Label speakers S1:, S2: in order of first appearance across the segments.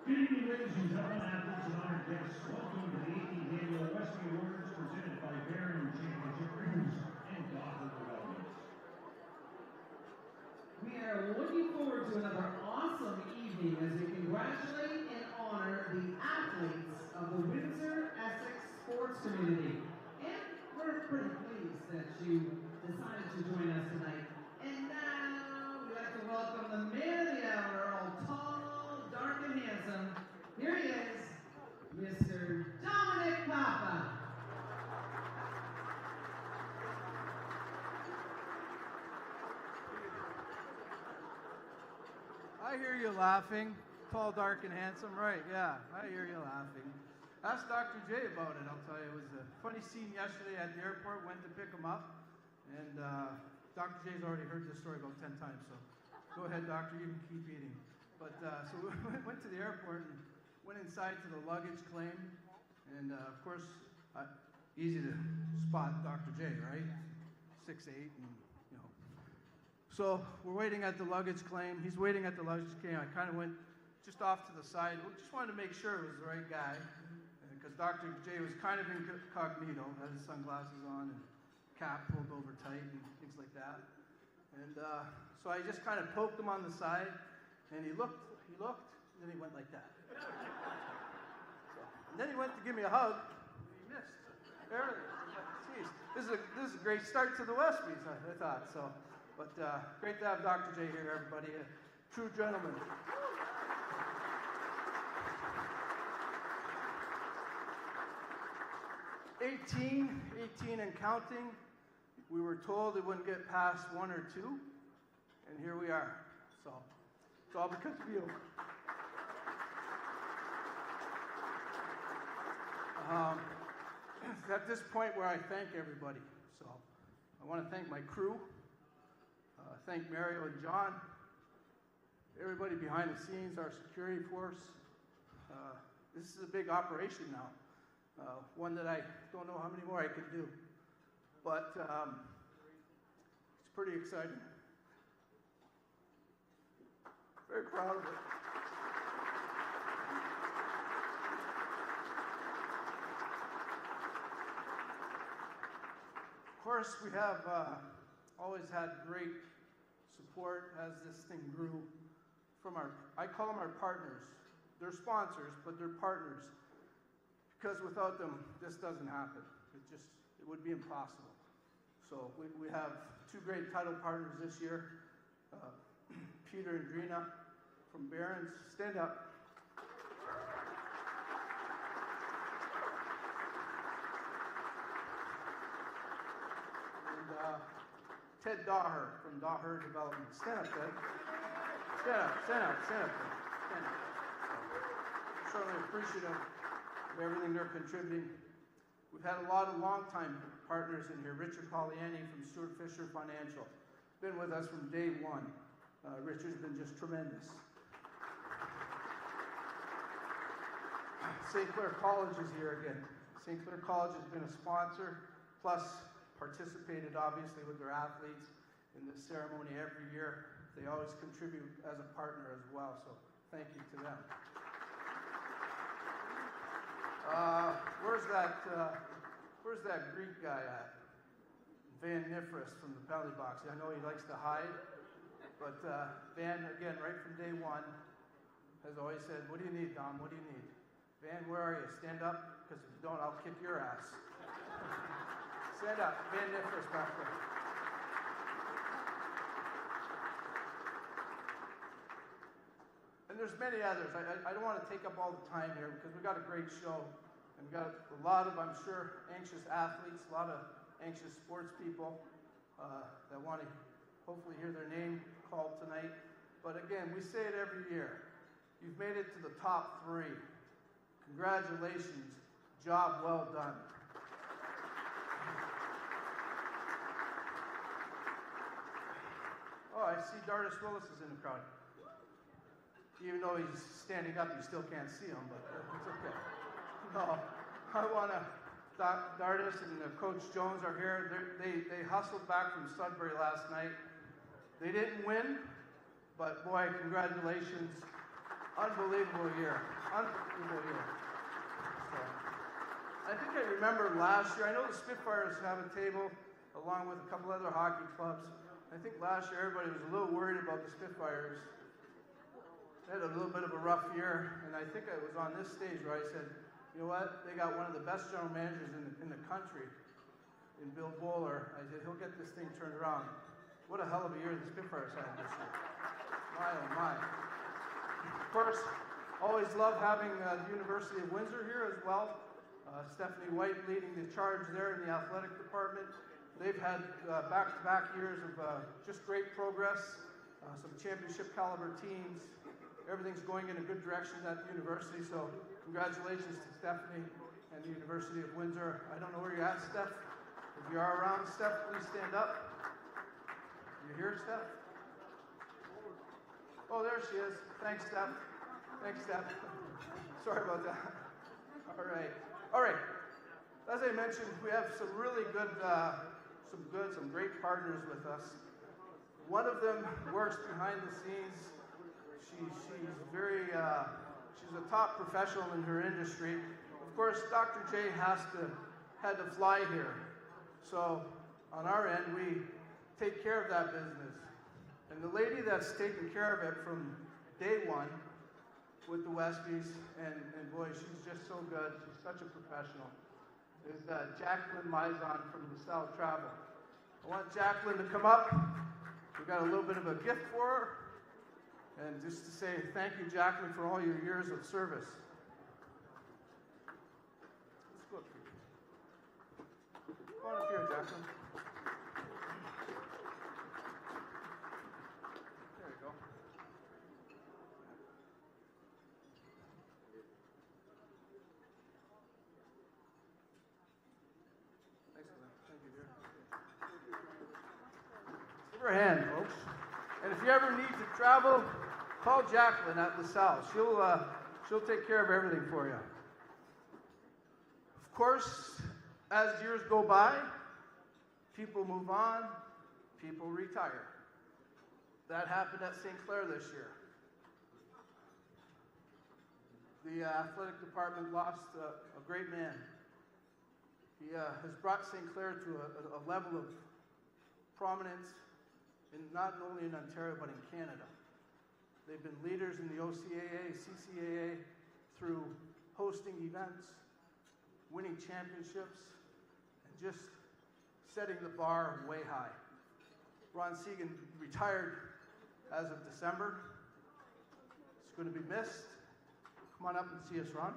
S1: Good evening, ladies and gentlemen, athletes and honored guests. Welcome to the 18th Annual WESPY Awards presented by Barron Championship Rings and Dr. Development.
S2: We are looking forward to another awesome evening as we congratulate and honor the athletes of the Windsor-Essex sports community. And we're pretty pleased that you decided to join us tonight. And now we'd like to welcome the man of the hour, all tall, dark, and handsome. Here he is, Mr. Dominic Papa.
S3: I hear you laughing. Tall, dark, and handsome, right? Yeah, I hear you laughing. Ask Dr.J about it, I'll tell you. It was a funny scene yesterday at the airport. Went to pick him up, and Dr.J's already heard this story about 10 times, so go ahead, doctor, you can keep eating. But so we went to the airport and went inside to the luggage claim, and of course, easy to spot Dr.J, right? 6'8", and you know. So we're waiting at the luggage claim. He's waiting at the luggage claim. I kind of went just off to the side. We just wanted to make sure it was the right guy, because Dr.J was kind of incognito, had his sunglasses on and cap pulled over tight and things like that. And so I just kind of poked him on the side, and he looked, and then he went like that. And then he went to give me a hug, and he missed. There it is. Geez, this is a great start to the WESPYs, I thought. So, but great to have Dr.J here, everybody. A true gentleman. 18 and counting. We were told it wouldn't get past 1 or 2, and here we are. So it's all because of you. It's at this point where I thank everybody. So I want to thank my crew, thank Mario and John, everybody behind the scenes, our security force. This is a big operation now. One that I don't know how many more I could do, but it's pretty exciting. Very proud of it. Of course, we have always had great support as this thing grew from I call them our partners. They're sponsors, but they're partners. Because without them, this doesn't happen. It would be impossible. So we have 2 great title partners this year, Peter and Drina from Barron's. Stand up. And Ted Daher from Daher Development. Stand up, Ted. Stand up. Stand up. Stand up. So, certainly appreciative of everything they're contributing. We've had a lot of longtime partners in here. Richard Poliani from Stuart Fisher Financial. Been with us from day one. Richard's been just tremendous. St. Clair College is here again. St. Clair College has been a sponsor, plus participated obviously with their athletes in this ceremony every year. They always contribute as a partner as well, so thank you to them. Where's that Greek guy at? Van Nifris from the penalty box. I know he likes to hide, but Van, again, right from day one, has always said, "What do you need, Dom? What do you need?" Van, where are you? Stand up, because if you don't, I'll kick your ass. Stand up. Van Nifris back there. And there's many others. I don't want to take up all the time here because we've got a great show. And we've got a lot of, I'm sure, anxious athletes, a lot of anxious sports people that want to hopefully hear their name called tonight. But again, we say it every year. You've made it to the top 3. Congratulations. Job well done. Oh, I see Dardis Willis is in the crowd. Even though he's standing up, you still can't see him, but it's okay. No, I want to, Dardis and Coach Jones are here. They hustled back from Sudbury last night. They didn't win, but boy, congratulations. Unbelievable year. Unbelievable year. So, I think I remember last year, I know the Spitfires have a table along with a couple other hockey clubs. I think last year everybody was a little worried about the Spitfires. They had a little bit of a rough year, and I think I was on this stage where I said, you know what, they got one of the best general managers in the country, in Bill Bowler. I said, he'll get this thing turned around. What a hell of a year the Spitfires had this year. My, oh my. Of course, always love having the University of Windsor here as well. Stephanie White leading the charge there in the athletic department. They've had back-to-back years of just great progress, some championship caliber teams. Everything's going in a good direction at the university, so congratulations to Stephanie and the University of Windsor. I don't know where you're at, Steph. If you are around, Steph, please stand up. You here, Steph? Oh, there she is. Thanks, Steph. Thanks, Steph. Sorry about that. All right. All right. As I mentioned, we have some really good, some great partners with us. One of them works behind the scenes. She's a top professional in her industry. Of course, Dr.J had to fly here. So on our end, we take care of that business. And the lady that's taken care of it from day one with the WESPYs, and boy, she's just so good. She's such a professional. Is Jacqueline Mizon from LaSalle Travel. I want Jacqueline to come up. We've got a little bit of a gift for her. And just to say thank you, Jacqueline, for all your years of service. Let's go up here. Come on up here, Jacqueline. There you go. Thank you, dear. Give her a hand, folks. And if you ever need to travel, call Jacqueline at LaSalle. She'll take care of everything for you. Of course, as years go by, people move on, people retire. That happened at St. Clair this year. The athletic department lost a great man. He has brought St. Clair to a level of prominence not only in Ontario, but in Canada. They've been leaders in the OCAA, CCAA, through hosting events, winning championships, and just setting the bar way high. Ron Segan retired as of December. It's going to be missed. Come on up and see us, Ron.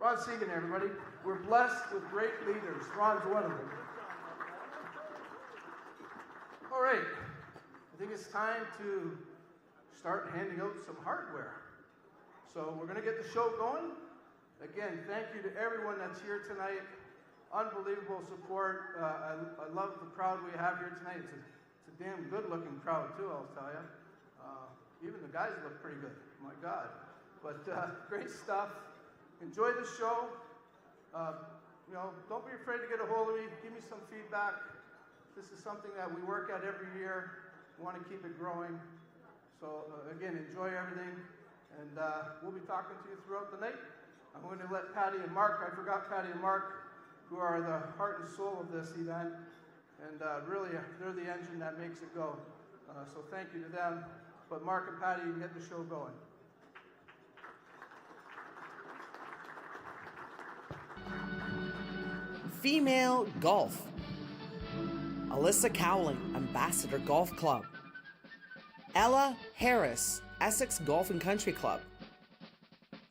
S3: Ron Segan, everybody. We're blessed with great leaders. Ron's one of them. All right. I think it's time to start handing out some hardware. So we're going to get the show going. Again, thank you to everyone that's here tonight. Unbelievable support. I love the crowd we have here tonight. It's a damn good-looking crowd, too, I'll tell you. Even the guys look pretty good. My God. But great stuff. Enjoy the show. Don't be afraid to get a hold of me. Give me some feedback. This is something that we work at every year. We want to keep it growing. So again, enjoy everything. And we'll be talking to you throughout the night. I'm going to let Patty and Mark, I forgot Patty and Mark, who are the heart and soul of this event. And really, they're the engine that makes it go. So thank you to them. But Mark and Patty, you can get the show going.
S4: Female golf. Alyssa Cowling, Ambassador Golf Club. Ella Harris, Essex Golf and Country Club.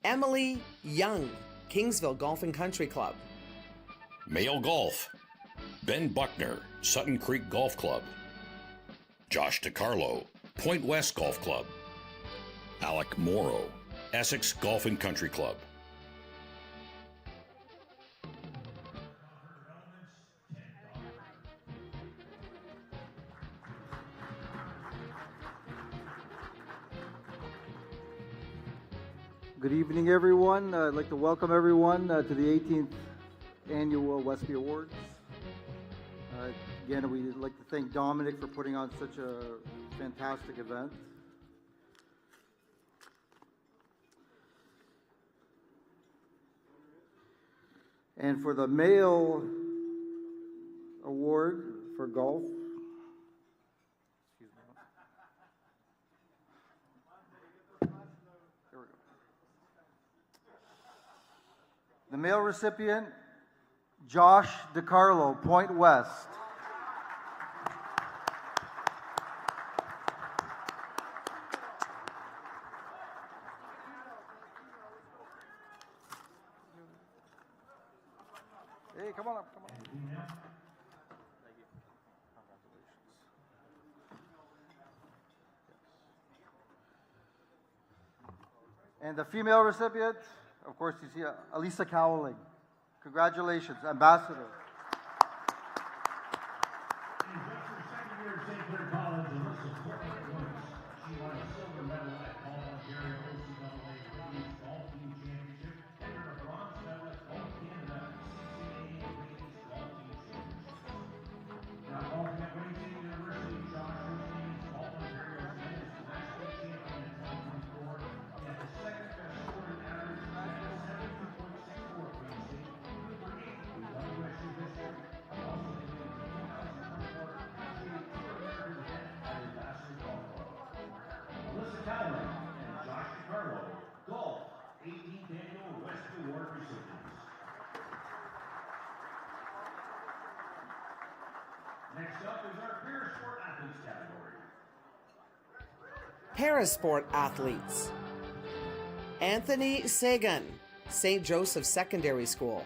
S4: Emily Young, Kingsville Golf and Country Club.
S5: Male golf. Ben Buckner, Sutton Creek Golf Club. Josh DiCarlo, Point West Golf Club. Alec Morrow, Essex Golf and Country Club.
S6: Good evening, everyone. I'd like to welcome everyone to the 18th Annual WESPY Awards. Again, we'd like to thank Dominic for putting on such a fantastic event. And for the male award for golf, the male recipient, Josh DiCarlo, Point West. Hey, come on up, come on up. Thank you. Congratulations. And the female recipient, of course, you see Elisa Cowling. Congratulations, Ambassador.
S1: In just her second year at St. Clair College, Alyssa Portland Woods. She won a silver medal at Paul Ontario OCAA Ladies Golf Team Championship and earned a bronze medal at Golf Canada CCAA Ladies Golf Team Championship. Now golfing at Wayne State University, Josh Hosting, Paul Ontario's men's national champion in 2024. He had the second best scoring average at 72.64 at Wayne State. Number 8 in WSU history. Also in the 2024 PGA Tour American event at Ambassador Golf Club. Alyssa Cowling and Josh DiCarlo, golf 18th Annual WESPY Award recipients. Next up is our Parasport Athletes category.
S4: Parasport athletes. Anthony Sagan, St. Joseph Secondary School.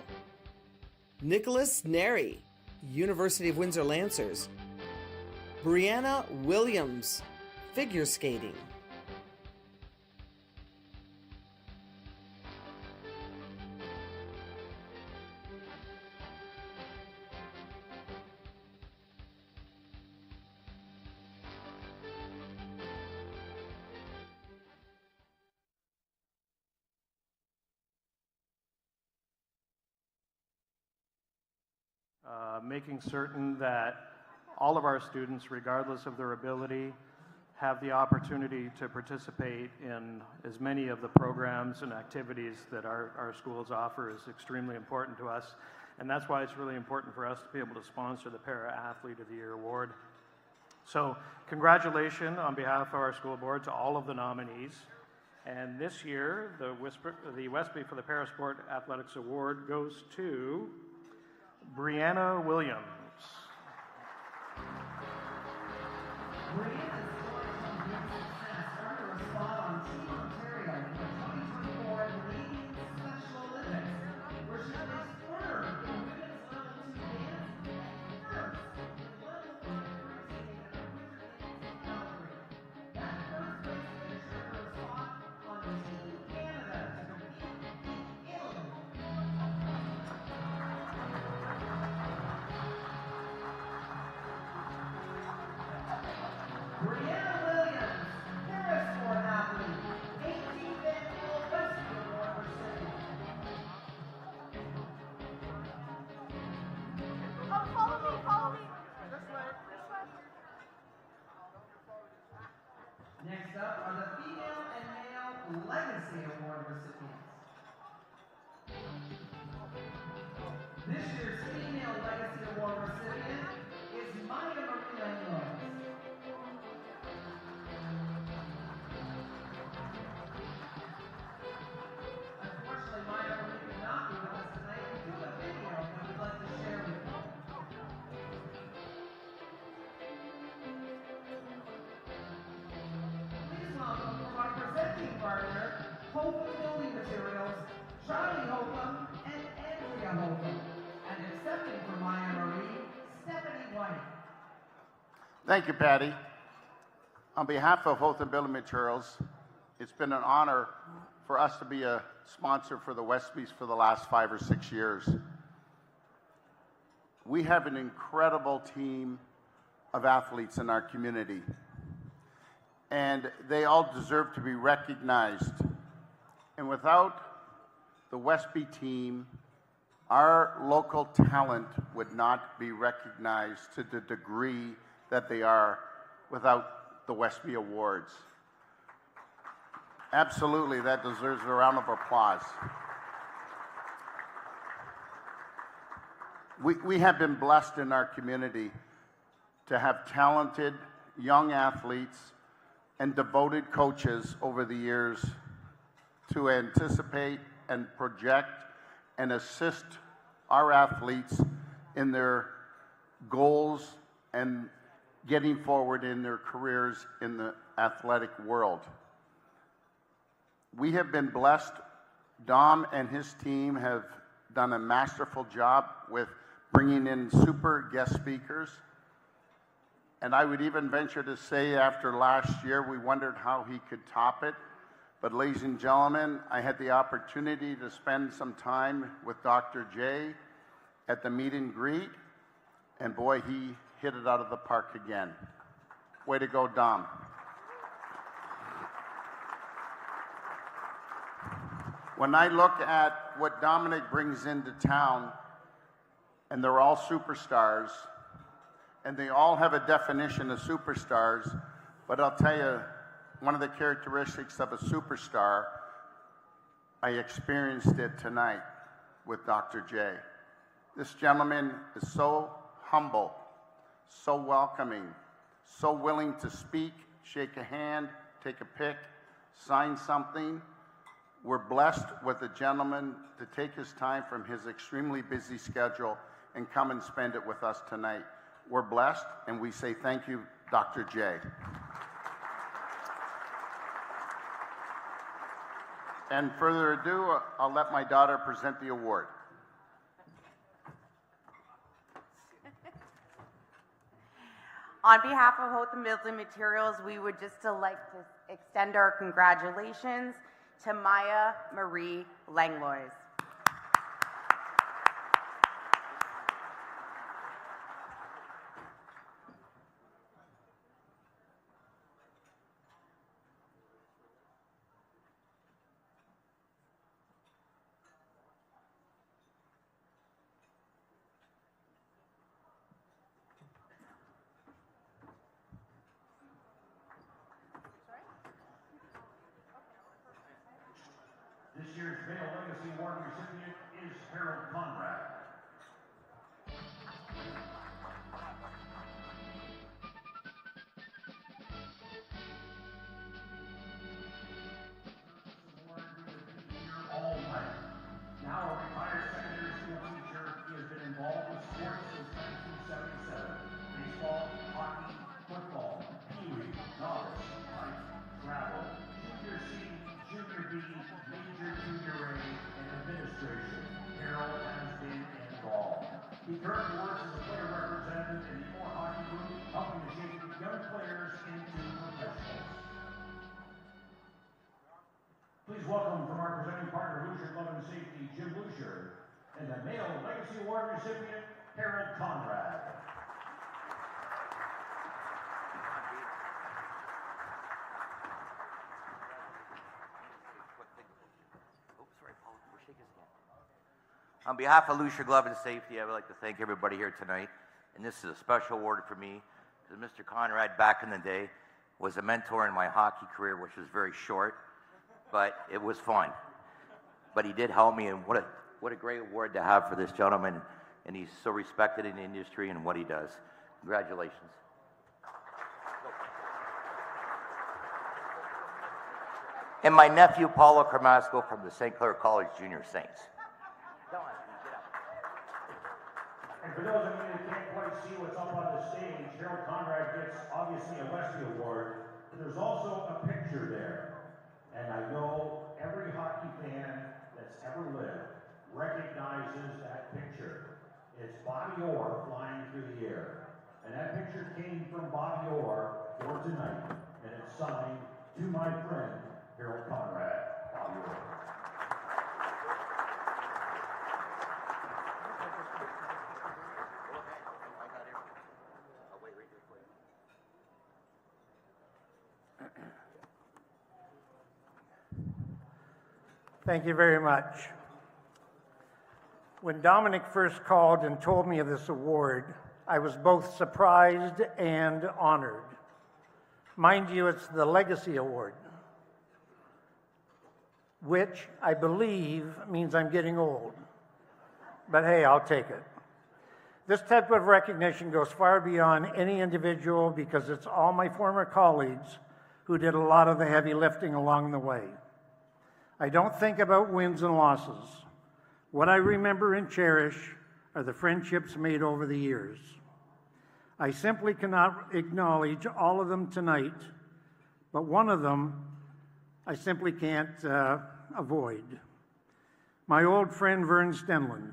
S4: Nicholas Neri, University of Windsor Lancers. Brianna Williams, figure skating.
S7: Making certain that all of our students, regardless of their ability, have the opportunity to participate in as many of the programs and activities that our schools offer is extremely important to us. And that's why it's really important for us to be able to sponsor the Para Athlete of the Year Award. So congratulations on behalf of our school board to all of the nominees. And this year, the WESPY for the Parasport Athletics Award goes to Brianna Williams.
S2: Brianna's story of great success earned her a spot on Team Ontario in the 2024 Canadian Special Olympics, where she placed third in women's level 2 dance and first in level 1 cruising at the Winter Games in Calgary. That first place finish earned her a spot on Team Canada to compete in Italy. Brianna Williams, Parasport athlete, 18th Annual WESPY Award recipient.
S8: Follow me. This way.
S2: Next up are the Female and Male Legacy Award recipients. This year's Female Legacy Award recipient is Maya Maria Lewis. Unfortunately, Maya Maria could not be with us tonight. We do have a video that we'd like to share with you. Please welcome from our presenting partner, Hotham Building Materials, Charlie Hotham and Andrea Hotham. And accepting for Maya Marie, Stephanie White.
S9: Thank you, Patty. On behalf of Hotham Building Materials, it's been an honor for us to be a sponsor for the WESPYs for the last 5 or 6 years. We have an incredible team of athletes in our community, and they all deserve to be recognized And without the WESPY team, our local talent would not be recognized to the degree that they are without the WESPY Awards. Absolutely, that deserves a round of applause. We have been blessed in our community to have talented young athletes and devoted coaches over the years to anticipate and project and assist our athletes in their goals and getting forward in their careers in the athletic world. We have been blessed. Dom and his team have done a masterful job with bringing in super guest speakers. And I would even venture to say after last year, we wondered how he could top it. But ladies and gentlemen, I had the opportunity to spend some time with Dr.J at the meet and greet, and boy, he hit it out of the park again. Way to go, Dom. When I look at what Dominic brings into town, and they're all superstars, and they all have a definition of superstars, but I'll tell you, one of the characteristics of a superstar, I experienced it tonight with Dr. J. This gentleman is so humble, so welcoming, so willing to speak, shake a hand, take a pic, sign something. We're blessed with a gentleman to take his time from his extremely busy schedule and come and spend it with us tonight. We're blessed, and we say thank you, Dr. J. And further ado, I'll let my daughter present the award.
S10: On behalf of Houghton Building Materials, we would just like to extend our congratulations to Maya Marie Langlois.
S1: This year's Male Legacy Award recipient is Harold Conrad. All night. Now a retired secondary school teacher, he has been involved with sports since 1977. Baseball, hockey, football, pee-wee, novice, bike, travel, junior C, junior B, major, junior A, and administration. Harold has been involved. He currently works as a player representative in the Moore Hockey Group, helping to shape young players into professionals. Please welcome from our presenting partner, Lucier Love and Safety, Jim Lucier, and the Male Legacy Award recipient, Harold Conrad.
S11: On behalf of Lucier Glove and Safety, I would like to thank everybody here tonight. And this is a special award for me, because Mr. Conrad, back in the day, was a mentor in my hockey career, which was very short, but it was fun. But he did help me, and what a great award to have for this gentleman, and he's so respected in the industry and what he does. Congratulations. And my nephew, Paulo Carmasco, from the St. Clair College Junior Saints.
S1: And for those of you that can't quite see what's up on the stage, Harold Conrad gets obviously a WESPY Award, but there's also a picture there. And I know every hockey fan that's ever lived recognizes that picture. It's Bobby Orr flying through the air. And that picture came from Bobby Orr for tonight. And it's signed to my friend, Harold Conrad. Bobby Orr.
S12: Thank you very much. When Dominic first called and told me of this award, I was both surprised and honored. Mind you, it's the Legacy Award, which I believe means I'm getting old. But hey, I'll take it. This type of recognition goes far beyond any individual because it's all my former colleagues who did a lot of the heavy lifting along the way. I don't think about wins and losses. What I remember and cherish are the friendships made over the years. I simply cannot acknowledge all of them tonight, but one of them I simply can't avoid. My old friend Vern Stenland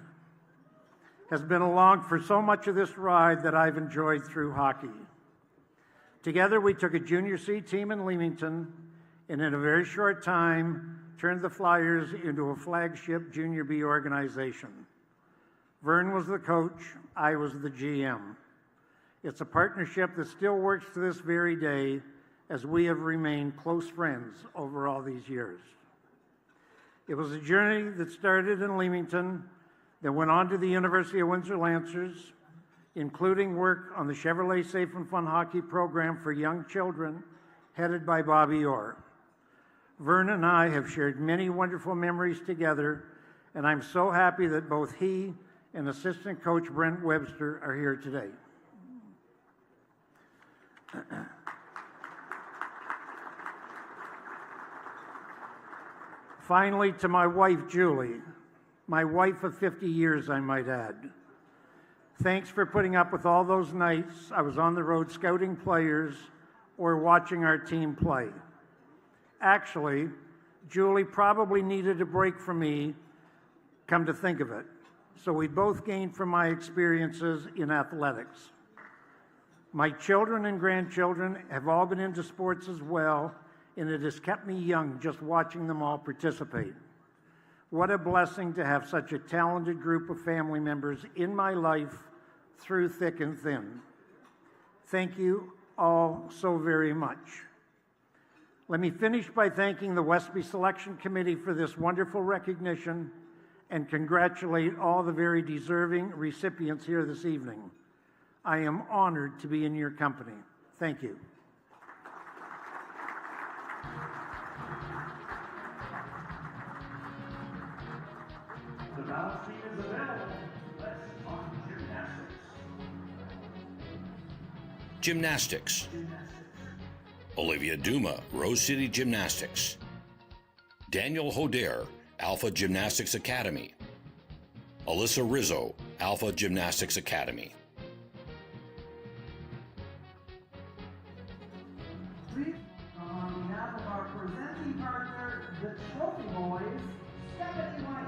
S12: has been along for so much of this ride that I've enjoyed through hockey. Together we took a junior C team in Leamington and in a very short time turned the Flyers into a flagship junior B organization. Vern was the coach, I was the GM. It's a partnership that still works to this very day as we have remained close friends over all these years. It was a journey that started in Leamington, that went on to the University of Windsor Lancers, including work on the Chevrolet Safe and Fun Hockey program for young children, headed by Bobby Orr. Vern and I have shared many wonderful memories together, and I'm so happy that both he and assistant coach Brent Webster are here today. Finally, to my wife, Julie, my wife of 50 years, I might add. Thanks for putting up with all those nights I was on the road scouting players or watching our team play. Actually, Julie probably needed a break from me, come to think of it. So we both gained from my experiences in athletics. My children and grandchildren have all been into sports as well, and it has kept me young just watching them all participate. What a blessing to have such a talented group of family members in my life through thick and thin. Thank you all so very much. Let me finish by thanking the WESPY Selection Committee for this wonderful recognition and congratulate all the very deserving recipients here this evening. I am honored to be in your company. Thank you.
S1: The ballot sheet is available. Let's talk gymnastics.
S5: Gymnastics. Olivia Duma, Rose City Gymnastics. Daniel Hodare, Alpha Gymnastics Academy. Alyssa Rizzo, Alpha Gymnastics Academy.
S2: Please, on behalf of our presenting partner, the Trophy Boys, Stephanie White.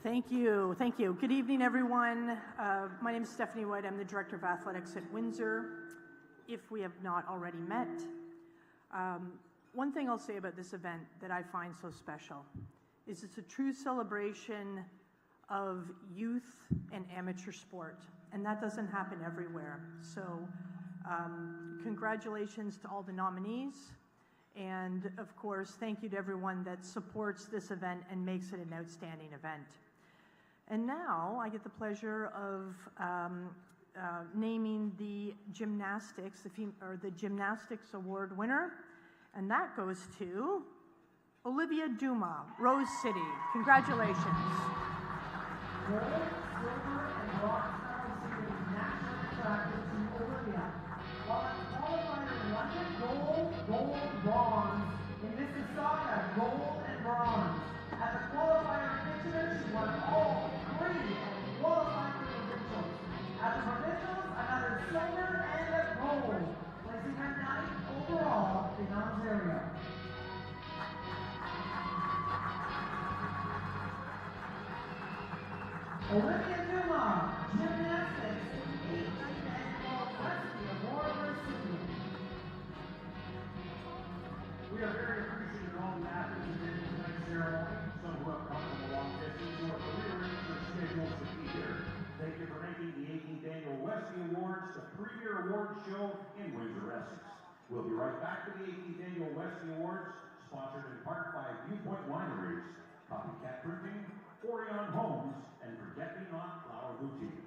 S13: Thank you. Thank you. Good evening, everyone. My name is Stephanie White. I'm the Director of Athletics at Windsor. If we have not already met, one thing I'll say about this event that I find so special is it's a true celebration of youth and amateur sport, and that doesn't happen everywhere. So congratulations to all the nominees, and of course, thank you to everyone that supports this event and makes it an outstanding event. And now I get the pleasure of naming the Gymnastics, the Gymnastics Award winner, and that goes to Olivia Duma, Rose City. Congratulations.
S2: Gold, silver, and bronze medals in the national practice to Olivia. While at qualifier in London, gold, bronze. In Mississauga, gold and bronze. At the qualifier in Kitchener, she won all three and qualified for provincials. At the provincials, another silver and a gold, placing her ninth overall in Ontario. Olivia Duma, Gymnastics, 18th Annual WESPY Award recipient.
S1: We are very appreciative of all the athletes attending tonight's ceremony, some who have come from a long distance or have rearranged their schedules to be here. Thank you for making the 18th Annual WESPY Awards the premier award show in Windsor, Essex. We'll be right back to the 18th Annual WESPY Awards, Sponsored in part by Viewpoint Wineries, Copycat Printing, Orion Homes, and Forget Me Not Flower Boutique.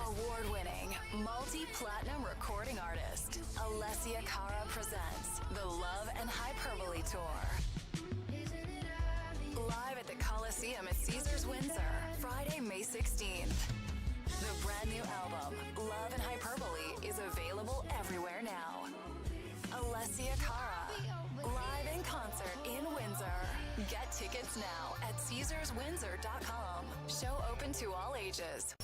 S14: Award-winning, multi-platinum recording artist, Alessia Cara presents the Love and Hyperbole Tour. Live at the Coliseum at Caesars Windsor, Friday, May 16th. The brand new album, Love and Hyperbole, is available everywhere now. Alessia Cara, live in concert in Windsor. Get tickets now at CaesarsWindsor.com. Show open to all ages.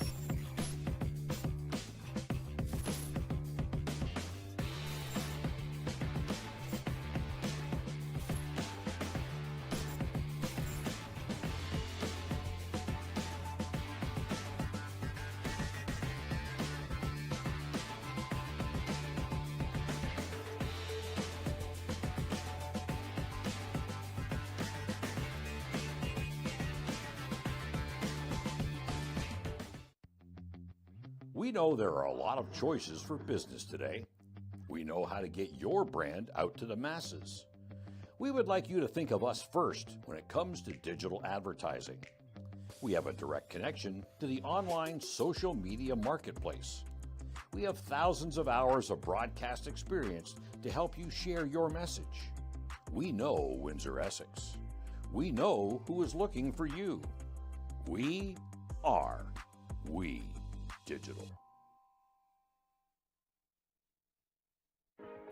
S5: We know there are a lot of choices for business today. We know how to get your brand out to the masses. We would like you to think of us first when it comes to digital advertising. We have a direct connection to the online social media marketplace. We have thousands of hours of broadcast experience to help you share your message. We know Windsor Essex. We know who is looking for you. We are We Digital.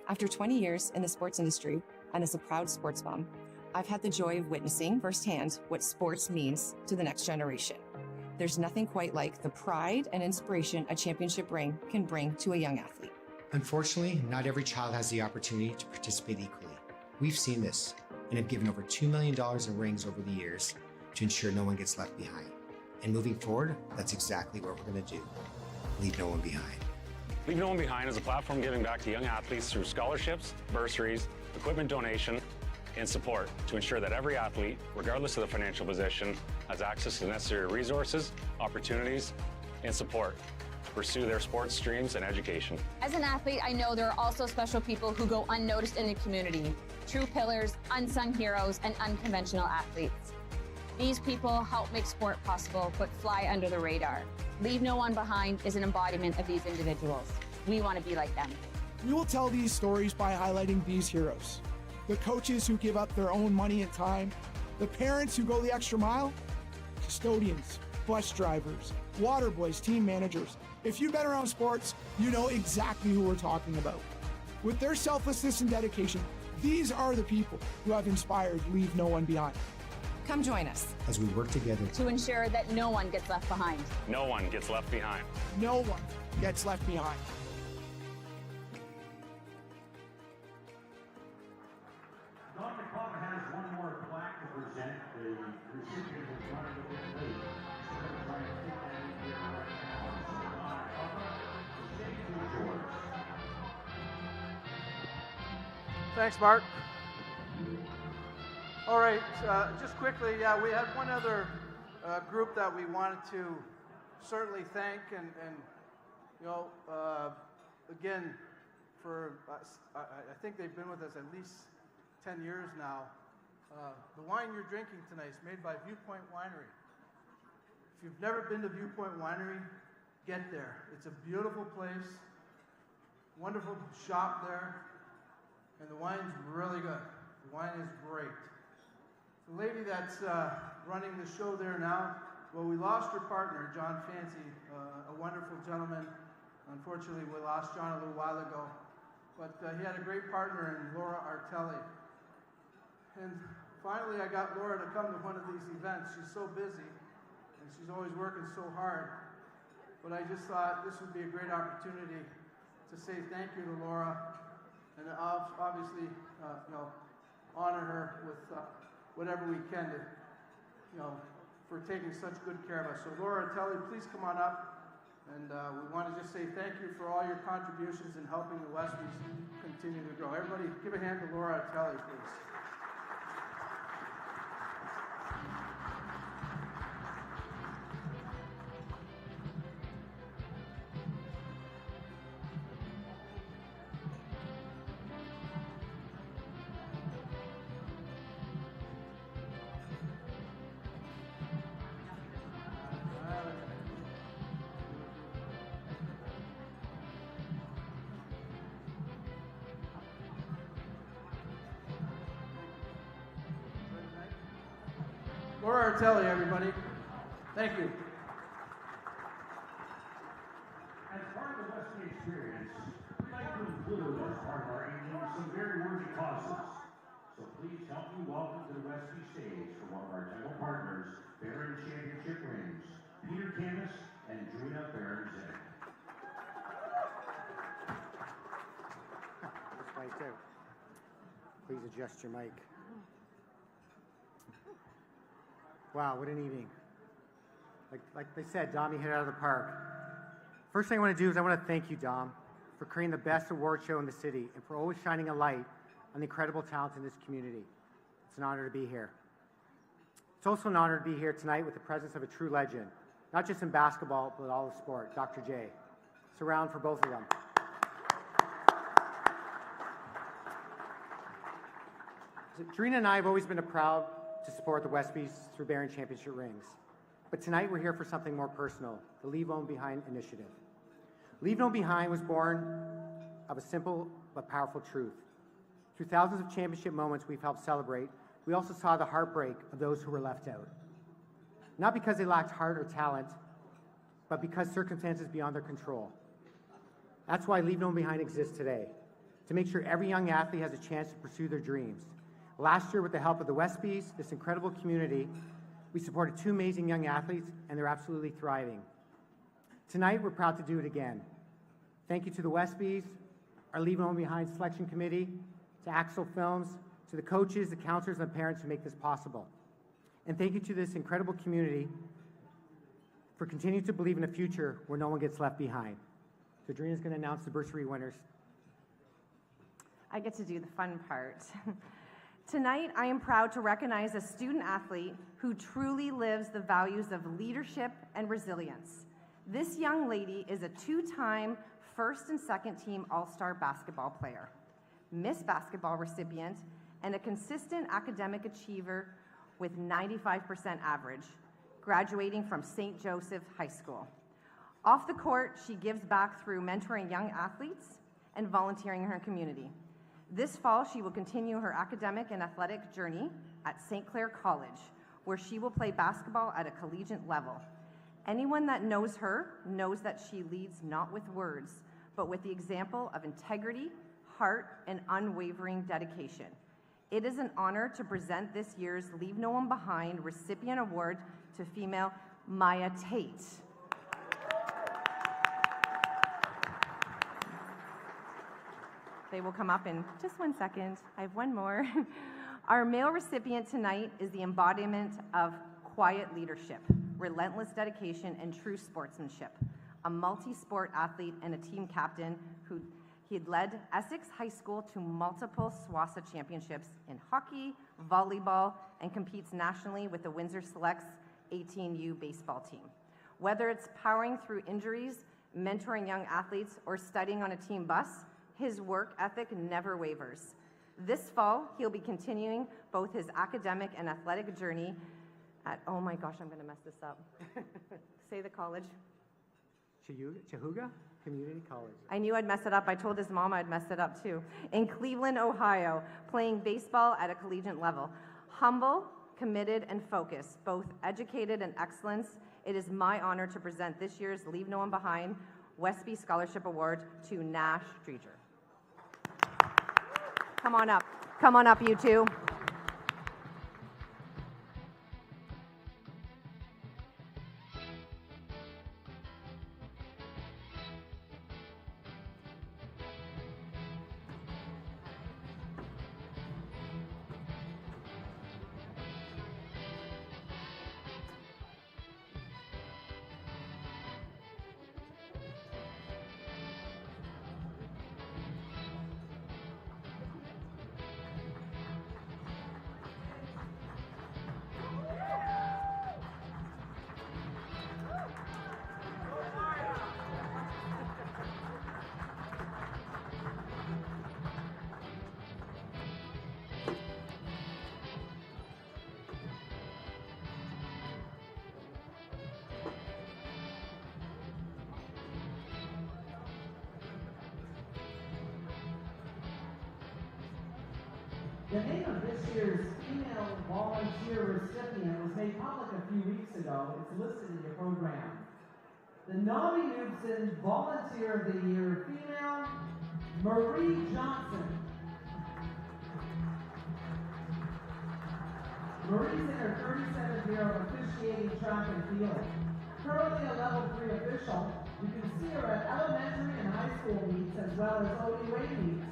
S15: After 20 years in the sports industry and as a proud sports mom, I've had the joy of witnessing firsthand what sports means to the next generation. There's nothing quite like the pride and inspiration a championship ring can bring to a young athlete.
S16: Unfortunately, not every child has the opportunity to participate equally. We've seen this and have given over $2 million in rings over the years to ensure no one gets left behind. And moving forward, that's exactly what we're going to do. Leave no one behind.
S17: Leave No One Behind is a platform giving back to young athletes through scholarships, bursaries, equipment donation, and support to ensure that every athlete, regardless of the financial position, has access to the necessary resources, opportunities, and support to pursue their sports dreams and education.
S18: As an athlete, I know there are also special people who go unnoticed in the community. True pillars, unsung heroes, and unconventional athletes. These people help make sport possible, but fly under the radar. Leave No One Behind is an embodiment of these individuals. We want to be like them.
S19: We will tell these stories by highlighting these heroes. The coaches who give up their own money and time, the parents who go the extra mile, custodians, bus drivers, water boys, team managers. If you've been around sports, you know exactly who we're talking about. With their selflessness and dedication, these are the people who have inspired Leave No One Behind.
S15: Come join us
S16: as we work together
S18: to ensure that no one gets left behind.
S17: No one gets left behind.
S19: No one gets left behind.
S1: Dr. J has one more plaque to present. The recipient was running a bit late. So we're going to try and fit that in here right now. So the stage is yours.
S3: Thanks, Mark. All right, just quickly, we had one other group that we wanted to certainly thank, and you know, again, for I think they've been with us at least 10 years now. The wine you're drinking tonight is made by Viewpoint Winery. If you've never been to Viewpoint Winery, get there. It's a beautiful place, wonderful shop there, and the wine's really good. The wine is great. The lady that's running the show there now, well, we lost her partner, John Fancy, a wonderful gentleman. Unfortunately, we lost John a little while ago, but he had a great partner in Laura Artelli. And finally, I got Laura to come to one of these events. She's so busy, and she's always working so hard. But I just thought this would be a great opportunity to say thank you to Laura, and obviously, you know, honor her with whatever we can to, you know, for taking such good care of us. So Laura Artelli, please come on up. And we want to just say thank you for all your contributions in helping the WESPYs continue to grow. Everybody give a hand to Laura Artelli, please. Laura Artelli, everybody. Thank you.
S1: As part of the WESPY experience, we'd like to include as part of our evening some very worthy causes. So please help me welcome to the WESPY stage for one of our title partners, Barron Championship rings, Peter Camus and Drina Barron-Zinn.
S20: This way too. Please adjust your mic. Wow, what an evening. Like they said, Dom, you hit it out of the park. First thing I want to do is I want to thank you, Dom, for creating the best award show in the city and for always shining a light on the incredible talent in this community. It's an honor to be here. It's also an honor to be here tonight with the presence of a true legend, not just in basketball, but all of sport, Dr. J. It's a round for both of them. Drina and I have always been proud to support the WESPYs through Barron Championship rings. But tonight we're here for something more personal, the Leave No One Behind initiative. Leave No One Behind was born of a simple but powerful truth. Through thousands of championship moments we've helped celebrate, we also saw the heartbreak of those who were left out. Not because they lacked heart or talent, but because circumstances beyond their control. That's why Leave No One Behind exists today, to make sure every young athlete has a chance to pursue their dreams. Last year, with the help of the WESPYs, this incredible community, we supported 2 amazing young athletes, and they're absolutely thriving. Tonight, we're proud to do it again. Thank you to the WESPYs, our Leave No One Behind selection committee, to Axel Films, to the coaches, the counselors, and the parents who make this possible. And thank you to this incredible community for continuing to believe in a future where no one gets left behind. So Drina's going to announce the bursary winners.
S21: I get to do the fun part. Tonight, I am proud to recognize a student athlete who truly lives the values of leadership and resilience. This young lady is a 2-time first and second team All-Star basketball player, Miss Basketball recipient, and a consistent academic achiever with 95% average, graduating from St. Joseph High School. Off the court, she gives back through mentoring young athletes and volunteering in her community. This fall, she will continue her academic and athletic journey at St. Clair College, where she will play basketball at a collegiate level. Anyone that knows her knows that she leads not with words, but with the example of integrity, heart, and unwavering dedication. It is an honor to present this year's Leave No One Behind recipient award to female Maya Tate. They will come up in just 1 second. I have one more. Our male recipient tonight is the embodiment of quiet leadership, relentless dedication, and true sportsmanship. A multi-sport athlete and a team captain who he had led Essex High School to multiple SWASA championships in hockey, volleyball, and competes nationally with the Windsor Selects 18U baseball team. Whether it's powering through injuries, mentoring young athletes, or studying on a team bus, his work ethic never wavers. This fall, he'll be continuing both his academic and athletic journey at, oh my gosh, I'm gonna mess this up. Say the college.
S20: Chahuga Community College.
S21: I knew I'd mess it up. I told his mom I'd mess it up too. In Cleveland, Ohio, playing baseball at a collegiate level. Humble, committed, and focused, both educated and excellence, it is my honor to present this year's Leave No One Behind WESPY Scholarship Award to Nash Streeter. Come on up. Come on up, you two.
S2: The name of this year's female final volunteer recipient was made public a few weeks ago. It's listed in your program. The Nami Newton Volunteer of the Year female, Marie Johnson. Marie's in her 37th year of officiating track and field. Currently a level 3 official, you can see her at elementary and high school meets as well as OUA meets.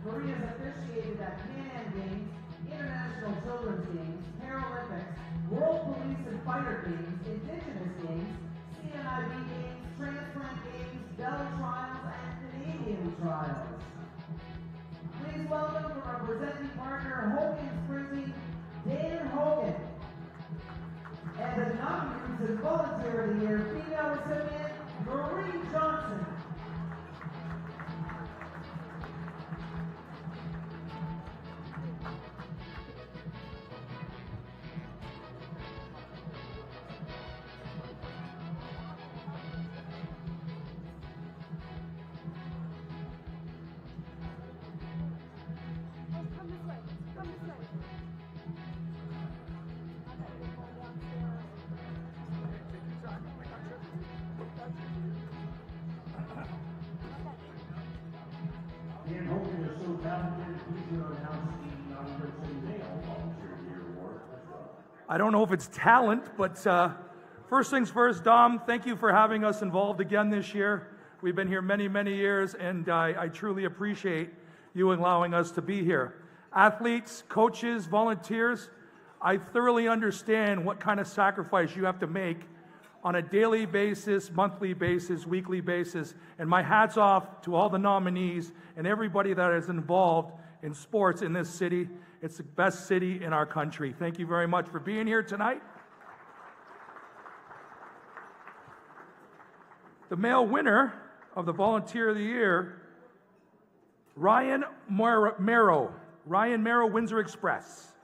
S2: Marie has officiated at Pan Am Games, International Children's Games, Paralympics, World Police and Fighter Games, Indigenous Games, CNIB Games, Transplant Games, Bell Trials, and Canadian Trials. Please welcome from our presenting partner, Hogan Sprinting, Dan Hogan. And the non-Newton Volunteer of the Year female recipient, Marie Johnson.
S1: Dan Hogan is so talented, he's going to announce the non-Newton Male Volunteer of the Year award. Let's go.
S6: I don't know if it's talent, but first things first, Dom, thank you for having us involved again this year. We've been here many, many years, and I truly appreciate you allowing us to be here. Athletes, coaches, volunteers, I thoroughly understand what kind of sacrifice you have to make on a daily basis, monthly basis, weekly basis, and my hat's off to all the nominees and everybody that is involved in sports in this city. It's the best city in our country. Thank you very much for being here tonight. The male winner of the Volunteer of the Year, Ryan Marrow. Ryan Marrow, Windsor Express.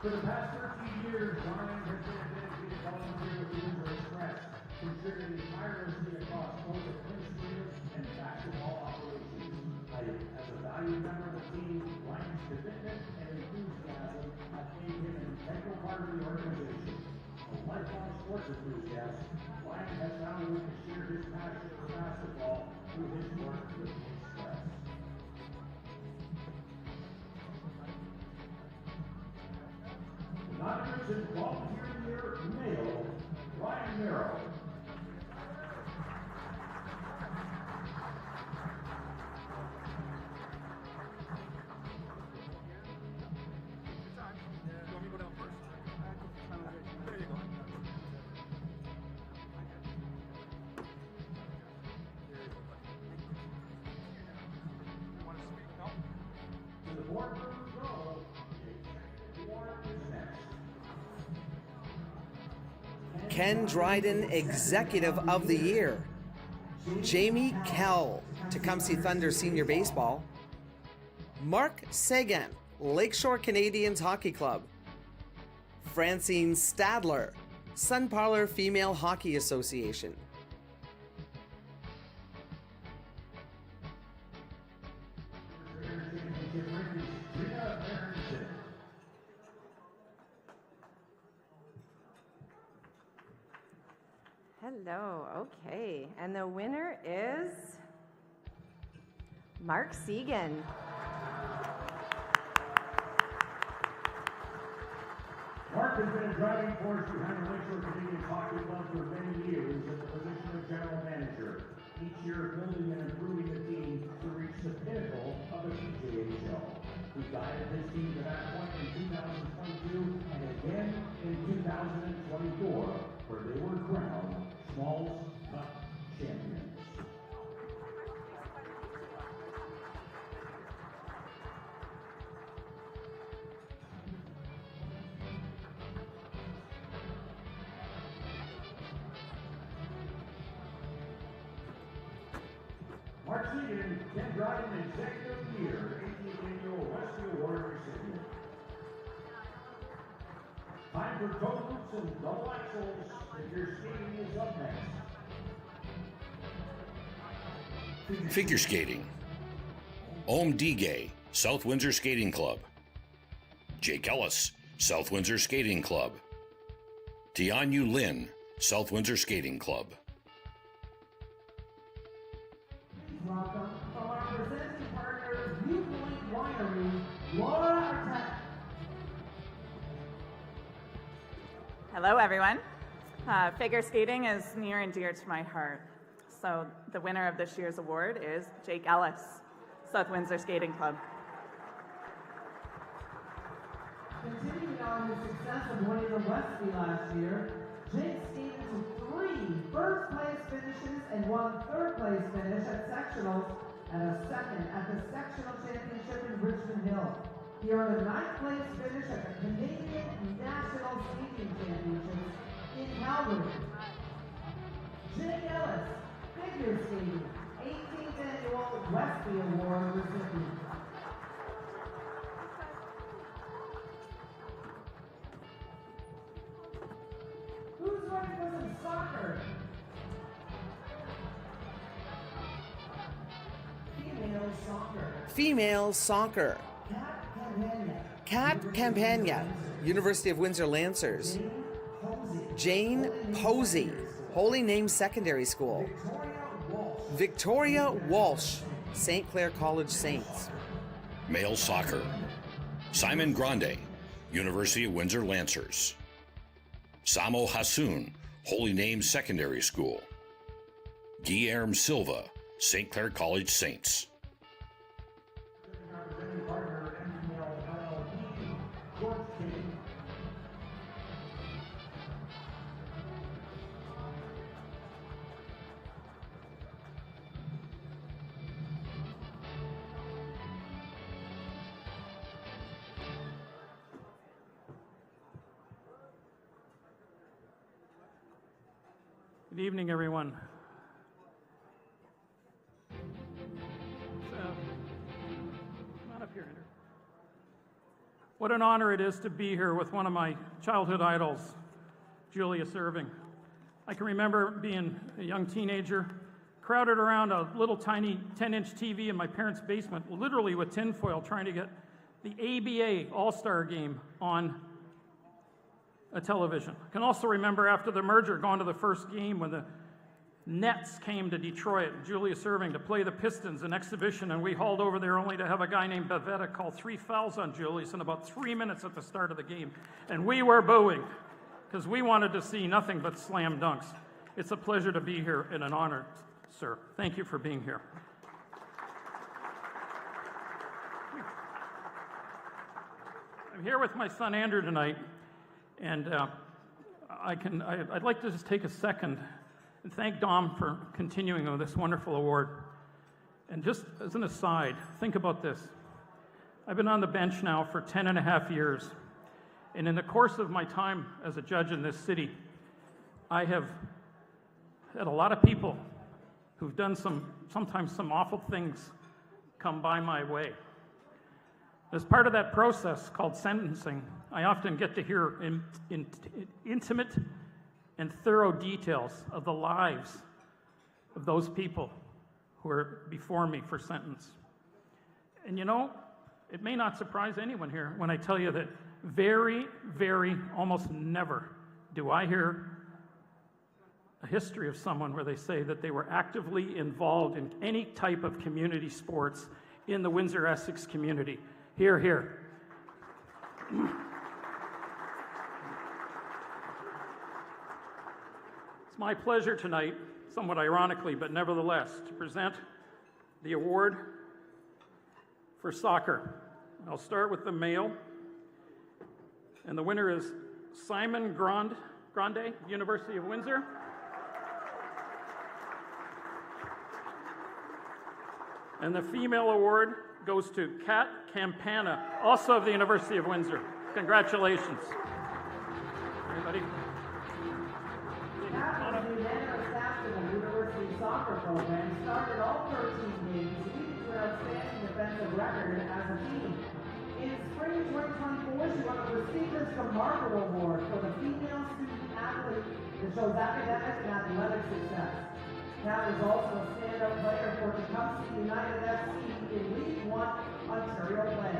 S1: For the past 13 years, Ryan has been a dedicated volunteer with the Windsor Express, contributing tirelessly across both administrative and basketball operations. As a valued member of the team, Ryan's commitment and enthusiasm have made him an integral part of the organization. A lifelong sports enthusiast, Ryan has found a way to share his passion for basketball through his work with the Express. Non-Newton Volunteer of the Year male, Ryan Marrow. To the boardroom go, the award is next.
S4: Ken Dryden Executive of the Year, Jamie Kell, Tecumseh Thunder Senior Baseball, Mark Sagan, Lakeshore Canadians Hockey Club, Francine Stadler, Sun Parlor Female Hockey Association,
S21: Hello, okay. And the winner is Mark Segan.
S1: Mark has been a driving force behind the Lakeshore Canadians Hockey Club for many years in the position of general manager, each year building and improving the team to reach the pinnacle of the PJHL. He guided his team to that point in 2022 and again in 2024, where they were crowned Smalls Cup champions. Mark Segan, Ken Dryden Executive of the Year, 18th Annual WESPY Award recipient. Time for toe hoops and double axels. Figure skating is up next.
S5: Figure skating. Om Dige, South Windsor Skating Club. Jake Ellis, South Windsor Skating Club. Tianyu Lin, South Windsor Skating Club.
S2: Welcome from our presenting partner, Viewpoint Winery, Laura Arteta.
S7: Hello, everyone. Figure skating is near and dear to my heart. So the winner of this year's award is Jake Ellis, South Windsor Skating Club.
S2: Continuing on the success of winning the WESPY last year, Jake skated to 3 first-place finishes and 1 third-place finish at sectionals and a second at the sectional championship in Richmond Hill. He earned a 9th-place finish at the Canadian National Skating Championships in Calgary. Jake Ellis, figure skating, 18th annual WESPY Award recipient. Who's ready for some soccer? Female soccer.
S4: Female soccer. Kat Campagna, University of Windsor Lancers. Jane Posey, Holy Name Secondary School. Victoria Walsh, St. Clair College Saints.
S5: Male soccer. Simon Grande, University of Windsor Lancers. Samo Hassoun, Holy Name Secondary School. Guillermo Silva, St. Clair College Saints.
S6: Good evening, everyone. Come on up here, Andrew. What an honor it is to be here with one of my childhood idols, Julia Serving. I can remember being a young teenager, crowded around a little tiny 10-inch TV in my parents' basement, literally with tinfoil, trying to get the ABA All-Star game on a television. I can also remember after the merger going to the first game when the Nets came to Detroit, Julia Serving to play the Pistons, an exhibition, and we hauled over there only to have a guy named Bavetta call 3 fouls on Julius in about 3 minutes at the start of the game. And we were booing because we wanted to see nothing but slam dunks. It's a pleasure to be here and an honor, sir. Thank you for being here. I'm here with my son Andrew tonight. And I'd like to just take a second and thank Dom for continuing on this wonderful award. And just as an aside, think about this. I've been on the bench now for 10.5 years. And in the course of my time as a judge in this city, I have had a lot of people who've done sometimes some awful things come by my way. As part of that process called sentencing, I often get to hear intimate and thorough details of the lives of those people who are before me for sentence. And you know, it may not surprise anyone here when I tell you that very, very, almost never do I hear a history of someone where they say that they were actively involved in any type of community sports in the Windsor-Essex community. Hear, hear. It's my pleasure tonight, somewhat ironically, but nevertheless, to present the award for soccer. I'll start with the male, and the winner is Simon Grande, University of Windsor. And the female award goes to Kat Campana, also of the University of Windsor. Congratulations. Everybody.
S2: Kat was the unanimous captain of the University soccer program, started all 13 games, leading to an outstanding defensive record as a team. In spring 2024, she won a prestigious Remarkable Award for the female student athlete that shows academic and athletic success. Kat was also a standout player for Tecumseh United FC in League One Ontario play.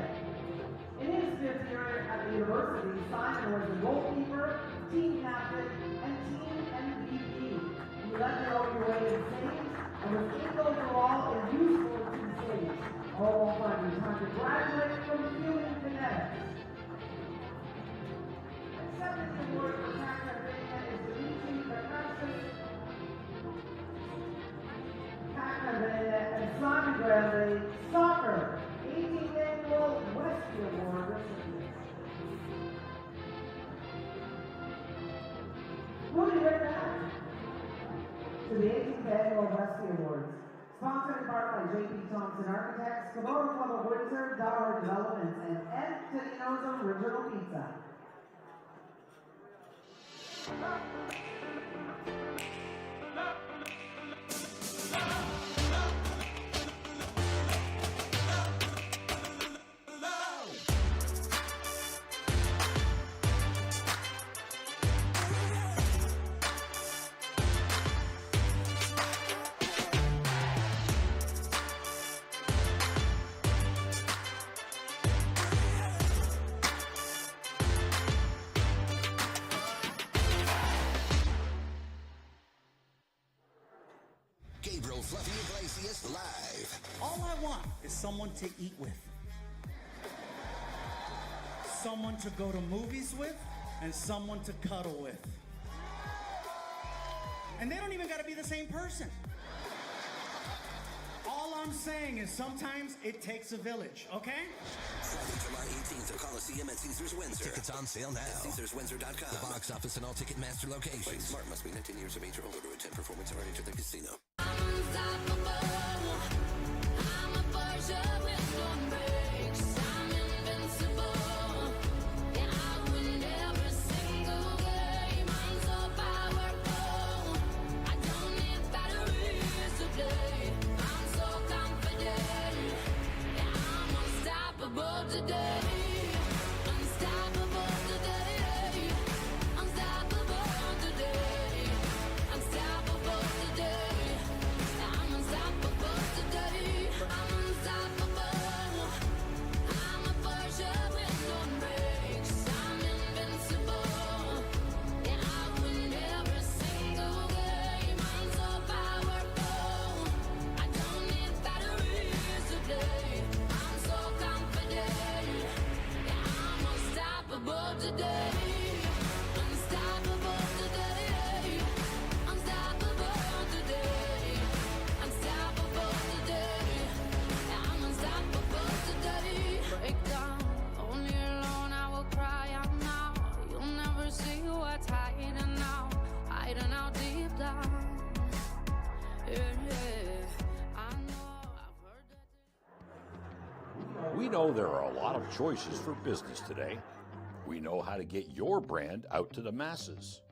S2: In his fifth year at the university, Simon was the goalkeeper, team captain, and team MVP. He led the OUA in saves and was 8 overall and useful in 2 saves. All fun. Time to graduate from Human Kinetics. Accepting the award for Cat Pennsylvania is Dimitri Bekassis, Cat Pennsylvania, and Simon Bradley, Soccer, 18th Annual WESPY Award recipients. Moving right back to the 18th Annual WESPY Awards. Sponsored in part by J.P. Thompson Architects, Kubota Club of Windsor, Dollar Developments, and Ed Titino's Original Pizza.
S8: Live. All I want is someone to eat with, someone to go to movies with, and someone to cuddle with. And they don't even got to be the same person. All I'm saying is sometimes it takes a village, okay?
S22: Friday, July 18th at Coliseum at Caesars Windsor. Tickets on sale now. At CaesarsWindsor.com. The box office and all Ticketmaster locations. Playing smart, must be 19 years of age or older to attend. Performance or enter the casino.
S5: We know there are a lot of choices for business today. We know how to get your brand out to the masses.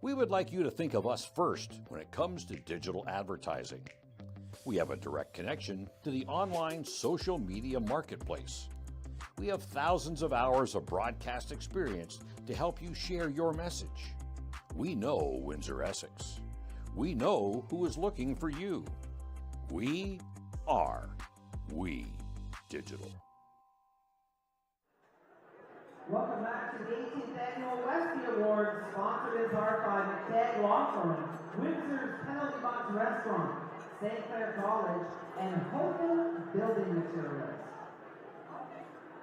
S5: We would like you to think of us first when it comes to digital advertising. We have a direct connection to the online social media marketplace. We have thousands of hours of broadcast experience to help you share your message. We know Windsor Essex. We know who is looking for you. We are We Digital.
S2: Welcome back to the 18th Annual WESPY Awards, sponsored in part by McTagg Law Firm, Windsor's Penalty Box Restaurant, St. Clair College, and Hogan Building Materials.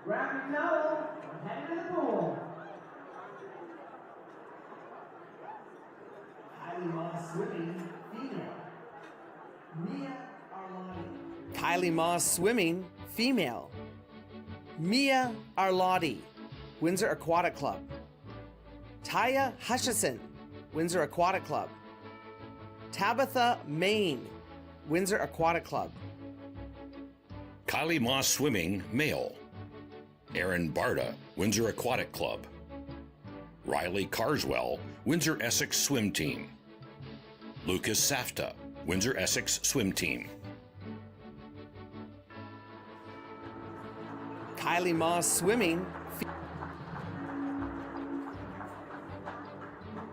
S2: Grab your towel and head to the pool. Kylie Moss Swimming, female. Mia Arlotti.
S4: Kylie Moss Swimming, female. Mia Arlotti, Windsor Aquatic Club. Taya Hutchison, Windsor Aquatic Club. Tabitha Main, Windsor Aquatic Club.
S5: Kylie Moss Swimming, male. Aaron Barta, Windsor Aquatic Club. Riley Carswell, Windsor Essex Swim Team. Lucas Safta, Windsor Essex Swim Team.
S4: Kylie Moss Swimming.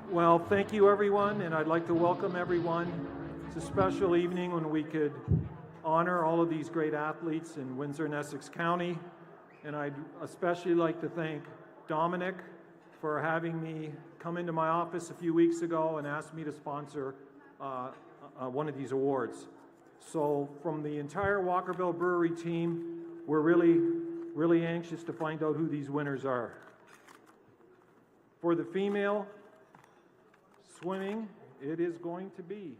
S6: Well, thank you everyone, and I'd like to welcome everyone. It's a special evening when we could
S9: honor all of these great athletes in Windsor and Essex County. And I'd especially like to thank Dominic for having me come into my office a few weeks ago and ask me to sponsor one of these awards. So from the entire Walkerville Brewery team, we're really anxious to find out who these winners are. For the female swimming, it is going to be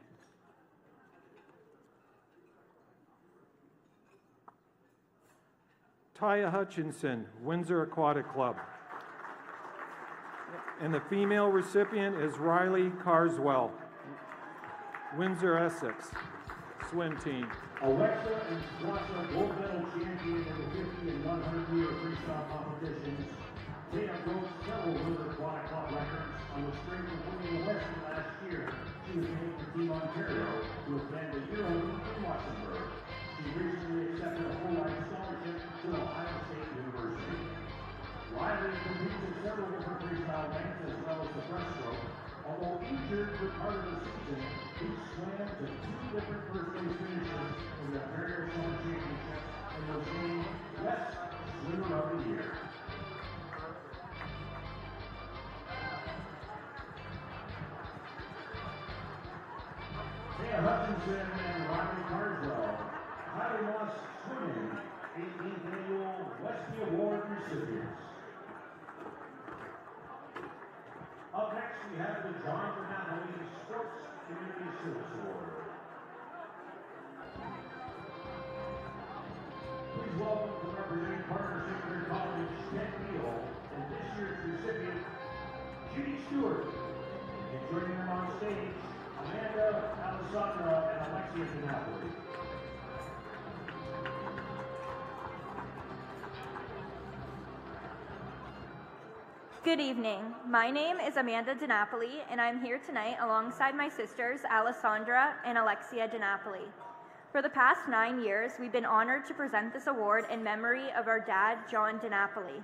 S9: Taya Hutchinson, Windsor Aquatic Club. And the female recipient is Riley Carswell, Windsor Essex swim team.
S1: Alexa and Squasha gold medal champion in the 50 and 100-meter freestyle competitions. They have broke several Windsor Aquatic Club records on the string of winning the WESPY last year. She was named for Team Ontario to attend the EuroLeague in Luxembourg. She recently accepted a full-ride scholarship to Ohio State University. Riley competes in several different freestyle lengths as well as the breaststroke. Although injured for part of the season, he swam to 2 different first-place finishes in the Ontario Summer Championships and was named West Swimmer of the Year. Taya Hutchinson and Riley Carswell, highly lost swimming, 18th annual WESPY Award recipients. Up next, we have the John DiNapoli Sports Community Service Award. Please welcome the representing Partnership Career College, Ted Neal, and this year's recipient, Judy Stewart. And joining them on stage, Amanda, Alessandra, and Alexia DiNapoli.
S10: Good evening. My name is Amanda DiNapoli, and I'm here tonight alongside my sisters, Alessandra and Alexia DiNapoli. For the past 9 years, we've been honored to present this award in memory of our dad, John DiNapoli.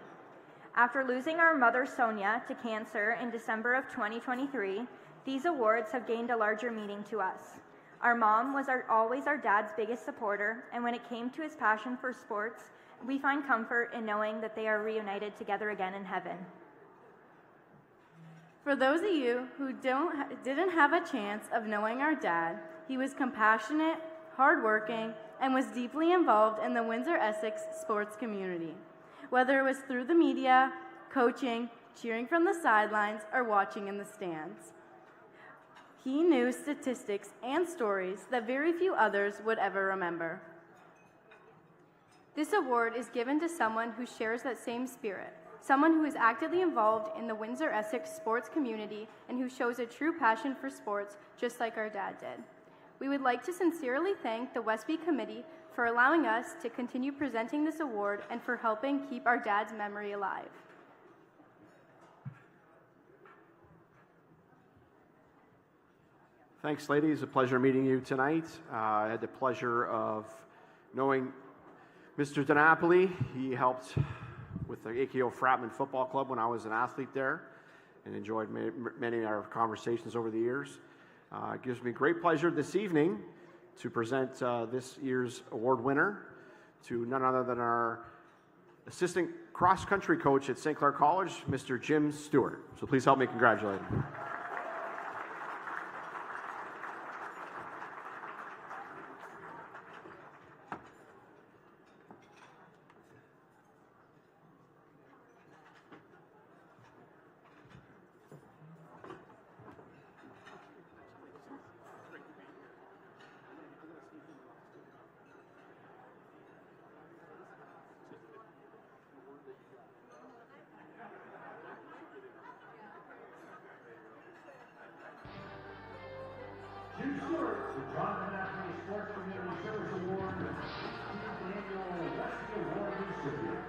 S10: After losing our mother, Sonia, to cancer in December of 2023, these awards have gained a larger meaning to us. Our mom was always our dad's biggest supporter, and when it came to his passion for sports, we find comfort in knowing that they are reunited together again in heaven.
S23: For those of you who didn't have a chance of knowing our dad, he was compassionate, hardworking, and was deeply involved in the Windsor-Essex sports community, whether it was through the media, coaching, cheering from the sidelines, or watching in the stands. He knew statistics and stories that very few others would ever remember.
S24: This award is given to someone who shares that same spirit, someone who is actively involved in the Windsor-Essex sports community and who shows a true passion for sports, just like our dad did. We would like to sincerely thank the WESPY committee for allowing us to continue presenting this award and for helping keep our dad's memory alive.
S25: Thanks, ladies. A pleasure meeting you tonight. I had the pleasure of knowing Mr. DiNapoli. He helped with the AKO Fratman Football Club when I was an athlete there and enjoyed many of our conversations over the years. It gives me great pleasure this evening to present this year's award winner to none other than our assistant cross-country coach at St. Clair College, Mr. Jim Stewart. So please help me congratulate him.
S1: Jim Stewart, the John DiNapoli Sports Community Service Award, 16th annual WESPY Award recipient.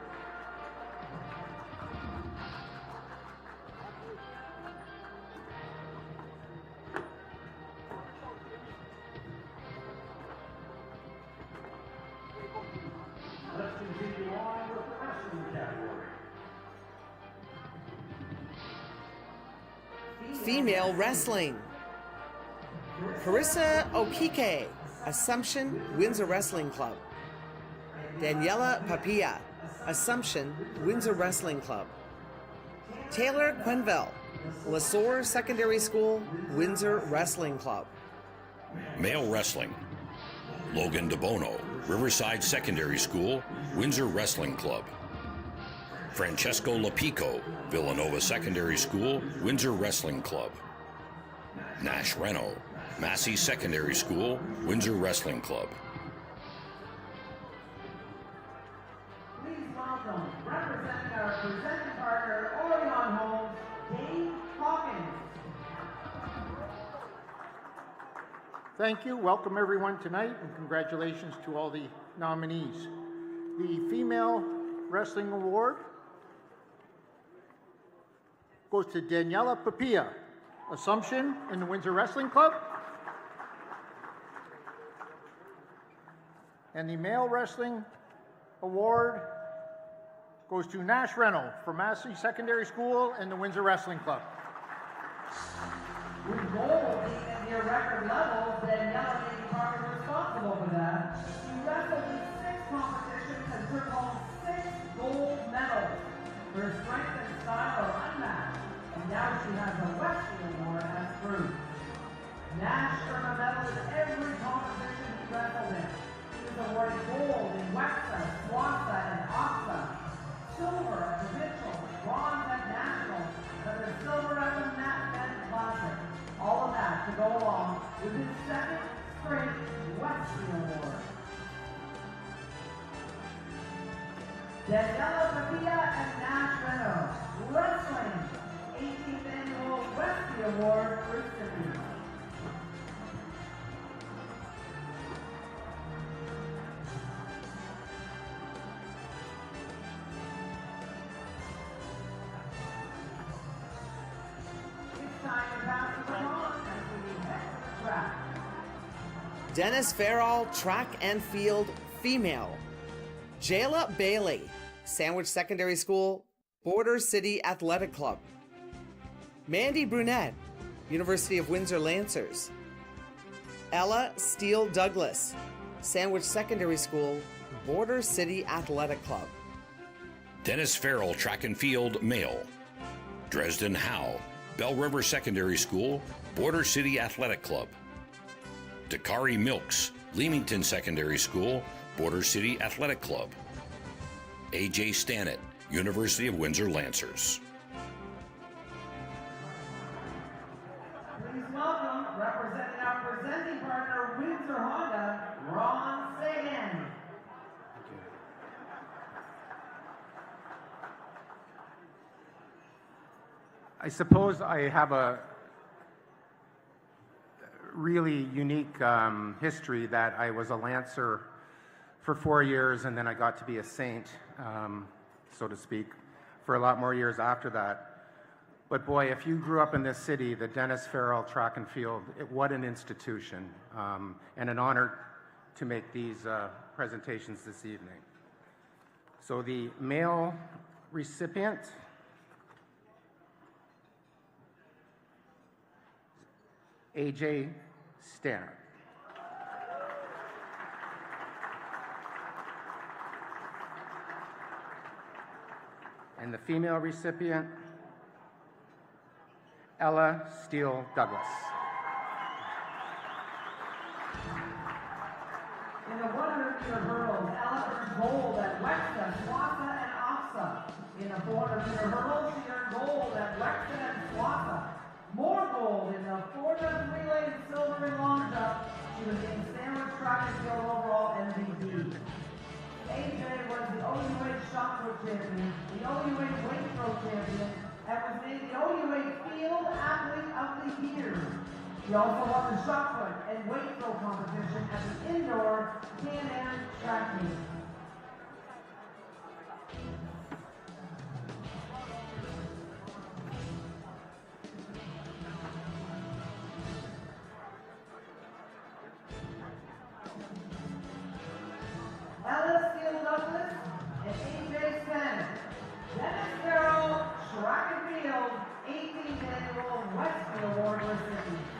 S1: Let's continue on with the wrestling category.
S4: Female wrestling. Carissa Okike, Assumption Windsor Wrestling Club. Daniela Papilla, Assumption Windsor Wrestling Club. Taylor Quenville, LeSource Secondary School, Windsor Wrestling Club.
S5: Male wrestling. Logan DeBono, Riverside Secondary School, Windsor Wrestling Club. Francesco Lapico, Villanova Secondary School, Windsor Wrestling Club. Nash Reno, Massey Secondary School, Windsor Wrestling Club.
S2: Please welcome, representing our presenting partner, Orion Homes, Dave Hawkins.
S11: Thank you. Welcome everyone tonight, and congratulations to all the nominees. The Female Wrestling Award goes to Daniela Papilla, Assumption in the Windsor Wrestling Club. And the Male Wrestling Award goes to Nash Reno from Massey Secondary School and the Windsor Wrestling Club.
S2: With gold being at near record levels, Daniela may be partly responsible for that. She wrestled in 6 competitions and took home 6 gold medals. Her strength and style are unmatched, and now she has a WESPY award as proof. Nash earned a medal in every competition he wrestled in. He was awarded gold in WEXA, SWASA, and OXA, silver at the Mitchell, bronze at Nationals, and the silver at the Nat Men's Classic. All of that to go along with his 2nd straight WESPY award. Daniela Papilla and Nash Reno, Wrestling 18th Annual WESPY Award recipients.
S4: Dennis Farrell, Track and Field Female. Jayla Bailey, Sandwich Secondary School, Border City Athletic Club. Mandy Brunette, University of Windsor Lancers. Ella Steele Douglas, Sandwich Secondary School, Border City Athletic Club.
S5: Dennis Farrell, Track and Field Male. Dresden Howe, Bell River Secondary School, Border City Athletic Club. Dakari Milks, Leamington Secondary School, Border City Athletic Club. A.J. Stannett, University of Windsor Lancers.
S2: Please welcome, representing our presenting partner, Windsor Honda, Ron Sagan.
S11: I suppose I have a really unique history that I was a Lancer for 4 years, and then I got to be a Saint, so to speak, for a lot more years after that. But boy, if you grew up in this city, the Dennis Farrell Track and Field, what an institution, and an honor to make these presentations this evening. So the male recipient A.J. Stannett. And the female recipient, Ella Steele Douglas.
S2: In the 100-meter hurdles, Ella earned gold at WEXA, SWASA, and OXA. In the 400-meter hurdles, she earned gold at WEXA and SWASA. More gold in the 400 relay and silver in long jump. She was named Sandwich Track and Field overall MVP. AJ was the OUH shot put champion, the OUH weight throw champion, and was named the OUH Field Athlete of the Year. He also won the shot put and weight throw competition at the indoor Can-Am track meet. Ella Steele Douglas and A.J. Stannett. Dennis Farrell, Track and Field, 18th Annual WESPY Award recipients.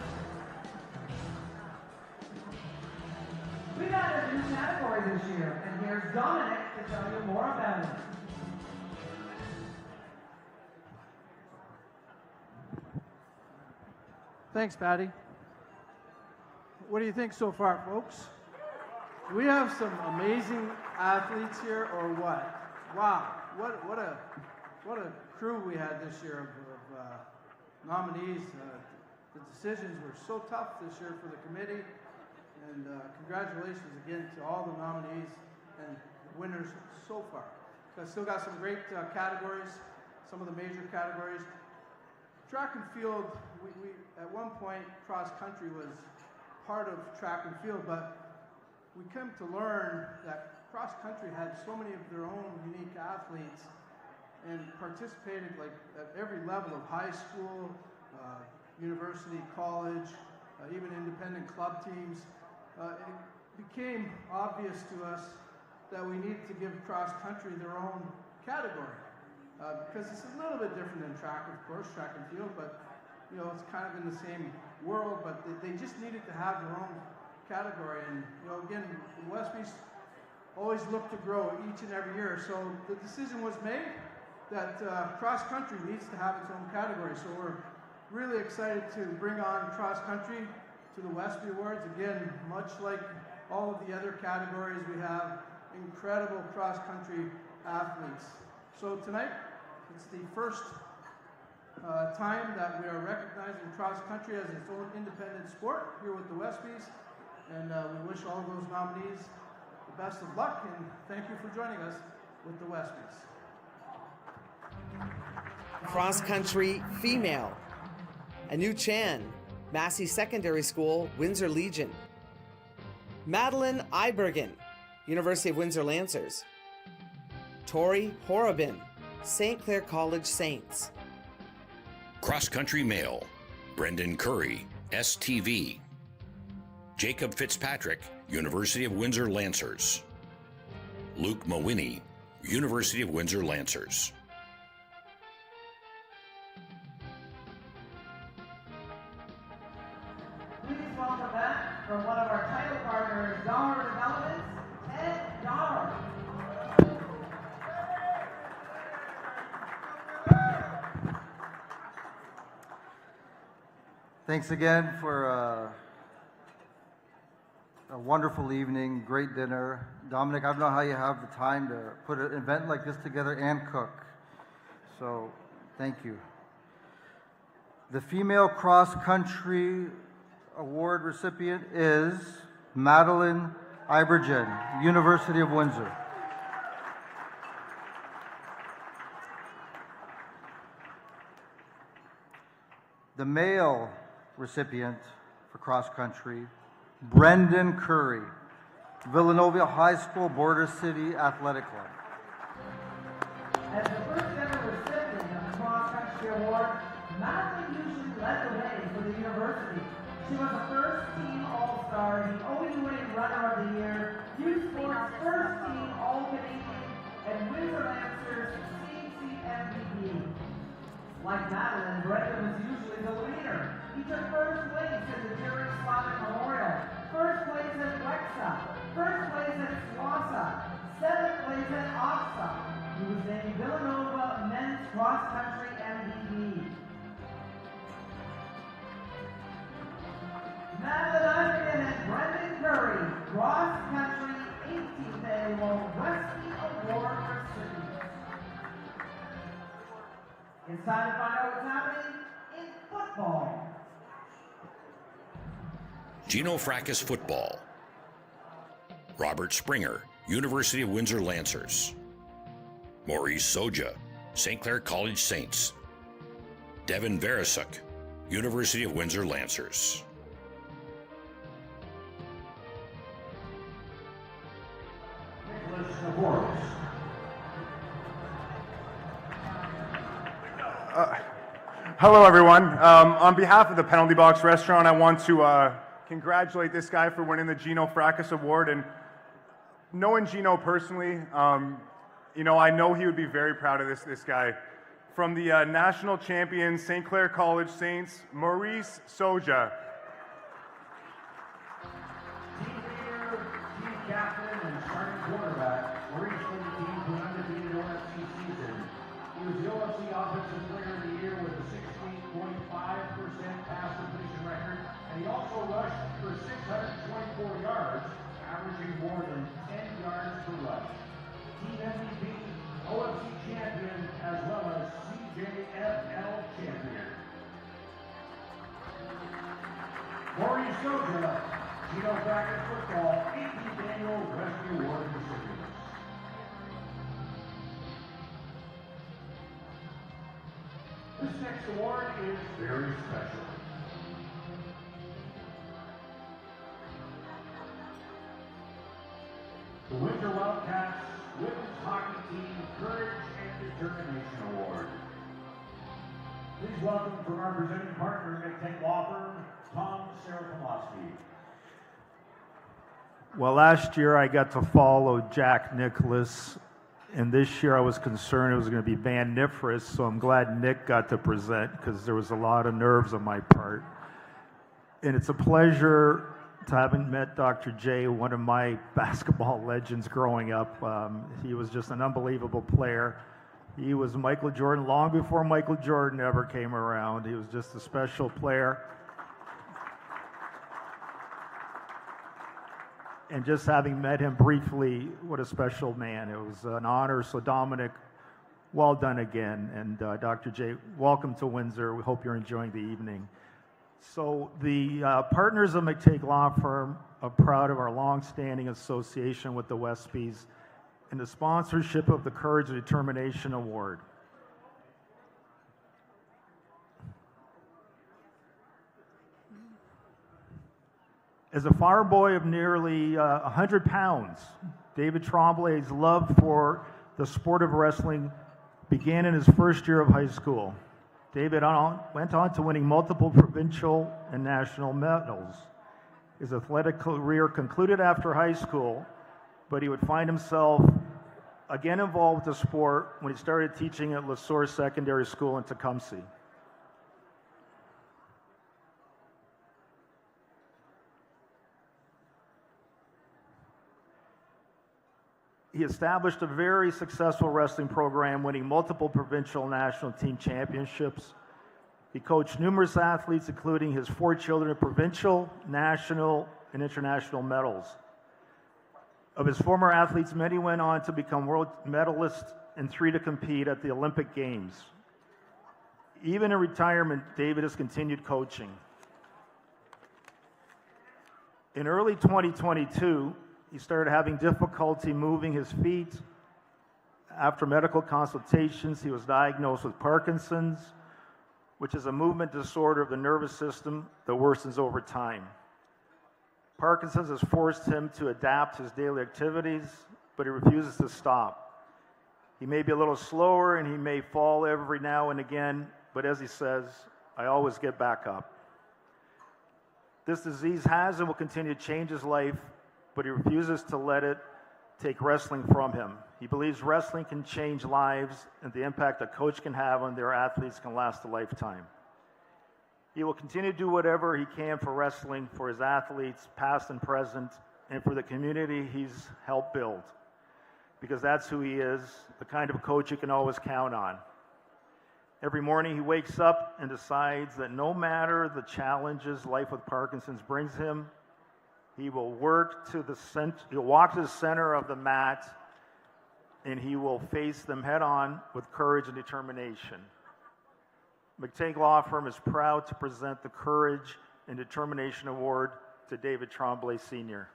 S2: this year. And here's Dominic to tell you more about it.
S3: Thanks, Patty. What do you think so far, folks? Do we have some amazing athletes here, or what? Wow, what a crew we had this year of nominees. The decisions were so tough this year for the committee, and congratulations again to all the nominees and winners so far. I still got some great categories, some of the major categories. Track and field, we at one point cross country was part of track and field, but we came to learn that cross country had so many of their own unique athletes and participated like at every level of high school, university, college, even independent club teams. It became obvious to us that we needed to give cross country their own category. Because it's a little bit different than track, of course, track and field, but you know, it's kind of in the same world, but they just needed to have their own category. And you know, again, WESPY's always look to grow each and every year. So the decision was made that cross country needs to have its own category. So we're really excited to bring on cross country to the WESPY Awards. Again, much like all of the other categories, we have incredible cross country athletes. So tonight, it's the first time that we are recognizing cross country as its own independent sport here with the WESPYs. And we wish all of those nominees the best of luck, and thank you for joining us with the WESPYs.
S4: Cross country female. Anu Chan, Massey Secondary School, Windsor Legion. Madeline Ibergen, University of Windsor Lancers. Tori Horobin, St. Clair College Saints.
S5: Cross country male, Brendan Curry, STV. Jacob Fitzpatrick, University of Windsor Lancers. Luke Mawiney, University of Windsor Lancers.
S2: Please welcome back from one of our title partners, Dollar Developments, Ted Dollar.
S12: Thanks again for a wonderful evening, great dinner. Dominic, I don't know how you have the time to put an event like this together and cook. So, thank you. The Female Cross Country Award recipient is Madeline Ibergen, University of Windsor. The male recipient for cross country, Brendan Curry, Villanova High School Border City Athletic Club.
S2: As the first ever recipient of the Cross Country Award, Madeline usually led the way for the university. She was a first-team All-Star, the OUA Runner of the Year, Youth Sports First-Team All-Canadian, and Windsor Lancers CC MVP. Like Madeline, Brendan was usually the leader. He took first place at the Jerry Slavic Memorial, first place at Lexa, first place at Swassa, seventh place at Oxa. He was named Villanova Men's Cross Country MVP. Madeline Ibergen and Brendan Curry, Cross Country 18th Annual WESPY Award recipients. It's time to find out what's happening in football.
S5: Gino Fracas football. Robert Springer, University of Windsor Lancers. Maurice Soja, St. Clair College Saints. Devin Verisuk, University of Windsor Lancers.
S1: Nicholas Navarro.
S13: Hello, everyone. On behalf of the Penalty Box Restaurant, I want to congratulate this guy for winning the Gino Fracas Award. And knowing Gino personally, you know, I know he would be very proud of this guy. From the national champion St. Clair College Saints, Maurice Soja.
S1: Team leader, team captain, and shark also rushed for 624 yards, averaging more than 10 yards per rush. Team MVP, OFC champion, as well as CJFL champion. Maurice Soja, Gino Bracket Football 18th Annual WESPY Award recipient. This next award is very special. The Windsor Wildcats Women's Hockey Team Courage and Determination Award. Please welcome from our presenting partner, McTank Law Firm, Tom Serafilosky.
S14: Well, last year I got to follow Jack Nicklaus, and this year I was concerned it was going to be Van Nifris, so I'm glad Nick got to present because there was a lot of nerves on my part. And it's a pleasure to having met Dr. J, one of my basketball legends growing up. He was just an unbelievable player. He was Michael Jordan long before Michael Jordan ever came around. He was just a special player. And just having met him briefly, what a special man. It was an honor. So Dominic, well done again. And Dr. J, welcome to Windsor. We hope you're enjoying the evening. So the partners of McTank Law Firm are proud of our long-standing association with the WESPYs and the sponsorship of the Courage and Determination Award. As a fire boy of nearly 100 pounds, David Tremblay's love for the sport of wrestling began in his first year of high school. David went on to winning multiple provincial and national medals. His athletic career concluded after high school, but he would find himself again involved with the sport when he started teaching at La Source Secondary School in Tecumseh. He established a very successful wrestling program, winning multiple provincial and national team championships. He coached numerous athletes, including his 4 children in provincial, national, and international medals. Of his former athletes, many went on to become world medalists and 3 to compete at the Olympic Games. Even in retirement, David has continued coaching. In early 2022, he started having difficulty moving his feet. After medical consultations, he was diagnosed with Parkinson's, which is a movement disorder of the nervous system that worsens over time. Parkinson's has forced him to adapt his daily activities, but he refuses to stop. He may be a little slower and he may fall every now and again, but as he says, I always get back up. This disease has and will continue to change his life, but he refuses to let it take wrestling from him. He believes wrestling can change lives and the impact a coach can have on their athletes can last a lifetime. He will continue to do whatever he can for wrestling, for his athletes, past and present, and for the community he's helped build, because that's who he is, the kind of coach you can always count on. Every morning he wakes up and decides that no matter the challenges life with Parkinson's brings him, he will work to the center, he'll walk to the center of the mat, and he will face them head on with courage and determination. McTank Law Firm is proud to present the Courage and Determination Award to David Tremblay, Sr.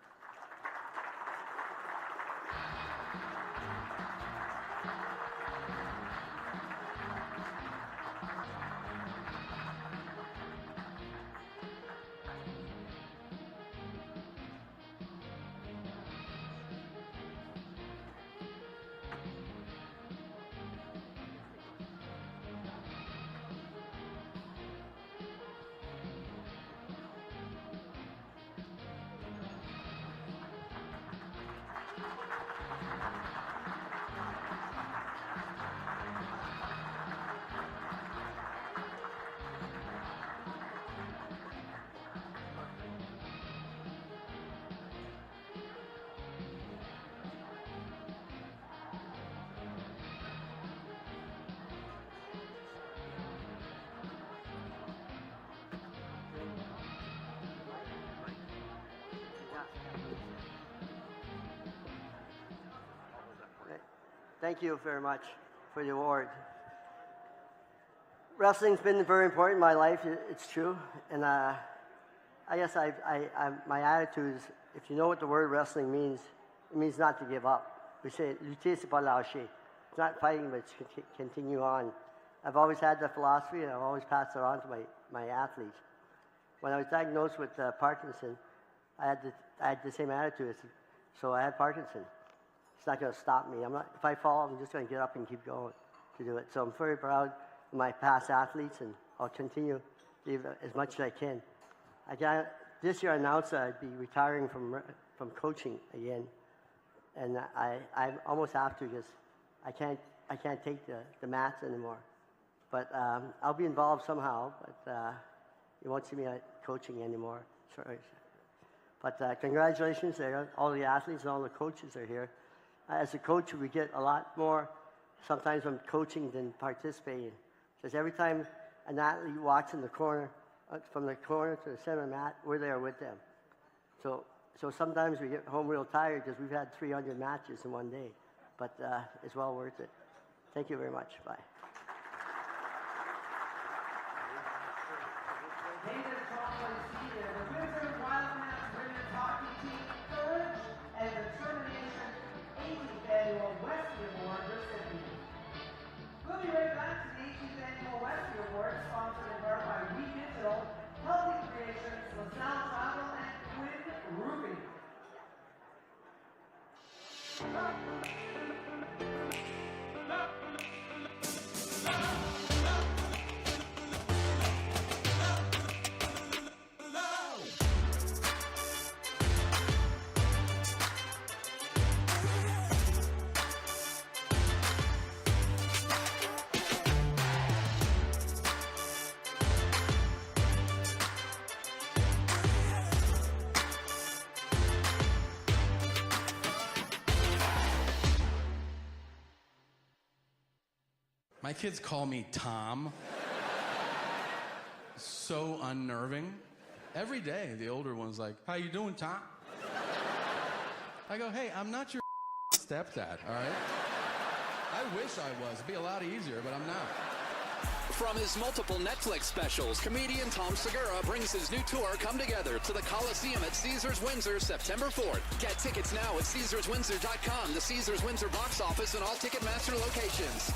S15: Thank you very much for the award. Wrestling's been very important in my life, it's true. And I guess my attitude is, if you know what the word wrestling means, it means not to give up. We say, lutter, c'est pas lâcher. It's not fighting, but it's continue on. I've always had that philosophy, and I've always passed it on to my athletes. When I was diagnosed with Parkinson, I had the same attitude. So I had Parkinson. It's not going to stop me. If I fall, I'm just going to get up and keep going to do it. So I'm very proud of my past athletes, and I'll continue to give as much as I can. This year I announced that I'd be retiring from coaching again, and I almost have to because I can't take the mats anymore. But I'll be involved somehow, but you won't see me coaching anymore. Sorry. But congratulations to all the athletes and all the coaches are here. As a coach, we get a lot more sometimes from coaching than participating. Because every time an athlete walks in the corner, from the corner to the center mat, we're there with them. So sometimes we get home real tired because we've had 300 matches in one day. But it's well worth it. Thank you very much. Bye.
S2: And the termination 18th Annual WESPY Award recipient. We'll be right back to the 18th Annual WESPY Award, sponsored in part by We Digital, Healthy Creations, LaSalle Travel, and Quinn Roofing.
S16: My kids call me Tom. So unnerving. Every day, the older one's like, "How you doing, Tom?" I go, "Hey, I'm not your stepdad, all right? I wish I was. It'd be a lot easier, but I'm not."
S17: From his multiple Netflix specials, comedian Tom Segura brings his new tour, Come Together, to the Coliseum at Caesars Windsor, September 4th. Get tickets now at CaesarsWindsor.com, the Caesars Windsor box office, and all Ticketmaster locations.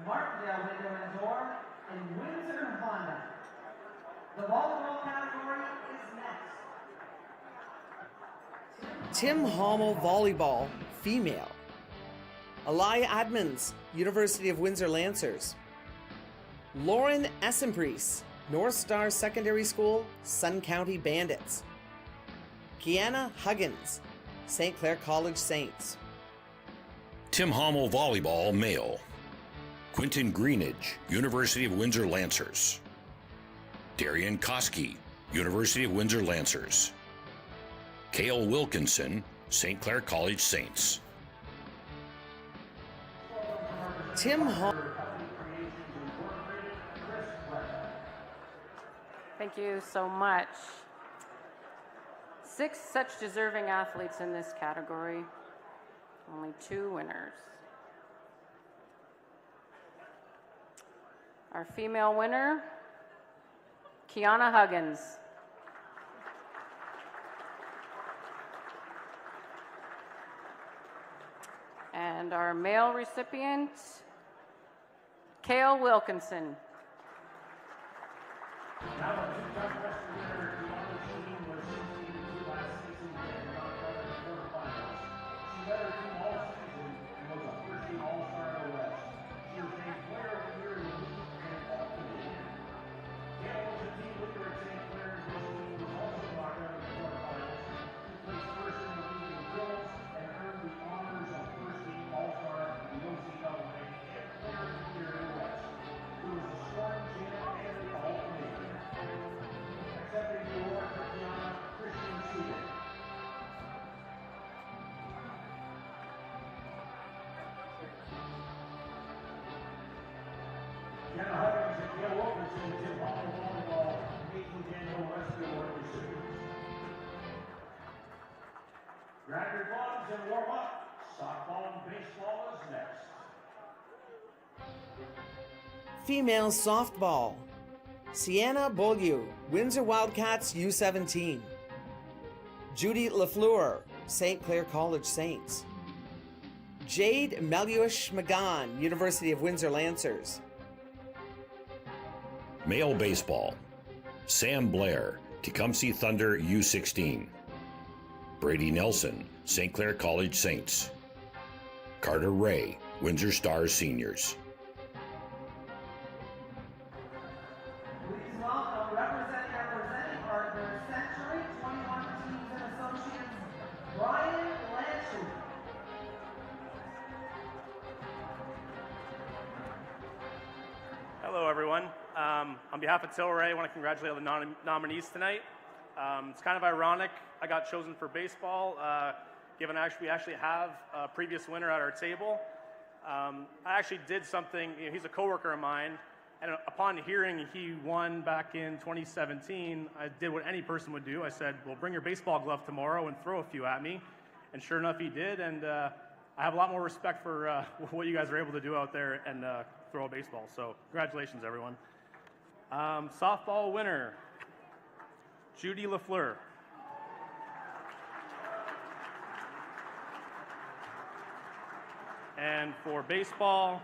S2: Martindale Window and Door, and Windsor Honda. The volleyball category is next.
S4: Tim Hommel Volleyball, female. Alaya Admins, University of Windsor Lancers. Lauren Essenpriest, North Star Secondary School, Sun County Bandits. Kiana Huggins, St. Clair College Saints.
S5: Tim Hommel Volleyball, male. Quentin Greenidge, University of Windsor Lancers. Darian Koski, University of Windsor Lancers. Cale Wilkinson, St. Clair College Saints.
S4: Tim Hommel.
S18: Thank you so much. 6 such deserving athletes in this category, only 2 winners. Our female winner, Kiana Huggins. And our male recipient, Cale Wilkinson.
S1: Grab your gloves and warm up. Softball and baseball is next.
S4: Female softball. Sienna Beaulieu, Windsor Wildcats U17. Judy Lafleur, St. Clair College Saints. Jade Meluish-Magan, University of Windsor Lancers.
S5: Male baseball. Sam Blair, Tecumseh Thunder U16. Brady Nelson, St. Clair College Saints. Carter Ray, Windsor Stars Seniors.
S2: Please welcome representing our presenting partner, Century 21 Teams and Associates, Brian Lanchuk.
S7: Hello, everyone. On behalf of Tilray, I want to congratulate all the nominees tonight. It's kind of ironic I got chosen for baseball, given we actually have a previous winner at our table. I actually did something, he's a coworker of mine, and upon hearing he won back in 2017, I did what any person would do. I said, well, bring your baseball glove tomorrow and throw a few at me. And sure enough, he did, and I have a lot more respect for what you guys are able to do out there and throw a baseball. So congratulations, everyone. Softball winner, Judy Lafleur. And for baseball,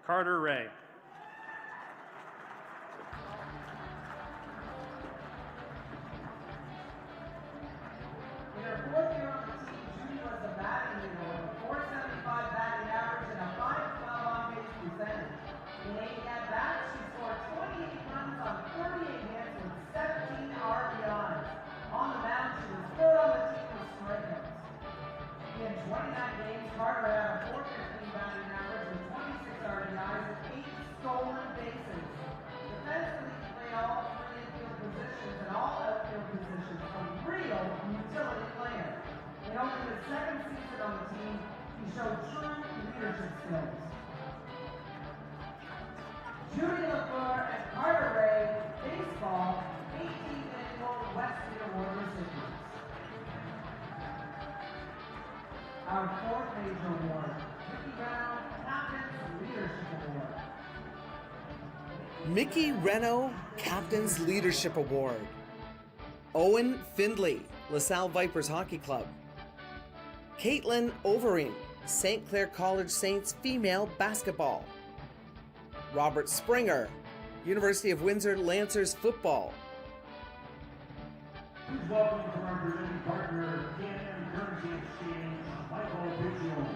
S7: Carter Ray.
S2: In her fourth year on the team, Judy was the batting leader with a .475 batting average and a .512 on-base percentage. In 80 at-bats, she scored 28 runs on 38 hits with 17 RBIs. On the mound, she was third on the team with strikeouts. In 29 games, Carter had a .415 batting average with 26 RBIs and 8 stolen bases. Defensively, he played all three infield positions and all outfield positions, a real utility player. In only his second season on the team, he showed true leadership skills. Judy Lafleur and Carter Ray, baseball, 18th annual WESPY Award recipients. Our fourth major award, Mickey Brown, Captain's Leadership Award.
S4: Mickey Reno, Captain's Leadership Award. Owen Findley, LaSalle Vipers Hockey Club. Caitlin Overing, St. Clair College Saints Female Basketball. Robert Springer, University of Windsor Lancers Football.
S1: Please welcome from our presenting partner, Canadian Currency Exchange, Michael Piccioni.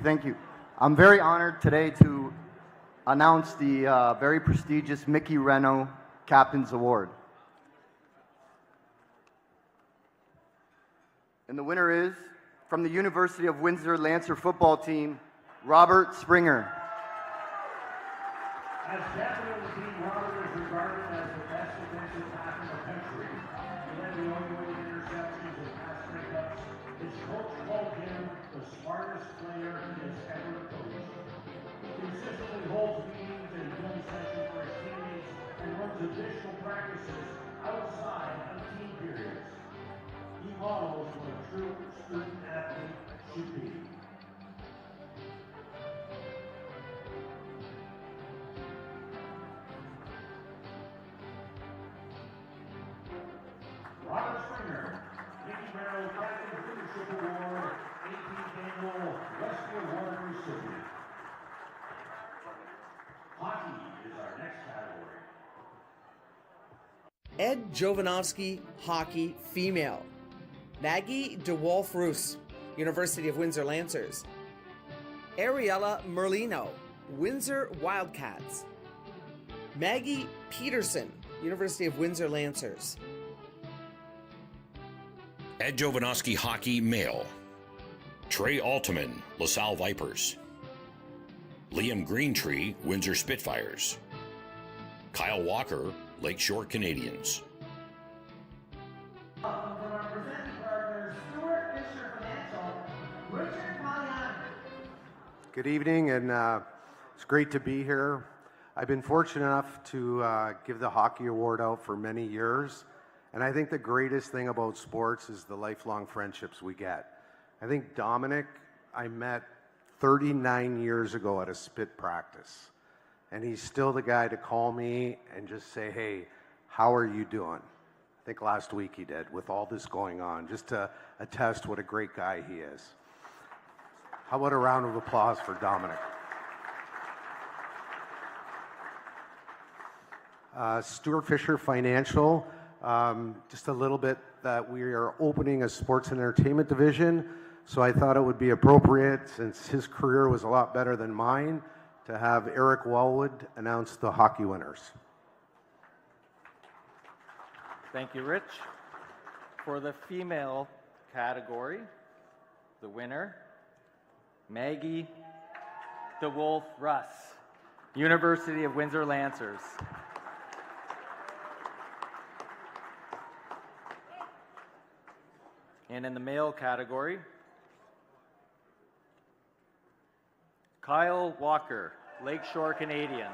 S8: Thank you. I'm very honored today to announce the very prestigious Mickey Reno Captain's Award. And the winner is, from the University of Windsor Lancer football team, Robert Springer.
S1: As captain of the team, Robert is regarded as the best defensive back in the country. He led the ongoing interceptions and pass breakups. His coach called him the smartest player he has ever coached. He consistently holds meetings and film sessions for his teammates and runs additional practices outside of team periods. He models what a true student athlete should be. Robert Springer, Mickey Merrill Captain's Leadership Award, 18th Annual WESPY Award recipient. Hockey is our next category.
S4: Ed Jovanovski, Hockey Female. Maggie DeWolf-Roos, University of Windsor Lancers. Ariella Merlino, Windsor Wildcats. Maggie Peterson, University of Windsor Lancers.
S5: Ed Jovanovski Hockey Male. Trey Altman, LaSalle Vipers. Liam Greentree, Windsor Spitfires. Kyle Walker, Lakeshore Canadians.
S2: From our presenting partners, Stuart Fisher Financial, Richard Paliani.
S25: Good evening, and it's great to be here.
S6: I've been fortunate enough to give the hockey award out for many years, and I think the greatest thing about sports is the lifelong friendships we get. I think Dominic, I met 39 years ago at a spit practice, and he's still the guy to call me and just say, hey, how are you doing? I think last week he did, with all this going on, just to attest what a great guy he is. How about a round of applause for Dominic? Stuart Fisher Financial, just a little bit that we are opening a sports and entertainment division, so I thought it would be appropriate, since his career was a lot better than mine, to have Eric Wellwood announce the hockey winners.
S19: Thank you, Rich. For the female category, the winner, Maggie DeWolf Russ, University of Windsor Lancers. And in the male category, Kyle Walker, Lakeshore Canadians.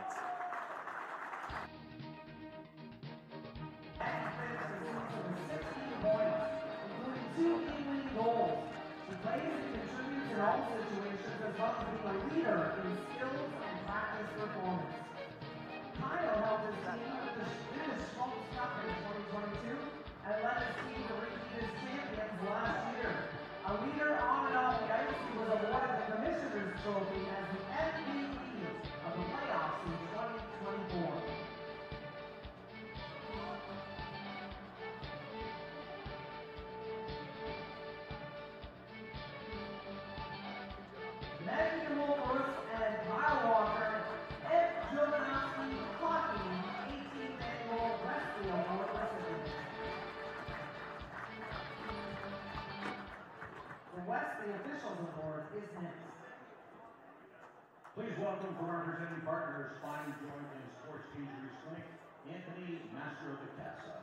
S1: Please welcome from our presenting partners, Spine, Joint, and Sports Injuries Clinic, Anthony Master of the Casa.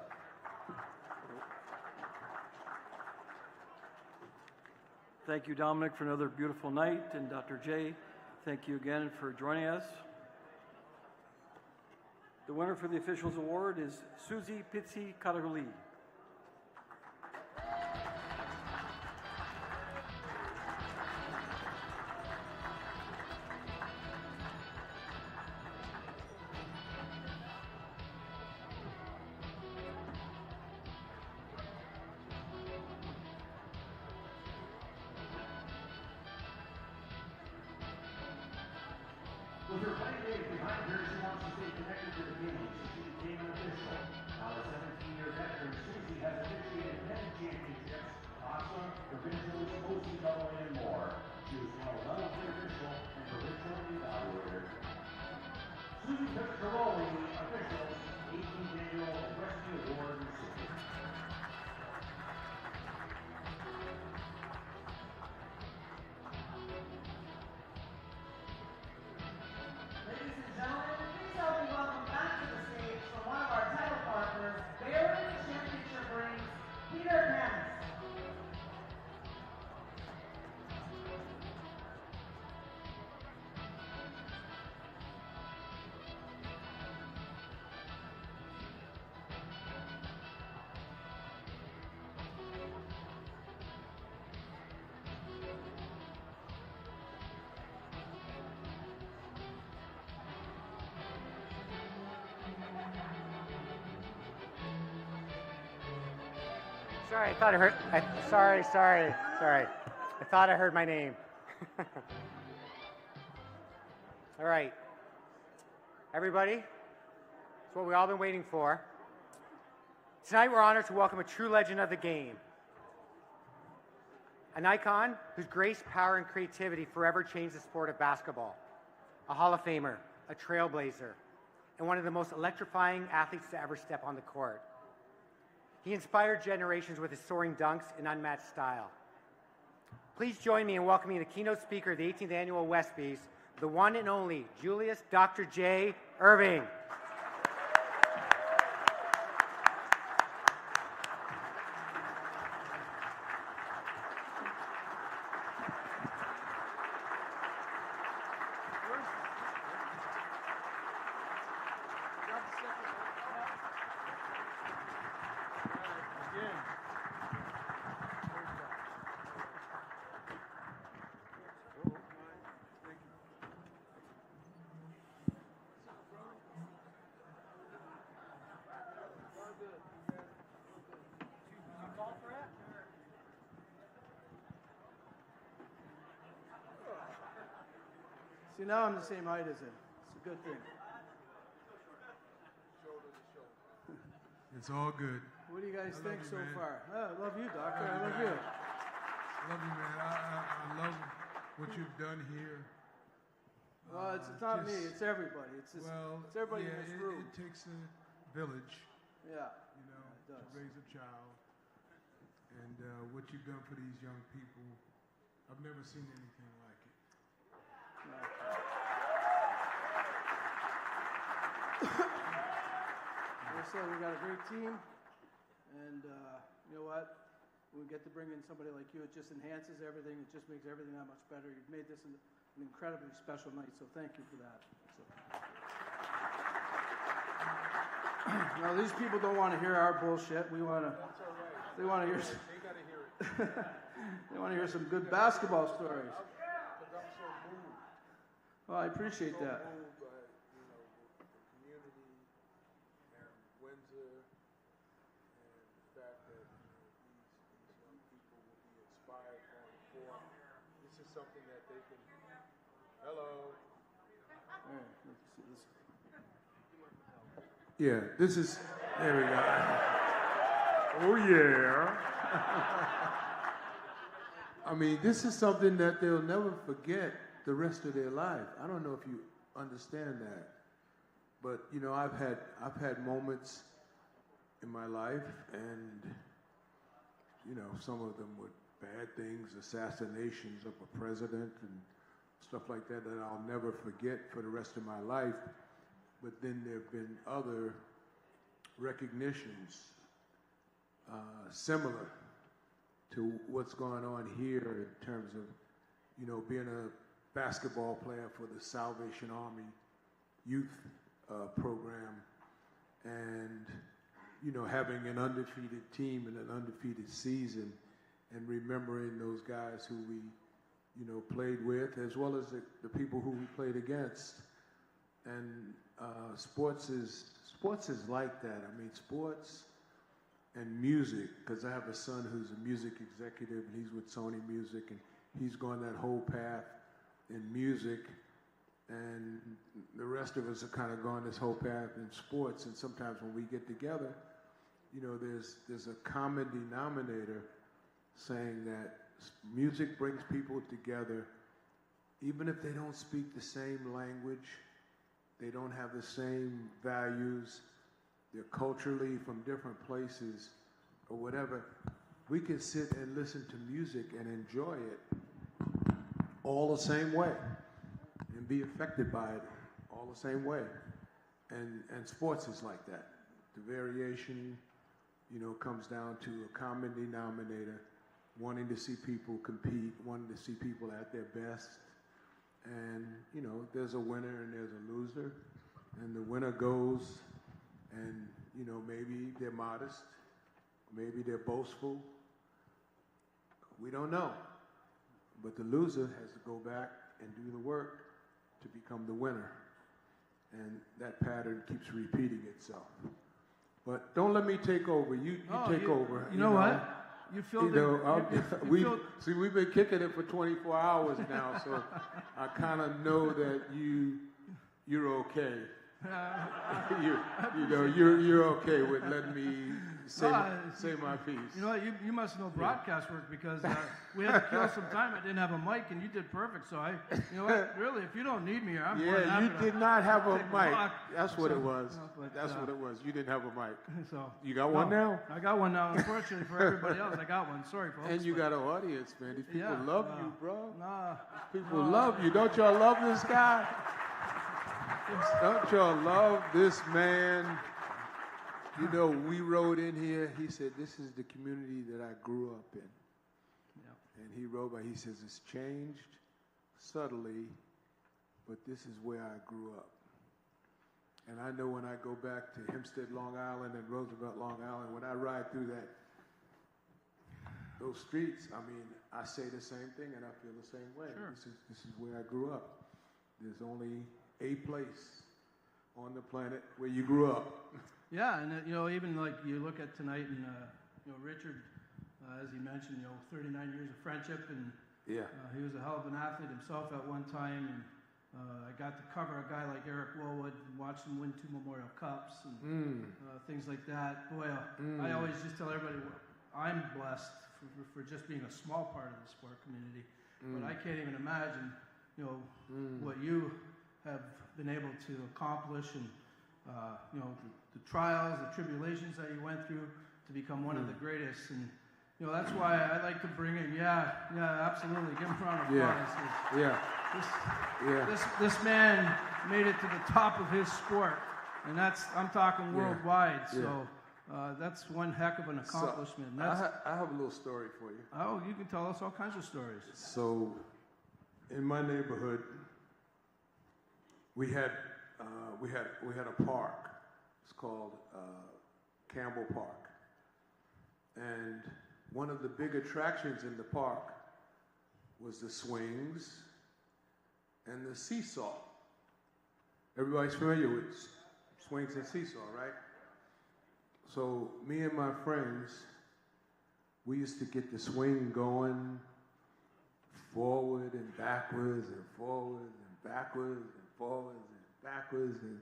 S20: Thank you, Dominic, for another beautiful night, and Dr. J, thank you again for joining us. The winner for the Officials Award is Susie Pizzi Karaguli.
S1: With her playing days behind her, she wants to stay connected to the game, so she became an official. Now, a 17-year veteran, Susie has officiated many championships, CASA, provincials, OCAA, and more. She was now a level 3 official and provincial evaluator. Susie took her role in the officials' 18th annual WESPY Award recipient.
S21: Sorry, I thought I heard. Sorry. I thought I heard my name. All right, everybody, it's what we've all been waiting for. Tonight, we're honored to welcome a true legend of the game, an icon whose grace, power, and creativity forever changed the sport of basketball, a Hall of Famer, a trailblazer, and one of the most electrifying athletes to ever step on the court. He inspired generations with his soaring dunks and unmatched style. Please join me in welcoming the keynote speaker of the 18th Annual WESPYs, the one and only Julius Dr. J. Irving.
S3: See, now I'm the same height as him. It's a good thing.
S9: It's all good.
S3: What do you guys think so
S9: man.
S3: far? Oh, I love you, Doctor. I love you.
S9: Love you, man. I love what you've done here.
S3: Well, it's not me. It's everybody. It's just, it's everybody in this room.
S9: It takes a village.
S3: Yeah.
S9: You know,
S3: it does.
S9: to raise a child. And what you've done for these young people, I've never seen anything like it.
S3: Like I said, we got a great team, and you know what? When we get to bring in somebody like you, it just enhances everything. It just makes everything that much better. You've made this an incredibly special night, so thank you for that. So. Now, these people don't want to hear our bullshit. We want to. They want to hear. They got to hear it. They want to hear some good basketball stories. Well, I appreciate that.
S9: Something that they can. Hello. Yeah, this is. There we go. Oh yeah. I mean, this is something that they'll never forget the rest of their life. I don't know if you understand that, but you know, I've had moments in my life, and you know, some of them would. Bad things, assassinations of a president and stuff like that I'll never forget for the rest of my life. But then there have been other recognitions similar to what's going on here in terms of, you know, being a basketball player for the Salvation Army youth program and, you know, having an undefeated team and an undefeated season. And remembering those guys who we, you know, played with, as well as the people who we played against. And sports is like that. I mean, sports and music, because I have a son who's a music executive, and he's with Sony Music, and he's gone that whole path in music. And the rest of us have kind of gone this whole path in sports. And sometimes when we get together, you know, there's a common denominator saying that music brings people together, even if they don't speak the same language, they don't have the same values, they're culturally from different places or whatever. We can sit and listen to music and enjoy it all the same way and be affected by it all the same way. And sports is like that. The variation, you know, comes down to a common denominator. Wanting to see people compete, wanting to see people at their best. And, you know, there's a winner and there's a loser. And the winner goes and, you know, maybe they're modest, maybe they're boastful. We don't know. But the loser has to go back and do the work to become the winner. And that pattern keeps repeating itself. But don't let me take over. You take over.
S3: You know what? You feel
S9: See, we've been kicking it for 24 hours now, so I kind of know that you're okay. You're okay with letting me say my piece.
S3: You know what? You must know broadcast work because we had to kill some time. I didn't have a mic, and you did perfect. So you know what? Really, if you don't need me, I'm more than happy
S9: you did not have a mic. That's what it was.
S3: But,
S9: That's what it was. You didn't have a mic.
S3: So
S9: you got one now?
S3: I got one now. Unfortunately for everybody else, I got one. Sorry, folks.
S9: And you got an audience, man. These people love you, bro.
S3: Nah.
S9: People love you. Don't y'all love this guy? Don't y'all love this man? You know, we wrote in here, he said, this is the community that I grew up in.
S3: Yep.
S9: And he wrote, he says, it's changed subtly, but this is where I grew up. And I know when I go back to Hempstead, Long Island, and Roosevelt, Long Island, when I ride through those streets, I mean, I say the same thing and I feel the same way.
S3: Sure.
S9: This is where I grew up. There's only a place on the planet where you grew up.
S3: Yeah, and you know, even like you look at tonight, and you know, Richard, as he mentioned, you know, 39 years of friendship, and he was a hell of an athlete himself at one time, and I got to cover a guy like Eric Woolwood and watch him win 2 Memorial Cups and things like that. Boy, I always just tell everybody I'm blessed for just being a small part of the sport community. But I can't even imagine, what you have been able to accomplish and, the trials, the tribulations that you went through to become one of the greatest. And, that's why I like to bring in, absolutely. Give him a round of applause. This man made it to the top of his sport, and I'm talking worldwide. So that's one heck of an accomplishment.
S9: So I have a little story for you.
S3: Oh, you can tell us all kinds of stories.
S9: So, in my neighborhood, we had a park. It's called Campbell Park, and one of the big attractions in the park was the swings and the seesaw. Everybody's familiar with swings and seesaw, right? So me and my friends, we used to get the swing going forward and backwards and forward and backwards and forwards and backwards and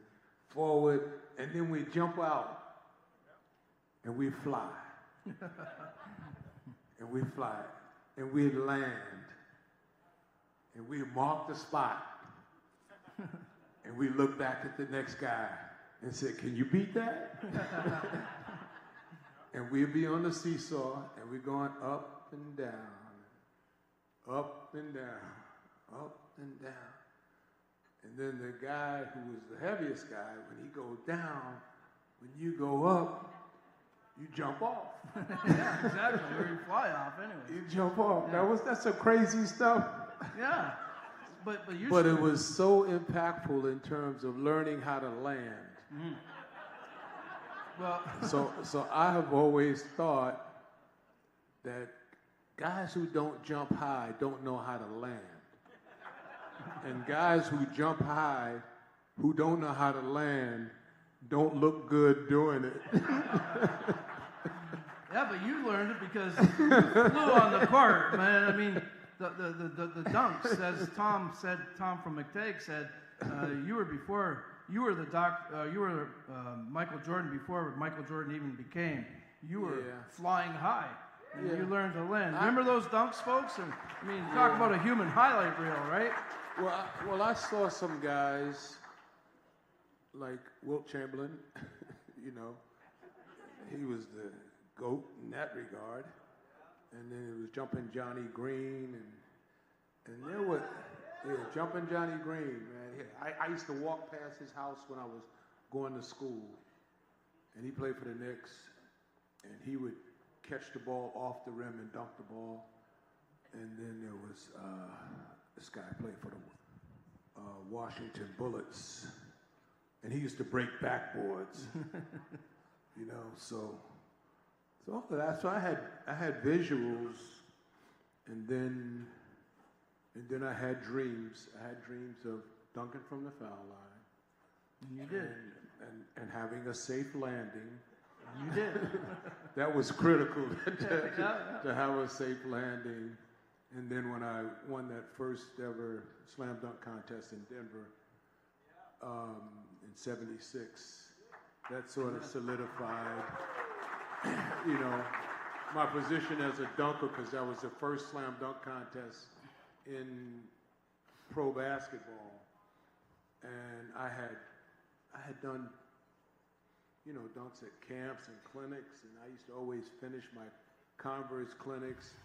S9: forward, and then we jump out and we fly. And we fly, and we land, and we mark the spot, and we look back at the next guy and say, "Can you beat that?" And we'll be on the seesaw, and we're going up and down, up and down, up and down. And then the guy who was the heaviest guy, when he goes down, when you go up, you jump off.
S3: Yeah, exactly. Where you fly off anyway.
S9: You jump off. Yeah. That's some crazy stuff.
S3: Yeah. But
S9: it was so impactful in terms of learning how to land.
S3: Well,
S9: so I have always thought that guys who don't jump high don't know how to land. And guys who jump high, who don't know how to land, don't look good doing it.
S3: Yeah, but you learned it because you flew on the court, man. I mean, the dunks, as Tom from McTagg said, you were Michael Jordan before Michael Jordan even became. You were flying high, and you learned to land. Remember those dunks, folks? And I mean, talk about a human highlight reel, right?
S9: Well, I saw some guys like Wilt Chamberlain. He was the GOAT in that regard. And then it was Jumpin' Johnny Green, and there was Jumpin' Johnny Green, man. I used to walk past his house when I was going to school, and he played for the Knicks, and he would catch the ball off the rim and dunk the ball. And then there was this guy played for the Washington Bullets, and he used to break backboards. So all of that. So I had visuals, and then I had dreams. I had dreams of dunking from the foul line.
S3: And you did.
S9: And having a safe landing.
S3: You did.
S9: That was critical to have a safe landing. And then when I won that first ever slam dunk contest in Denver in '76, that sort of solidified, my position as a dunker, because that was the first slam dunk contest in pro basketball. And I had done, dunks at camps and clinics, and I used to always finish my Converse clinics.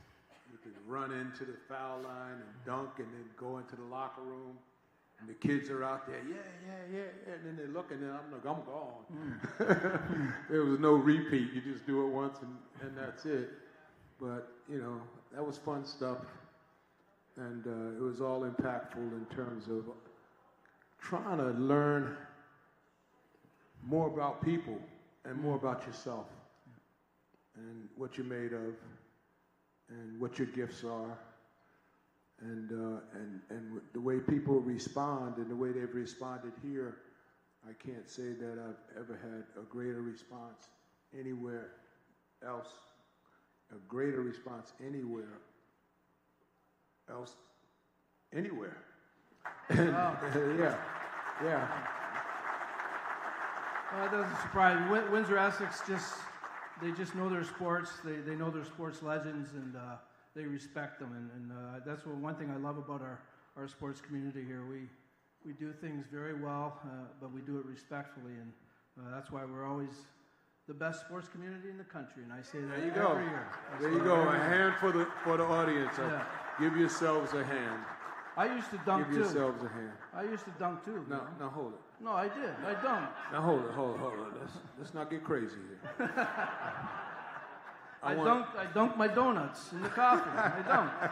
S9: You could run into the foul line and dunk, and then go into the locker room. And the kids are out there, yeah. And then they look, and then I'm like, I'm gone. There was no repeat. You just do it once, and that's it. But, that was fun stuff. And it was all impactful in terms of trying to learn more about people and more about yourself and what you're made of and what your gifts are. And the way people respond and the way they've responded here, I can't say that I've ever had a greater response anywhere else, a greater response anywhere else, anywhere. And,
S3: Wow.
S9: yeah.
S3: Well, that doesn't surprise me. Windsor Essex they just know their sports. They know their sports legends, and they respect them. And that's one thing I love about our sports community here. We do things very well, but we do it respectfully, and that's why we're always the best sports community in the country. And I say that every year.
S9: There you go. A hand for the audience.
S3: Yeah.
S9: Give yourselves a hand.
S3: I used to dunk
S9: Give
S3: too.
S9: yourselves a hand.
S3: I used to dunk too.
S9: Now hold it.
S3: No, I did. I dunked.
S9: Now hold it. Let's not get crazy here.
S3: I dunked my donuts in the coffee. I dunked.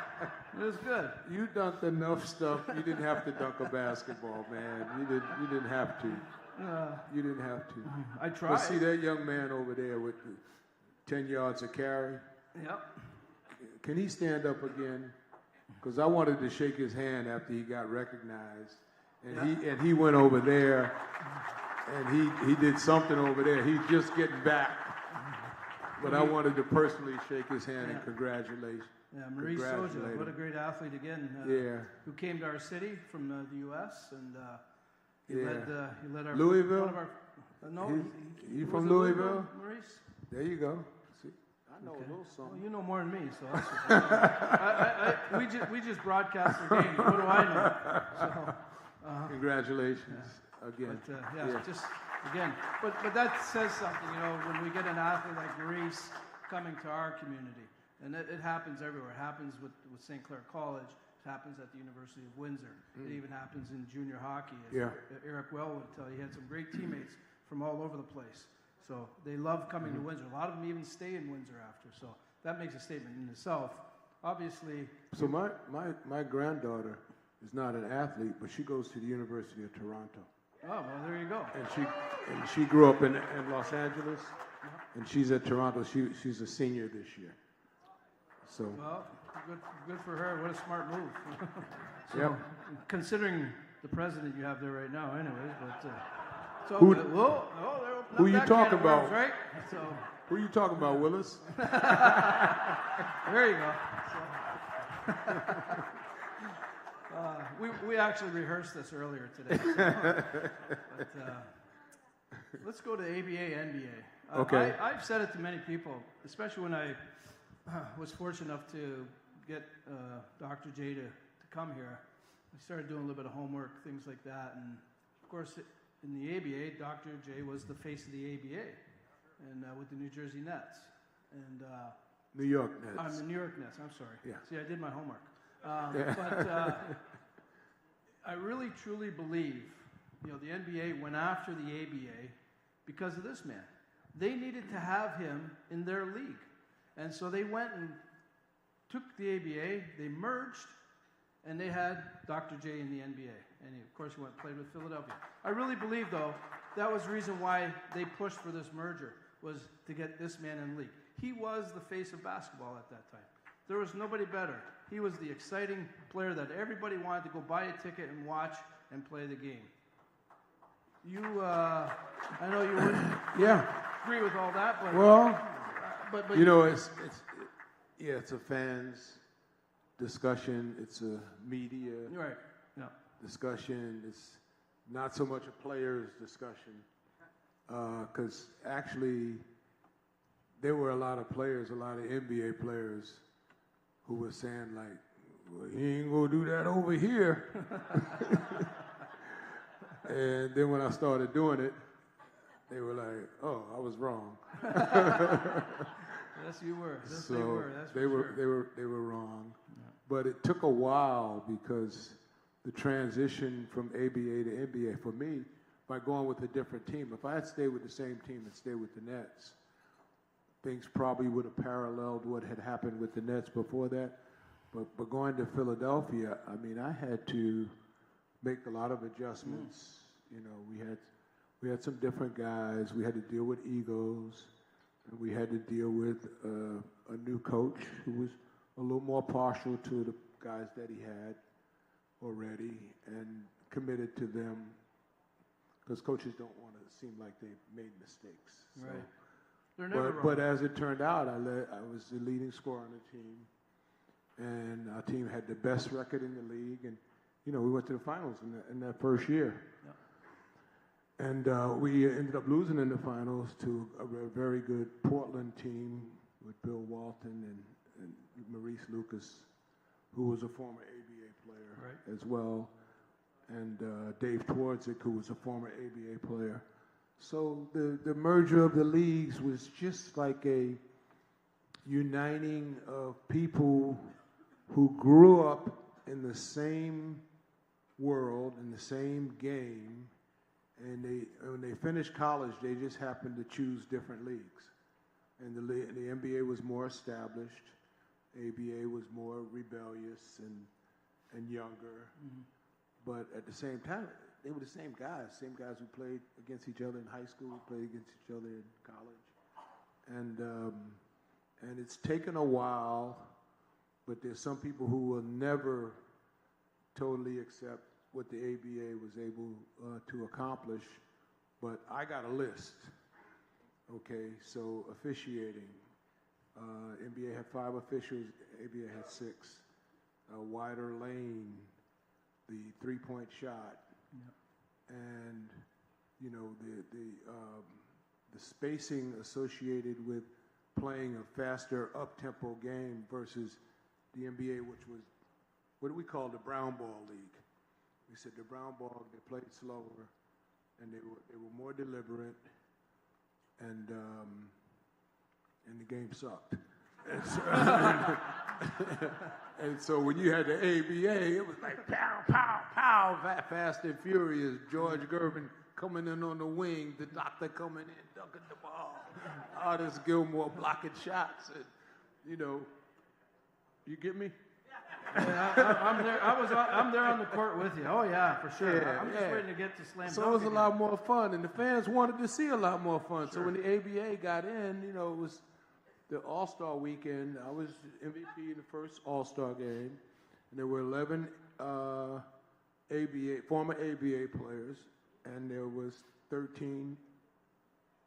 S3: It was good.
S9: You dunked enough stuff. You didn't have to dunk a basketball, man. You didn't have to. You didn't have to.
S3: I tried.
S9: But see that young man over there with the 10 yards of carry?
S3: Yep.
S9: Can he stand up again? Because I wanted to shake his hand after he got recognized. And he went over there, and he did something over there. He's just getting back. But I wanted to personally shake his hand and congratulate.
S3: Yeah, Maurice Soja, what a great athlete again. Who came to our city from the U.S. and he led our
S9: Louisville.
S3: One of our, no,
S9: you from Louisville?
S3: Maurice.
S9: There you go. See, I know a little something.
S3: Well, you know more than me, so that's we just broadcast the games. What do I know? So,
S9: congratulations again.
S3: But, just again, but that says something, when we get an athlete like Maurice coming to our community, and it happens everywhere. It happens with St. Clair College. It happens at the University of Windsor. It even happens in junior hockey. As Eric Well would tell you, he had some great teammates from all over the place. So they love coming to Windsor. A lot of them even stay in Windsor after. So that makes a statement in itself. Obviously.
S9: So my granddaughter is not an athlete, but she goes to the University of Toronto.
S3: Oh, well, there you go.
S9: And she grew up in Los Angeles, and she's at Toronto. She's a senior this year. So.
S3: Well, good for her. What a smart move. So, considering the president you have there right now, anyways, but. So
S9: Who
S3: you
S9: talking about?
S3: Worms, right? So.
S9: Who you talking about, Willis?
S3: There you go. So, we actually rehearsed this earlier today. So, but, let's go to ABA, NBA.
S9: Okay.
S3: I've said it to many people, especially when I was fortunate enough to get Dr. J to come here. I started doing a little bit of homework, things like that, and of course, in the ABA, Dr. J was the face of the ABA, and with the New Jersey Nets, and
S9: New York Nets.
S3: The New York Nets. I'm sorry.
S9: Yeah.
S3: See, I did my homework. But I really truly believe, the NBA went after the ABA because of this man. They needed to have him in their league, and so they went and took the ABA. They merged. And they had Dr. J in the NBA. And of course, he went and played with Philadelphia. I really believe, though, that was the reason why they pushed for this merger, was to get this man in the league. He was the face of basketball at that time. There was nobody better. He was the exciting player that everybody wanted to go buy a ticket and watch and play the game. I know you wouldn't agree with all that, but...
S9: Well,
S3: but
S9: it's a fans discussion, it's a media discussion, it's not so much a players discussion, because actually there were a lot of players, a lot of NBA players who were saying like, well, he ain't gonna do that over here. And then when I started doing it, they were like, oh, I was wrong.
S3: Yes, you were. Yes,
S9: so
S3: they were. That's
S9: they were wrong. Yeah. But it took a while because the transition from ABA to NBA, for me, by going with a different team, if I had stayed with the same team and stayed with the Nets, things probably would have paralleled what had happened with the Nets before that. But going to Philadelphia, I mean, I had to make a lot of adjustments. We had some different guys. We had to deal with egos. And we had to deal with a new coach who was a little more partial to the guys that he had already and committed to them, because coaches don't want to seem like they made mistakes.
S3: Right.
S9: So,
S3: They're never wrong.
S9: But as it turned out, I was the leading scorer on the team, and our team had the best record in the league, and we went to the finals in that first year.
S3: Yep.
S9: And we ended up losing in the finals to a very good Portland team with Bill Walton and Maurice Lucas, who was a former ABA player as well, and Dave Twardzik, who was a former ABA player. So the merger of the leagues was just like a uniting of people who grew up in the same world, in the same game, and when they finished college, they just happened to choose different leagues. And the NBA was more established, ABA was more rebellious and younger, but at the same time, they were the same guys who played against each other in high school, played against each other in college. And it's taken a while, but there's some people who will never totally accept what the ABA was able to accomplish. But I got a list, okay? So officiating, NBA had 5 officials, ABA had 6. A wider lane, the three-point shot, and the spacing associated with playing a faster up-tempo game versus the NBA, which was what do we call the brown ball league. We said the brown ball, they played slower, and they were more deliberate, and the game sucked. And so when you had the ABA, it was like pow, pow, pow, fast and furious. George Gervin coming in on the wing, the doctor coming in, dunking the ball. Artis Gilmore blocking shots, and you get me?
S3: Yeah, I'm there on the court with you. Oh yeah, for sure.
S9: Yeah,
S3: I'm just waiting to get to slam dunk.
S9: So it was a
S3: again.
S9: lot more fun, and the fans wanted to see a lot more fun. Sure. So when the ABA got in, it was the All-Star weekend. I was MVP in the first All-Star game, and there were 11 former ABA players, and there was 13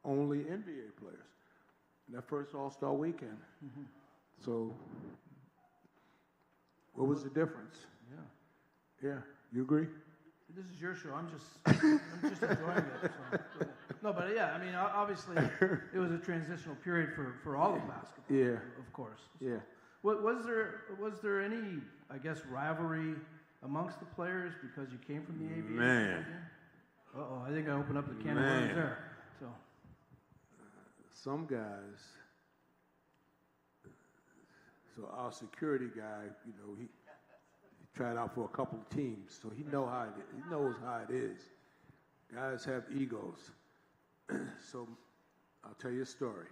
S9: only NBA players in that first All-Star weekend.
S3: Mm-hmm.
S9: So what was the difference? Yeah, you agree?
S3: This is your show. I'm just enjoying it. So. No, but yeah, I mean, obviously, it was a transitional period for all of basketball.
S9: Yeah,
S3: of course.
S9: Yeah.
S3: Was there any, I guess, rivalry amongst the players because you came from the ABA?
S9: Man.
S3: Uh-oh, I think I opened up the can of worms there. So.
S9: Some guys. So our security guy, he tried out for a couple of teams, so he knows how it is. Guys have egos. So I'll tell you a story.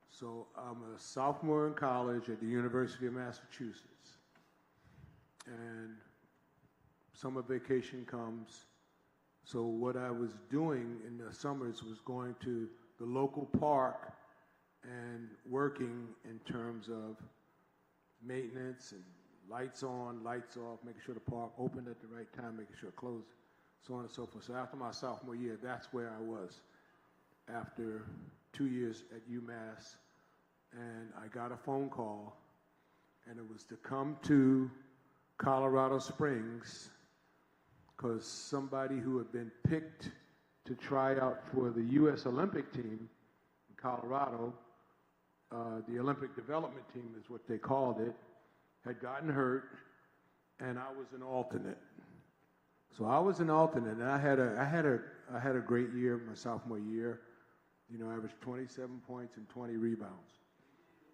S9: So I'm a sophomore in college at the University of Massachusetts, and summer vacation comes. So what I was doing in the summers was going to the local park and working in terms of maintenance and lights on, lights off, making sure the park opened at the right time, making sure it closed, so on and so forth. So after my sophomore year, that's where I was. After 2 years at UMass, and I got a phone call, and it was to come to Colorado Springs because somebody who had been picked to try out for the U.S. Olympic team in Colorado, the Olympic development team is what they called it, had gotten hurt, and I was an alternate. So I was an alternate, and I had a great year my sophomore year. I averaged 27 points and 20 rebounds,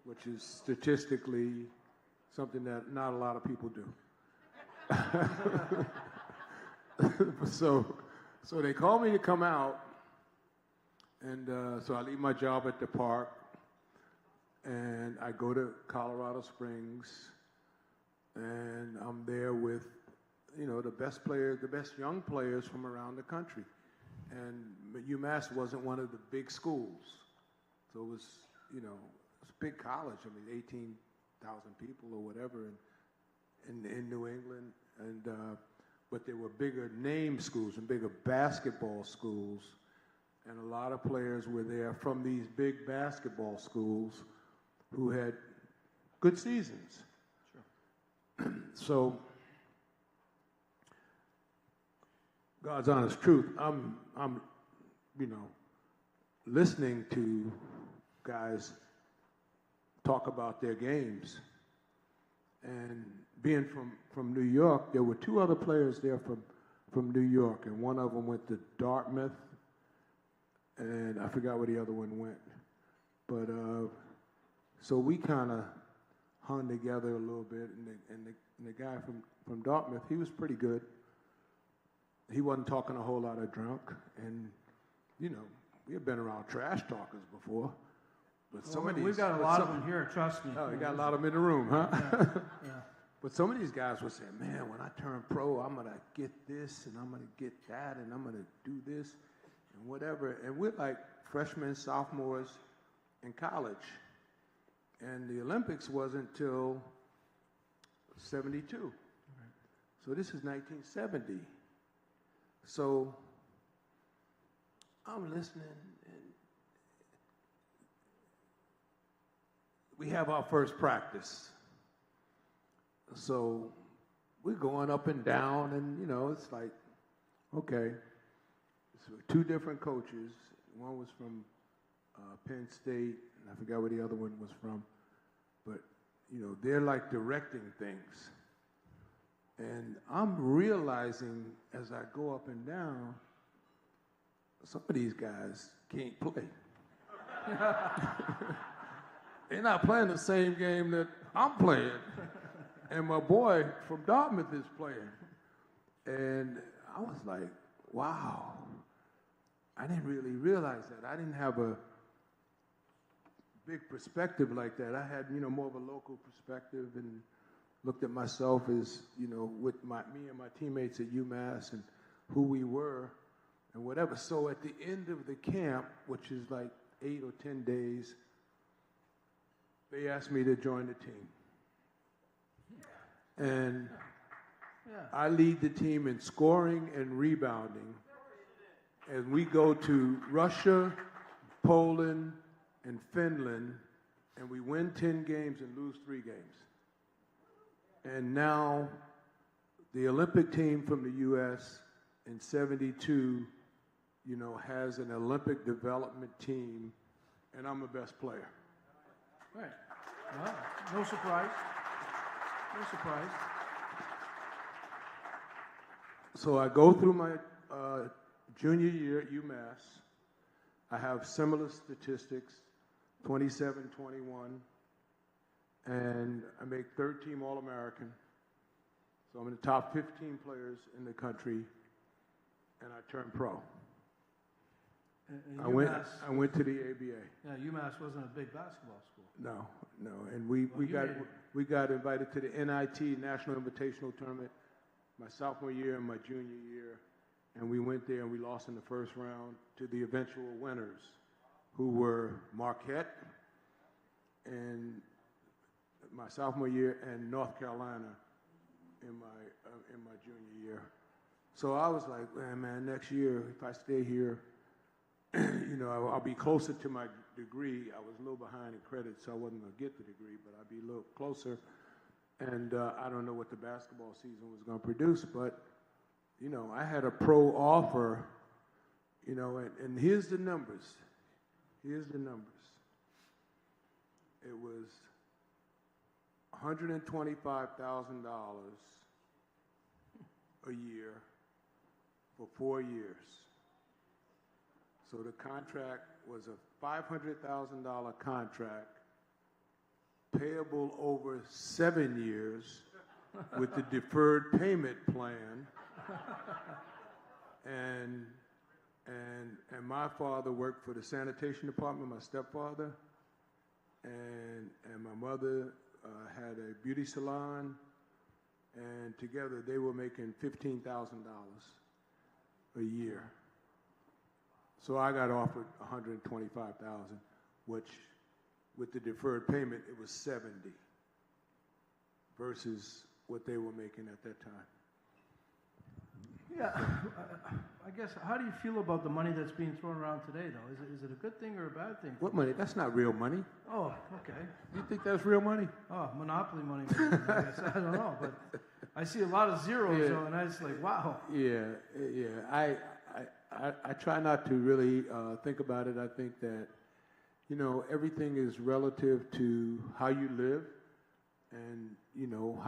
S9: which is statistically something that not a lot of people do. So they called me to come out, and so I leave my job at the park, and I go to Colorado Springs, and I'm there with, the best players, the best young players from around the country. And UMass wasn't one of the big schools, so it was, it's a big college. I mean, 18,000 people or whatever in New England, and but there were bigger name schools and bigger basketball schools, and a lot of players were there from these big basketball schools who had good seasons. Sure. So God's honest truth. I'm, listening to guys talk about their games. And being from New York, there were two other players there from New York, and one of them went to Dartmouth, and I forgot where the other one went. But so we kind of hung together a little bit, and the guy from Dartmouth, he was pretty good. He wasn't talking a whole lot of drunk, and we had been around trash talkers before. But some of these,
S3: we've got a lot of them here, trust me.
S9: Oh, you got a lot of them in the room, huh?
S3: Yeah.
S9: But some of these guys would say, man, when I turn pro, I'm going to get this, and I'm going to get that, and I'm going to do this, and whatever. And we're like freshmen, sophomores in college. And the Olympics wasn't until 72. Right. So this is 1970. So I'm listening, and we have our first practice. So we're going up and down, and it's like, okay. So two different coaches. One was from Penn State, and I forgot where the other one was from. But they're like directing things. And I'm realizing as I go up and down, some of these guys can't play. They're not playing the same game that I'm playing. And my boy from Dartmouth is playing. And I was like, wow. I didn't really realize that. I didn't have a big perspective like that. I had, more of a local perspective and looked at myself as, with me and my teammates at UMass and who we were and whatever. So at the end of the camp, which is like 8 or 10 days, they asked me to join the team. And I lead the team in scoring and rebounding. And we go to Russia, Poland, and Finland, and we win 10 games and lose 3 games. And now the Olympic team from the U.S. in 72, has an Olympic development team, and I'm the best player.
S3: Right. Well, no surprise. No surprise.
S9: So I go through my junior year at UMass. I have similar statistics, 27, 21, and I make third team All-American. So I'm in the top 15 players in the country, and I turned pro.
S3: And
S9: I went to the ABA.
S3: Yeah, UMass wasn't a big basketball school.
S9: No, and we got invited to the NIT National Invitational Tournament my sophomore year and my junior year, and we went there and we lost in the first round to the eventual winners, who were Marquette in my sophomore year and North Carolina in my junior year. So I was like, man, next year if I stay here, I'll be closer to my degree. I was a little behind in credit, so I wasn't going to get the degree, but I'd be a little closer. And I don't know what the basketball season was going to produce, but, I had a pro offer, and here's the numbers. Here's the numbers. It was $125,000 a year for 4 years. So the contract was a $500,000 contract payable over 7 years with the deferred payment plan. And my father worked for the sanitation department, my stepfather, and my mother had a beauty salon, and together they were making $15,000 a year. So I got offered $125,000, which with the deferred payment, it was $70 versus what they were making at that time.
S3: Yeah, I guess, how do you feel about the money that's being thrown around today, though? Is it a good thing or a bad thing?
S9: What money? That's not real money.
S3: Oh, okay.
S9: You think that's real money?
S3: Oh, monopoly money, maybe, I guess. I don't know, but I see a lot of zeros, though, and I was like, wow.
S9: Yeah. I try not to really think about it. I think that, you know, everything is relative to how you live and, you know,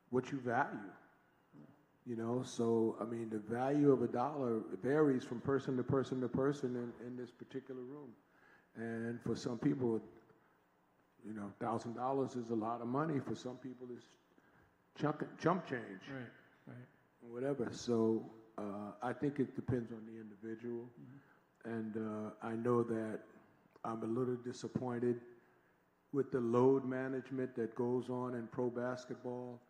S9: what you value. You know, so, I mean, the value of $1 varies from person to person to person in this particular room. And for some people, you know, $1,000 is a lot of money. For some people, it's chump change.
S3: Right.
S9: Whatever. So I think it depends on the individual. And I know that I'm a little disappointed with the load management that goes on in pro basketball,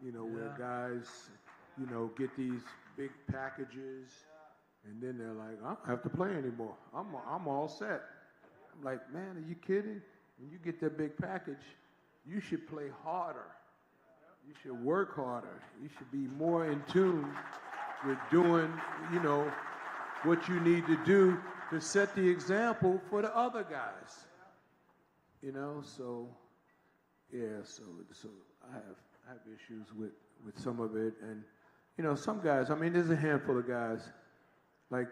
S9: you know, where guys, you know, get these big packages and then they're like, I don't have to play anymore. I'm all set. I'm like, man, are you kidding? When you get that big package, you should play harder. You should work harder. You should be more in tune with doing, you know, what you need to do to set the example for the other guys. You know, so yeah, so I have issues with some of it. And you know, some guys, I mean, there's a handful of guys. Like,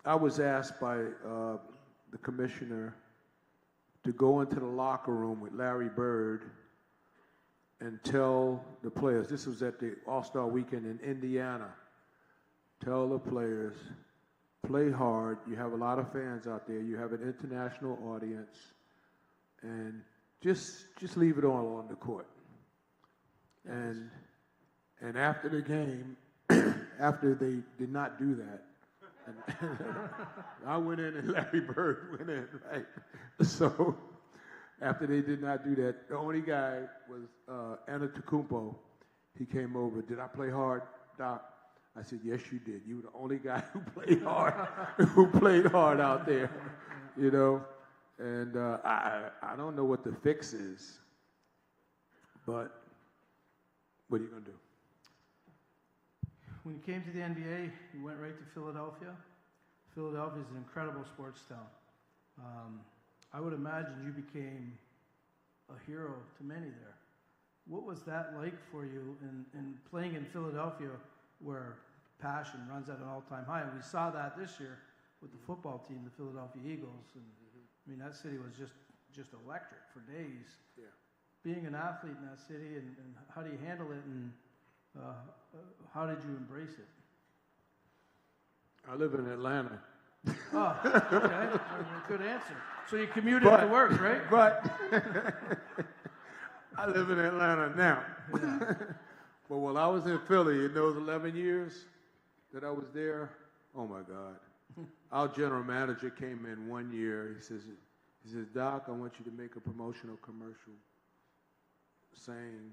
S9: I was asked by the commissioner to go into the locker room with Larry Bird and tell the players, this was at the All-Star Weekend in Indiana, tell the players, play hard. You have a lot of fans out there. You have an international audience. And just leave it all on the court. And after the game, after they did not do that, I went in and Larry Bird went in, right? So after they did not do that, the only guy was Antetokounmpo. He came over. Did I play hard, Doc? I said, yes, you did. You were the only guy who played hard out there, you know. And I don't know what the fix is, but what are you going to do?
S3: When you came to the NBA, you went right to Philadelphia. Philadelphia is an incredible sports town. I would imagine you became a hero to many there. What was that like for you in playing in Philadelphia, where passion runs at an all-time high? And we saw that this year with the football team, the Philadelphia Eagles. And I mean, that city was just electric for days.
S9: Yeah.
S3: Being an athlete in that city, and how do you handle it, and how did you embrace it?
S9: I live in Atlanta.
S3: Oh, okay. Good answer. So you commuted to work, right?
S9: But I live in Atlanta now.
S3: Yeah.
S9: But while I was in Philly in those 11 years that I was there, oh my God. Our general manager came in one year. He says, Doc, I want you to make a promotional commercial saying,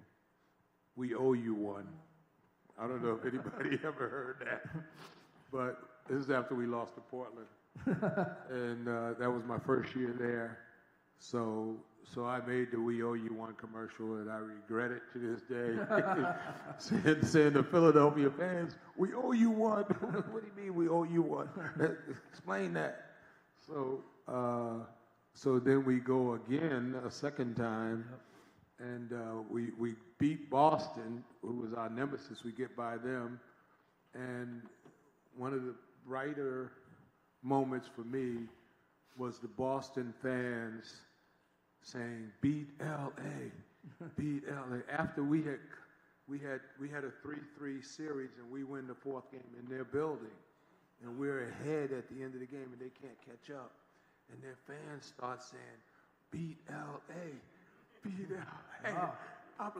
S9: we owe you one. I don't know if anybody ever heard that. But this is after we lost to Portland. And that was my first year there. So I made the We Owe You One commercial, and I regret it to this day. saying to Philadelphia fans, we owe you one. What do you mean we owe you one? Explain that. So then we go again a second time, and we beat Boston, who was our nemesis. We get by them. And one of the brighter moments for me was the Boston fans saying, beat L.A., beat L.A. After we had a 3-3 series, and we win the fourth game in their building, and we're ahead at the end of the game, and they can't catch up. And their fans start saying, beat L.A., beat L.A. Wow. I'm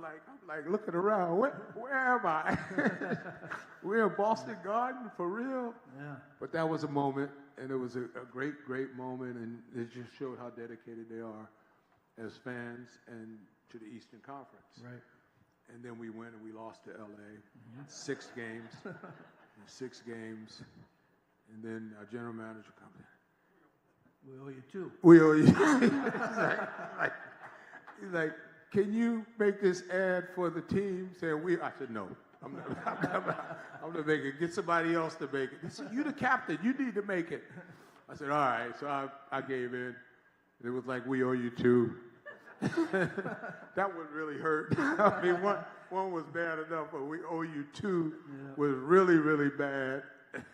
S9: like looking around. Where am I? We're in Boston Garden for real.
S3: Yeah.
S9: But that was a moment, and it was a great, great moment, and it just showed how dedicated they are as fans and to the Eastern Conference.
S3: Right.
S9: And then we went and we lost to LA. 6 games. 6 games. And then our general manager comes in.
S3: We owe you 2.
S9: We owe you. He's like, can you make this ad for the team? Saying I said, no. I'm gonna make it. Get somebody else to make it. They said, "You the captain. You need to make it." I said, "All right." So I gave in. It was like, "We owe you two." That would really hurt. I mean, one was bad enough, but "we owe you two" was really, really bad.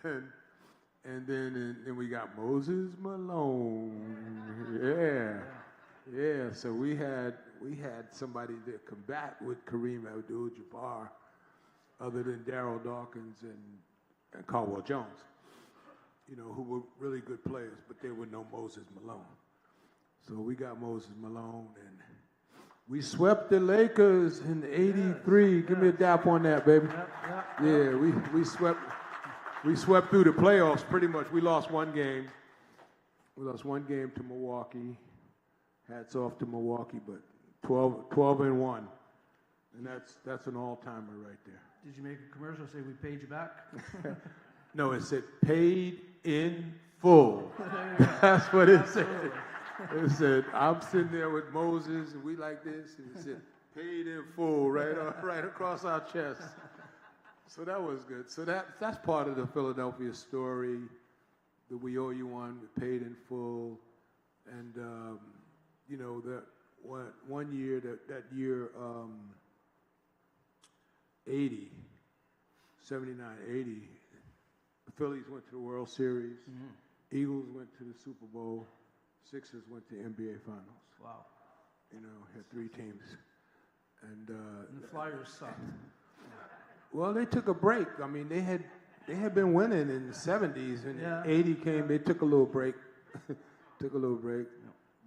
S9: And then we got Moses Malone. Yeah. So we had somebody to combat with Kareem Abdul-Jabbar, other than Darryl Dawkins and Caldwell Jones, who were really good players, but they were no Moses Malone. So we got Moses Malone, and we swept the Lakers in '83. Give me a dap on that, baby. Yeah, we swept through the playoffs pretty much. We lost one game. We lost one game to Milwaukee. Hats off to Milwaukee, but 12-1, and that's an all-timer right there.
S3: Did you make a commercial say we paid you back?
S9: No, it said paid in full. That's what it said. It said, I'm sitting there with Moses, and we like this, and it said, paid in full, right across our chest. So that was good. So that's part of the Philadelphia story, that we owe you one, we paid in full. And, that one year, that year, 79, 80, the Phillies went to the World Series, Eagles went to the Super Bowl, Sixers went to NBA Finals.
S3: Wow.
S9: Had 3 teams. And
S3: the Flyers sucked.
S9: Well, they took a break. I mean, they had been winning in the 70s, and 80 came. They took a little break.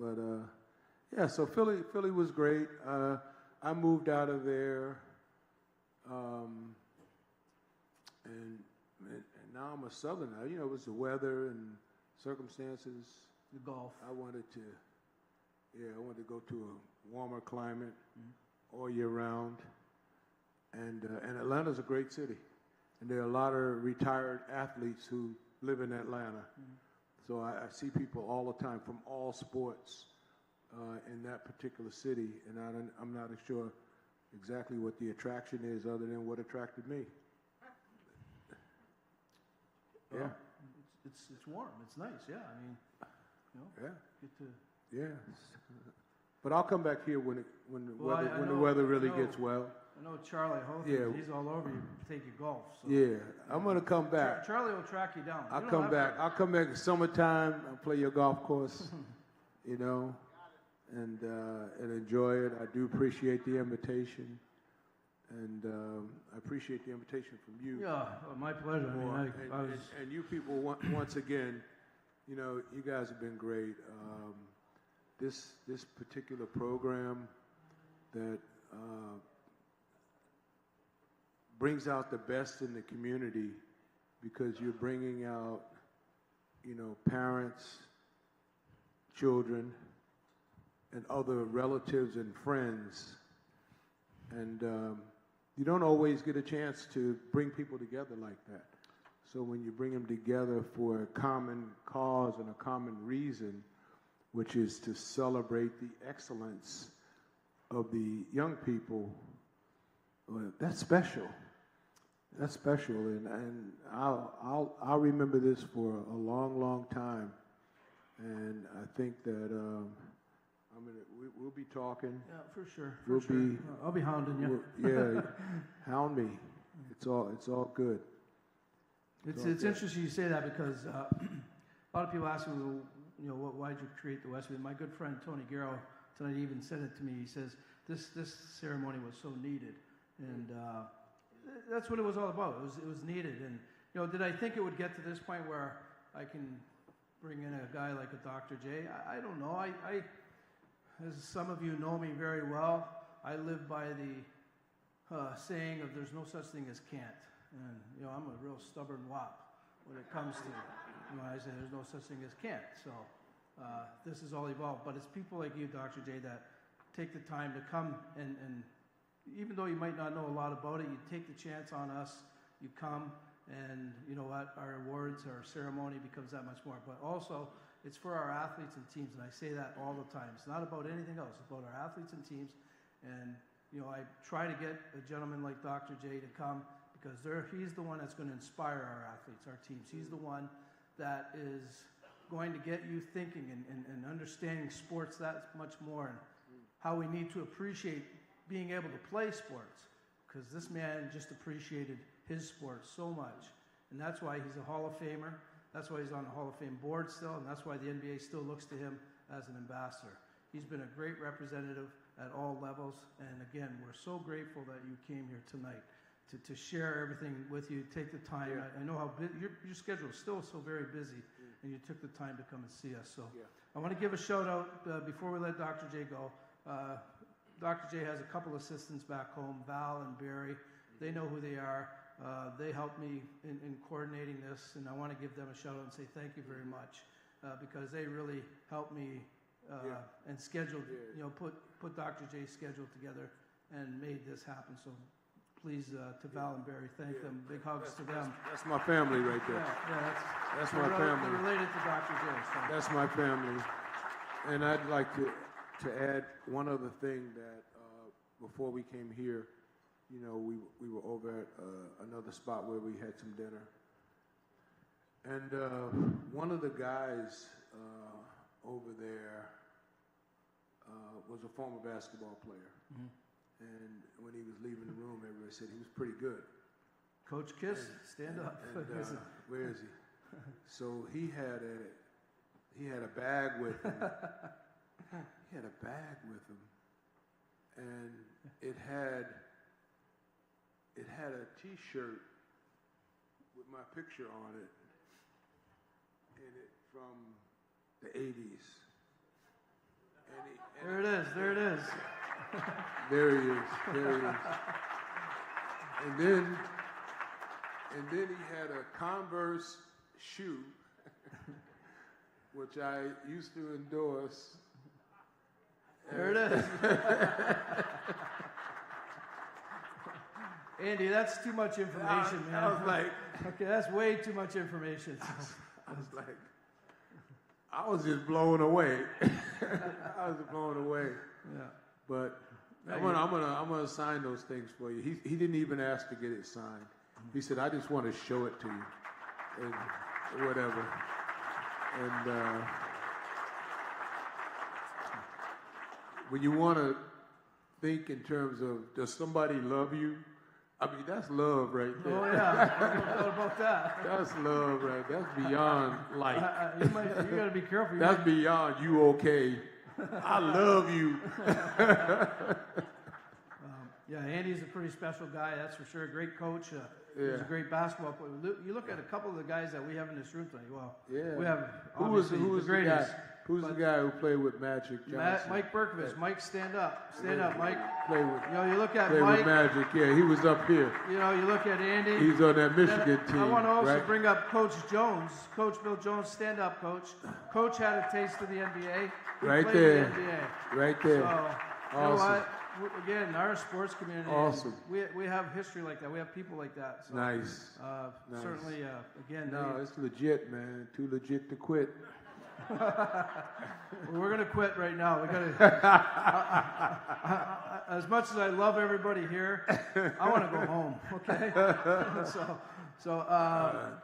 S9: But so Philly was great. I moved out of there, and now I'm a Southerner. It was the weather and circumstances.
S3: The golf.
S9: I wanted to go to a warmer climate all year round. And Atlanta's a great city. And there are a lot of retired athletes who live in Atlanta. So I see people all the time from all sports in that particular city. And I'm not sure exactly what the attraction is other than what attracted me.
S3: Well, it's warm. It's nice. Yeah. I mean, get to.
S9: Yeah. But I'll come back here when the weather really gets well.
S3: I know Charlie Hoth, he's all over you, take your golf. So.
S9: Yeah, I'm going to come back.
S3: Charlie will track you down.
S9: I'll come back in summertime. I'll play your golf course, and enjoy it. I do appreciate the invitation, and I appreciate the invitation from you.
S3: Yeah, my pleasure.
S9: And you people, once again, you guys have been great. This particular program that brings out the best in the community, because you're bringing out, parents, children, and other relatives and friends. And you don't always get a chance to bring people together like that. So when you bring them together for a common cause and a common reason, which is to celebrate the excellence of the young people, that's special. That's special, and I'll remember this for a long, long time. And I think that we'll be talking.
S3: Yeah, for sure. I'll be hounding you.
S9: Hound me. It's all good.
S3: It's interesting you say that, because a lot of people ask me, why did you create the WESPY? My good friend Tony Garrow tonight even said it to me. He says this ceremony was so needed, and that's what it was all about. It was needed, and did I think it would get to this point where I can bring in a guy like a Dr.J? I don't know. I as some of you know me very well, I live by the saying of "there's no such thing as can't," and I'm a real stubborn wop when it comes to I say there's no such thing as can't. So this is all evolved, but it's people like you, Dr. J, that take the time to come and even though you might not know a lot about it, you take the chance on us, you come, and you know what, our awards, our ceremony becomes that much more. But also, it's for our athletes and teams, and I say that all the time. It's not about anything else. It's about our athletes and teams, and I try to get a gentleman like Dr. J to come because he's the one that's going to inspire our athletes, our teams. He's the one that is going to get you thinking and understanding sports that much more, and how we need to appreciate being able to play sports, because this man just appreciated his sport so much. And that's why he's a Hall of Famer. That's why he's on the Hall of Fame board still, and that's why the NBA still looks to him as an ambassador. He's been a great representative at all levels, and again, we're so grateful that you came here tonight to share everything with you, take the time.
S9: Yeah.
S3: I know how your schedule is still so very busy, and you took the time to come and see us. So I want to give a shout out before we let Dr. J go. Dr. J has a couple assistants back home, Val and Barry. They know who they are. They helped me in coordinating this, and I want to give them a shout out and say thank you very much, because they really helped me and scheduled, put Dr. J's schedule together and made this happen. So please, to Val and Barry, thank them. Big hugs to them.
S9: That's my family right there. That's my family.
S3: They're related to Dr. J. So.
S9: That's my family. And I'd like to add one other thing that before we came here, we were over at another spot where we had some dinner. And one of the guys over there was a former basketball player. Mm-hmm. And when he was leaving the room, everybody said he was pretty good.
S3: Coach Kiss, stand up.
S9: And, where is he? So he had a bag with him. He had a bag with him, and it had a T-shirt with my picture on it, from the 80s.
S3: There it is. There it is.
S9: There he is. There he is. And then he had a Converse shoe, which I used to endorse.
S3: There it is. Andy, that's too much information, man.
S9: I was like,
S3: okay, that's way too much information.
S9: I was like, I was just blown away. I was blown away.
S3: Yeah.
S9: But I'm gonna sign those things for you. He didn't even ask to get it signed. He said, I just want to show it to you, and whatever. And when you want to think in terms of, does somebody love you? I mean, that's love right there.
S3: Oh, yeah. What about that?
S9: That's love right there. That's beyond like.
S3: You got to be careful.
S9: That's beyond you okay. I love you.
S3: Yeah, Andy's a pretty special guy, that's for sure. Great coach. He's a great basketball player. You look at a couple of the guys that we have in this room tonight. Well, we have obviously the greatest.
S9: Who's the guy who played with Magic Johnson?
S3: Mike Berkovich. Mike, stand up. Stand up, Mike.
S9: Play with.
S3: You look at
S9: play
S3: Mike.
S9: With Magic. Yeah, he was up here.
S3: You look at Andy.
S9: He's on that Michigan team.
S3: I want to also
S9: right?
S3: bring up Coach Jones. Coach Bill Jones, stand up, Coach. Coach had a taste of the NBA.
S9: Right there.
S3: The NBA.
S9: Right there.
S3: So,
S9: awesome.
S3: You know what? Again, our sports community.
S9: Awesome.
S3: We have history like that. We have people like that. So,
S9: nice.
S3: Nice. Certainly, again.
S9: No, it's legit, man. Too legit to quit.
S3: We're gonna quit right now. We gotta. As much as I love everybody here, I want to go home. Okay.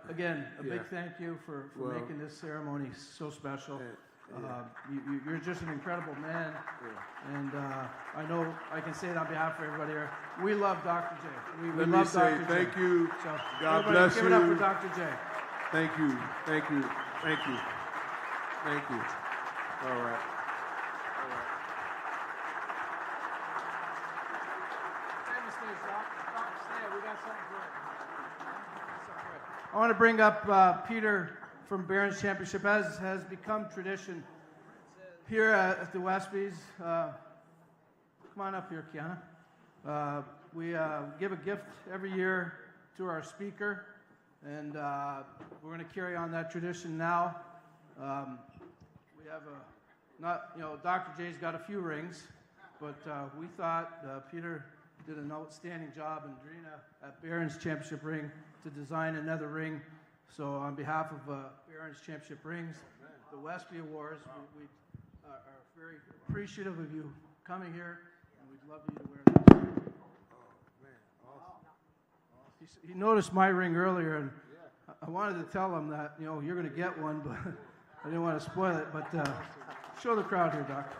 S3: Again, a big thank you for making this ceremony so special. You're just an incredible man, and I know I can say it on behalf of everybody here. We love Dr. J. We love Dr. J.
S9: Thank you.
S3: So,
S9: God bless you.
S3: Give it up for Dr. J.
S9: Thank you. Thank you. Thank you. Thank you. All right.
S3: I want to bring up Peter from Barron's Championship, as has become tradition here at the WESPYs. Come on up here, Kiana. We give a gift every year to our speaker, and we're going to carry on that tradition now. We have Dr. J's got a few rings, but we thought Peter did an outstanding job, and Drina at Barron's Championship Ring to design another ring. So on behalf of Barron's Championship Rings, the WESPY Awards, we are very appreciative of you coming here. and we'd love you to wear this. He noticed my ring earlier, and I wanted to tell him that, you know, you're going to get one, but I didn't want to spoil it. But show the crowd here, Doc.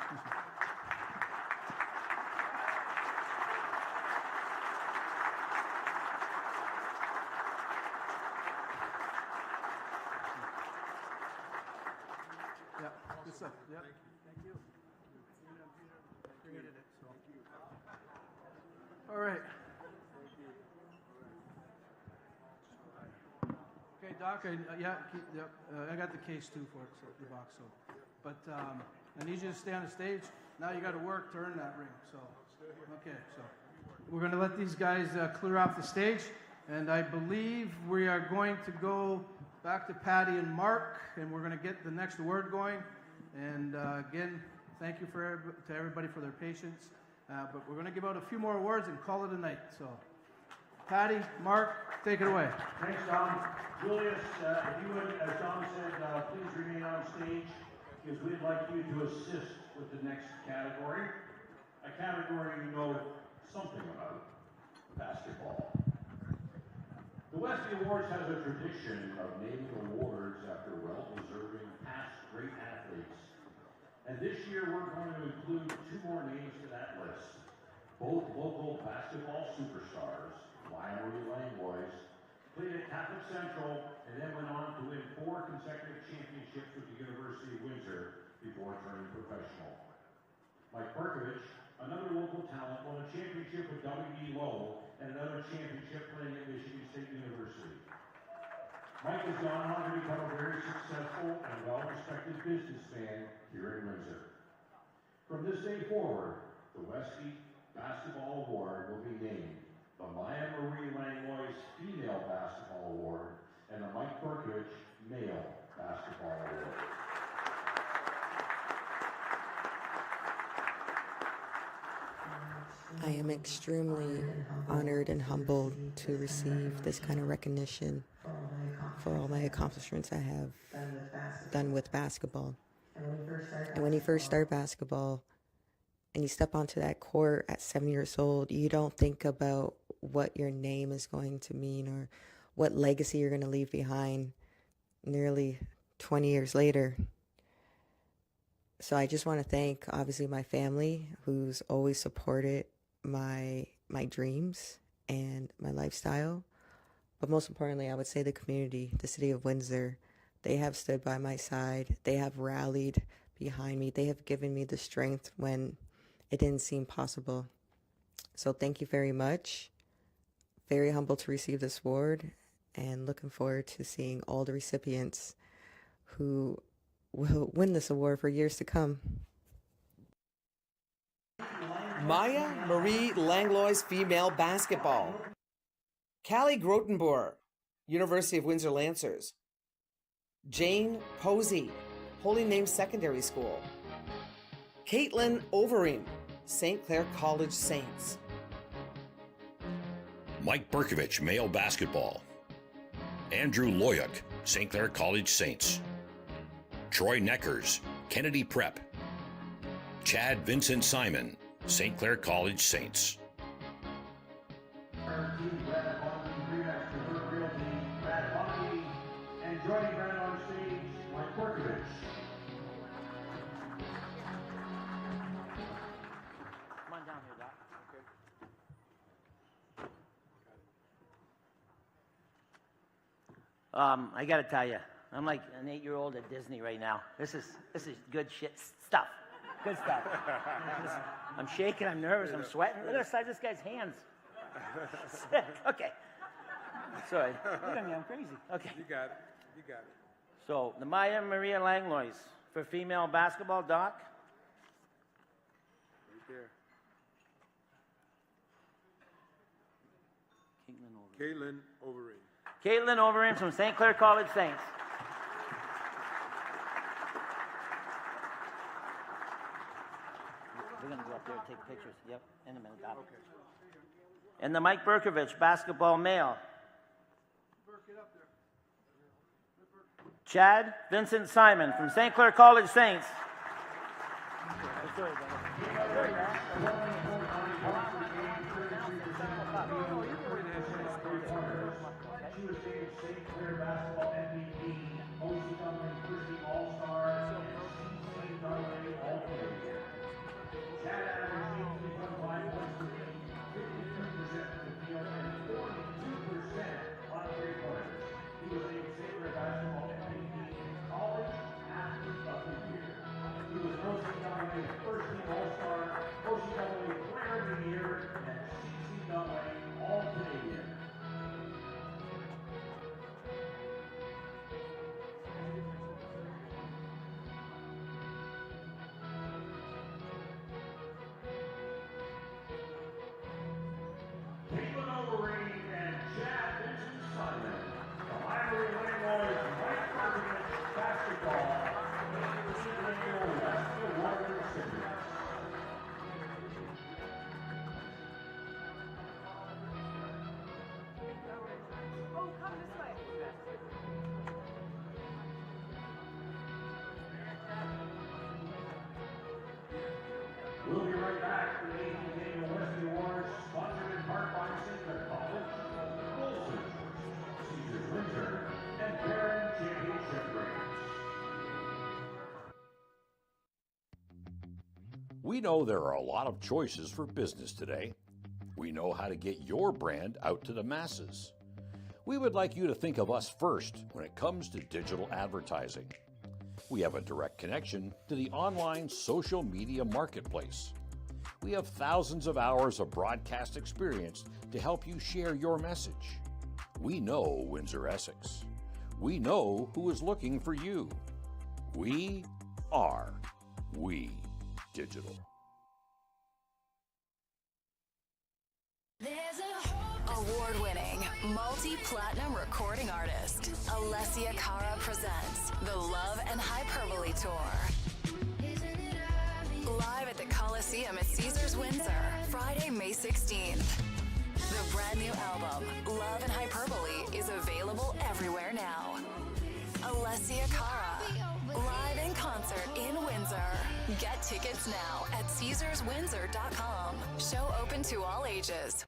S3: Yeah, good stuff. Yeah. Thank you. Created it, so. All right. Okay, Doc, I got the case too for it, so the box. So, but I need you to stay on the stage. Now you got to work to earn that ring. So, okay, so we're going to let these guys clear off the stage, and I believe we are going to go back to Patty and Mark, and we're going to get the next award going. And again, thank you to everybody for their patience. But we're going to give out a few more awards and call it a night. So, Patty, Mark, take it away.
S1: Thanks, Tom. Julius, if you would, as Tom said, please remain on stage because we'd like you to assist with the next category. A category you know something about, basketball. The WESPY Awards has a tradition of naming awards after well-deserving past great athletes. And this year we're going to include two more names to that list. Both local basketball superstars, Marie Langlois, played at Catholic Central and then went on to win 4 consecutive championships with the University of Windsor before turning professional. Mike Berkovich, another local talent, won a championship with W.E. Lowe and another championship playing at Michigan State University. Mike has gone on to become a very successful and well-respected businessman here in Windsor. From this day forward, the WESPY Basketball Award will be named the Maya Marie Langlois Female Basketball Award and the Mike Berkovich Male Basketball Award.
S10: I am extremely honored and humbled to receive this kind of recognition for all my accomplishments I have done with basketball. And when you first start basketball and you step onto that court at 7 years old, you don't think about what your name is going to mean or what legacy you're going to leave behind nearly 20 years later. So I just want to thank, obviously, my family, who's always supported my dreams and my lifestyle. But most importantly, I would say the community, the city of Windsor. They have stood by my side. They have rallied behind me. They have given me the strength when it didn't seem possible. So thank you very much. Very humbled to receive this award and looking forward to seeing all the recipients who will win this award for years to come.
S4: Maya Marie Langlois Female Basketball. Callie Grotenboer, University of Windsor Lancers. Jane Posey, Holy Name Secondary School. Caitlin Overeem, St. Clair College Saints.
S5: Mike Berkovich, Male Basketball. Andrew Loyuk, St. Clair College Saints. Troy Neckers, Kennedy Prep. Chad Vincent Simon, St. Clair College Saints.
S1: And joining Brad on stage, Mike Berkovich.
S11: Come on down here, Doc. Okay. I got to tell you, I'm like an 8-year-old at Disney right now. This is good shit stuff. Good stuff. I'm shaking. I'm nervous. I'm sweating. Look at the size of this guy's hands. Sick. Okay. Sorry. Look at me. I'm crazy. Okay.
S9: You got it. You got it.
S11: So the Maya Maria Langlois for female basketball, Doc.
S9: Right there. Caitlin Overeem.
S11: Caitlin Overeem from St. Clair College Saints. We're going to go up there and take pictures. Yep, in a minute, Doc. Okay. And the Mike Berkovich basketball male. Chad Vincent Simon from St. Clair College Saints.
S1: she was named St. Clair Basketball MVP, OCAA First Team All-Star, and CCAA All-Player. Chad averaged 18.5 points per game, 53% from the field, and 42% on three-pointers. He was named St. Clair Basketball MVP and College Athlete of the Year. He was OCAA First Team All-Star, OCAA Player of the Year, and CCAA All-Canadian. We'll be right back for the 18th Annual WESPY Awards, sponsored in part by St. Clair College, Wilson, Caesars Windsor, and Barron Championship Rings.
S5: We know there are a lot of choices for business today. We know how to get your brand out to the masses. We would like you to think of us first when it comes to digital advertising. We have a direct connection to the online social media marketplace. We have thousands of hours of broadcast experience to help you share your message. We know Windsor Essex. We know who is looking for you. We are We Digital.
S12: Award-winning, multi-platinum recording artist, Alessia Cara presents the Love and Hyperbole Tour. Live at the Coliseum at Caesars Windsor, Friday, May 16th. The brand new album, Love and Hyperbole, is available everywhere now. Alessia Cara, live in concert in Windsor. Get tickets now at CaesarsWindsor.com. Show open to all ages.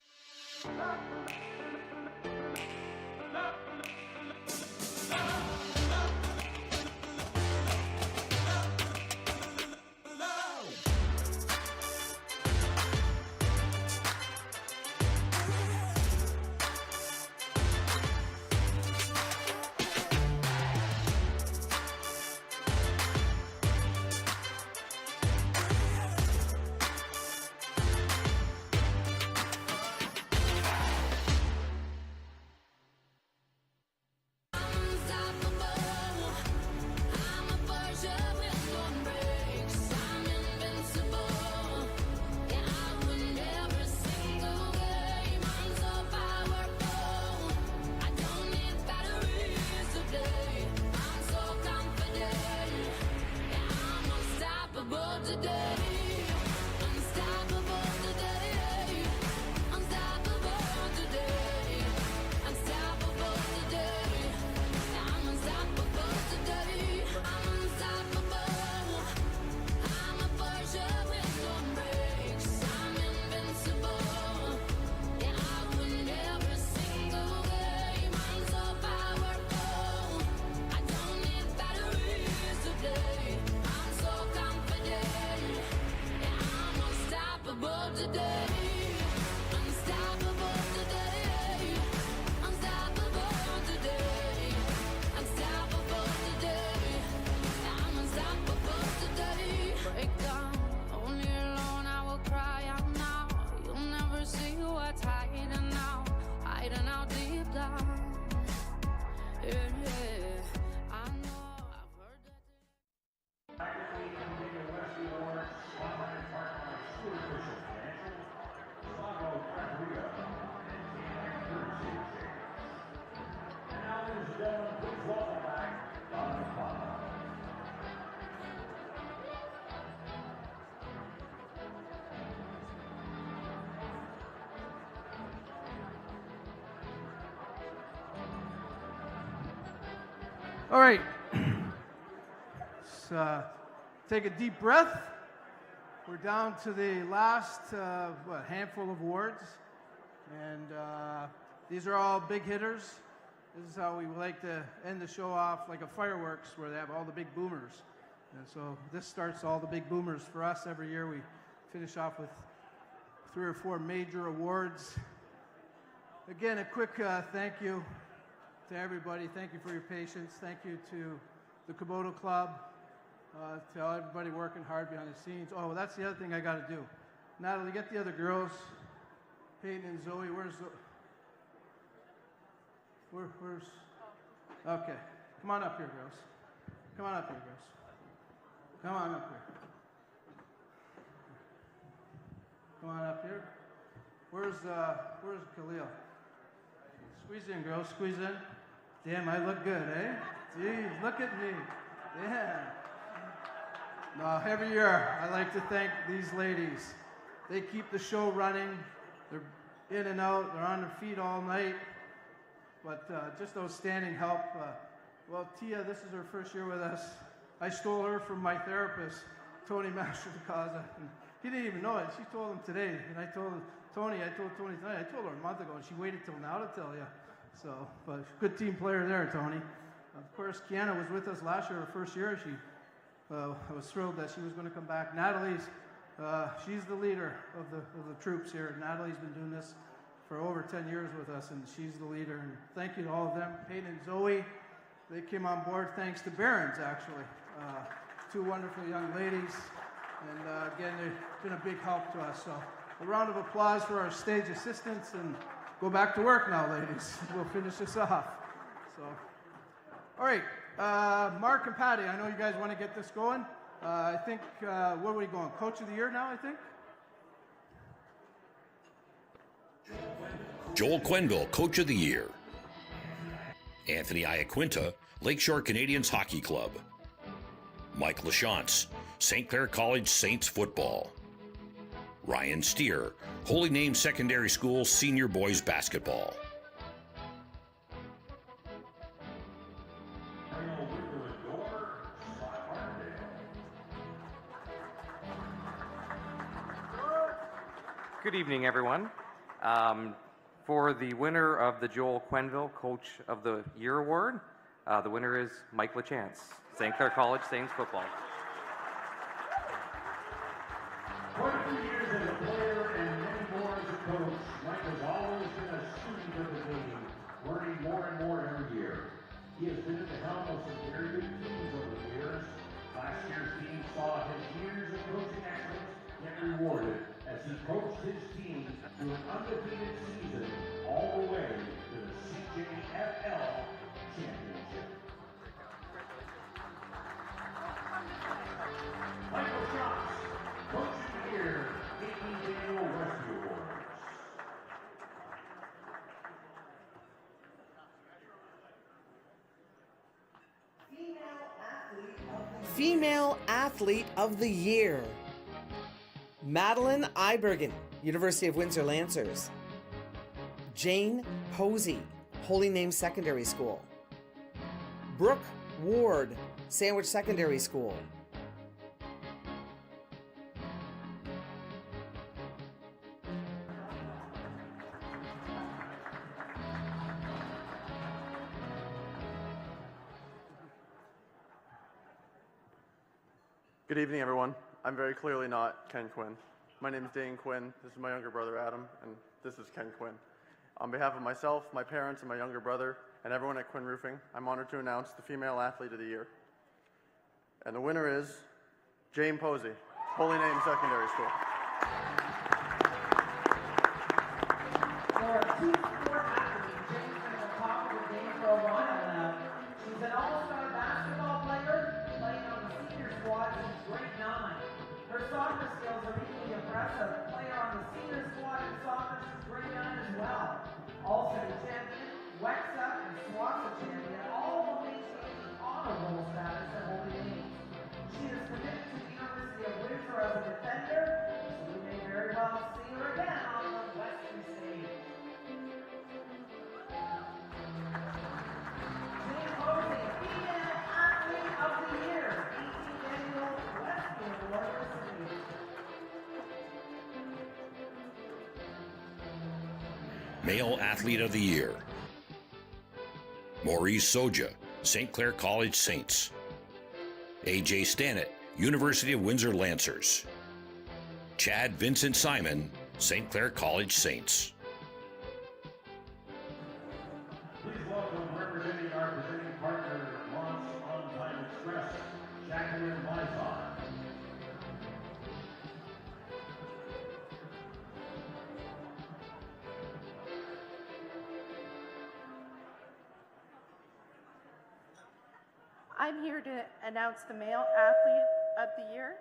S3: All right, let's take a deep breath. We're down to the last handful of awards, and these are all big hitters. This is how we like to end the show off, like a fireworks where they have all the big boomers. And so this starts all the big boomers for us every year. We finish off with 3 or 4 major awards. Again, a quick thank you to everybody. Thank you for your patience. Thank you to the Komodo Club, to everybody working hard behind the scenes. Oh, that's the other thing I got to do. Natalie, get the other girls. Peyton and Zoe, where's okay. Come on up here, girls. Come on up here, girls. Come on up here. Come on up here. Where's Khalil? Squeeze in, girls. Squeeze in. Damn, I look good, eh? Jeez, look at me. Yeah. No, every year I like to thank these ladies. They keep the show running. They're in and out. They're on their feet all night. But just outstanding help. Well, Tia, this is her first year with us. I stole her from my therapist, Tony Mastrocaza. He didn't even know it. She told him today, and I told Tony tonight. I told her a month ago, and she waited till now to tell you. So, but good team player there, Tony. Of course, Kiana was with us last year, her first year. I was thrilled that she was going to come back. Natalie's, she's the leader of the troops here. Natalie's been doing this for over 10 years with us, and she's the leader. And thank you to all of them. Peyton and Zoe, they came on board thanks to Barron's, actually. 2 wonderful young ladies. And again, they've been a big help to us. So a round of applause for our stage assistants, and go back to work now, ladies. We'll finish this off. So, all right, Mark and Patty, I know you guys want to get this going. I think, where are we going? Coach of the Year now, I think?
S5: Joel Quenneville, Coach of the Year. Anthony Iaquinta, Lakeshore Canadians Hockey Club. Mike Lachance, St. Clair College Saints Football. Ryan Steer, Holy Name Secondary School Senior Boys Basketball.
S13: Good evening, everyone. For the winner of the Joel Quenneville Coach of the Year Award, the winner is Mike Lachance, St. Clair College Saints Football.
S1: 22 years as a player and many more as a coach, Mike has always been a student of the game, learning more and more every year. He has been at the helm of some very good teams over the years. Last year's team saw his years of coaching excellence get rewarded as he coached his team to an undefeated season all the way to the CJFL Championship. Michael Shots, Coach of the Year, 18th Annual WESPY Awards.
S4: Female Athlete of the Year. Madeline Ibergen, University of Windsor Lancers. Jane Posey, Holy Name Secondary School. Brooke Ward, Sandwich Secondary School.
S14: Good evening, everyone. I'm very clearly not Ken Quinn. My name is Dane Quinn. This is my younger brother, Adam, and this is Ken Quinn. On behalf of myself, my parents, and my younger brother, and everyone at Quinn Roofing, I'm honored to announce the Female Athlete of the Year. And the winner is Jane Posey, Holy Name Secondary School.
S2: For a two-sport athlete, Jane's been on top of the game for a while now. She's an all-star basketball player, playing on the senior squad since grade 9. Her soccer skills are equally impressive. Player on the senior squad in soccer since grade 9 as well. All-city champion, WEXA and SWASA champion, all while maintaining honorable status at Holy Name. She is committed to the University of Windsor as a defender, so we may very well see her again on the Western stage. Jane Posey, Female Athlete of the Year, 18th Annual WESPY Award recipient.
S5: Male Athlete of the Year. Maurice Soja, St. Clair College Saints. A.J. Stannett, University of Windsor Lancers. Chad Vincent Simon, St. Clair College Saints.
S1: Please welcome representing our presenting partner, Launch On Time Express, Jacqueline Lizon.
S15: I'm here to announce the Male Athlete of the Year.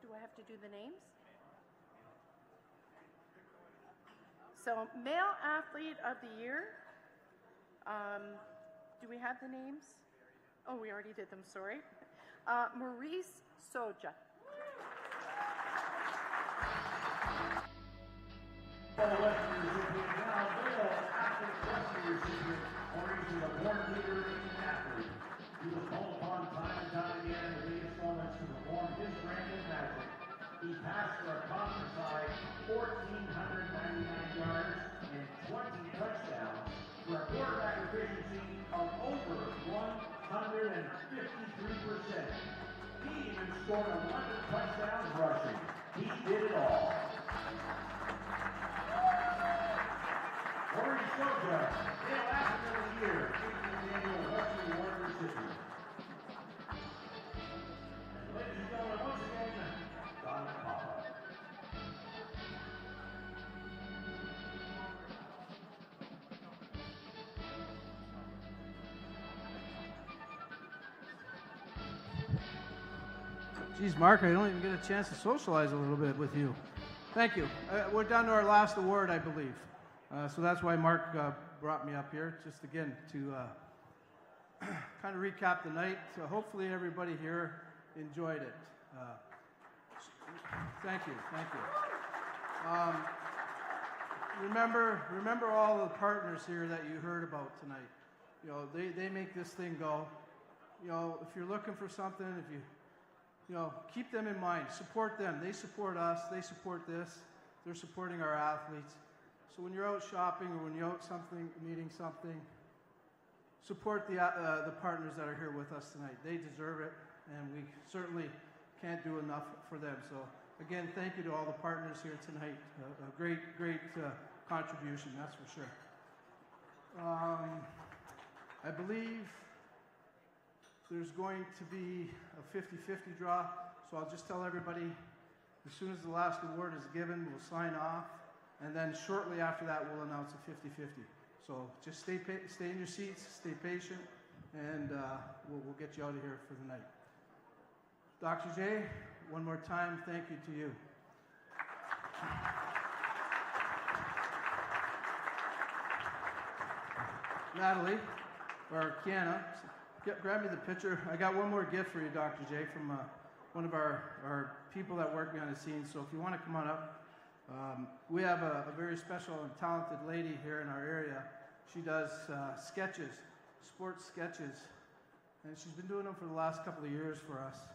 S15: Do I have to do the names? So, Male Athlete of the Year. Do we have the names? Oh, we already did them, sorry. Maurice Soja.
S1: WESPY recipient now, Male Athlete WESPY recipient, Maurice is a born leader and athlete. He was called upon time and time again in the latest moments to perform his brand of magic. He passed for a conference-high 1,499 yards and 20 touchdowns for a quarterback efficiency of over 153%. He even scored 11 touchdowns rushing. He did it all. Maurice Soja, Male Athlete of the Year, 18th Annual WESPY Award recipient. And ladies and gentlemen, once again, Don Papa.
S3: Geez, Mark, I don't even get a chance to socialize a little bit with you. Thank you. We're down to our last award, I believe. So that's why Mark brought me up here, just again to kind of recap the night. Hopefully everybody here enjoyed it. Thank you, thank you. Remember all the partners here that you heard about tonight. You know, they make this thing go. You know, if you're looking for something, if you keep them in mind. Support them. They support us. They support this. They're supporting our athletes. So when you're out shopping or when you're out needing something, support the partners that are here with us tonight. They deserve it, and we certainly can't do enough for them. So again, thank you to all the partners here tonight. A great contribution, that's for sure. I believe there's going to be a 50-50 draw, so I'll just tell everybody, as soon as the last award is given, we'll sign off, and then shortly after that, we'll announce a 50-50. So just stay in your seats, stay patient, and we'll get you out of here for the night. Dr. J, one more time, thank you to you. Natalie, or Kiana, grab me the picture. I got one more gift for you, Dr. J, from one of our people that work behind the scenes. So if you want to come on up, we have a very special and talented lady here in our area. She does sketches, sports sketches, and she's been doing them for the last couple of years for us.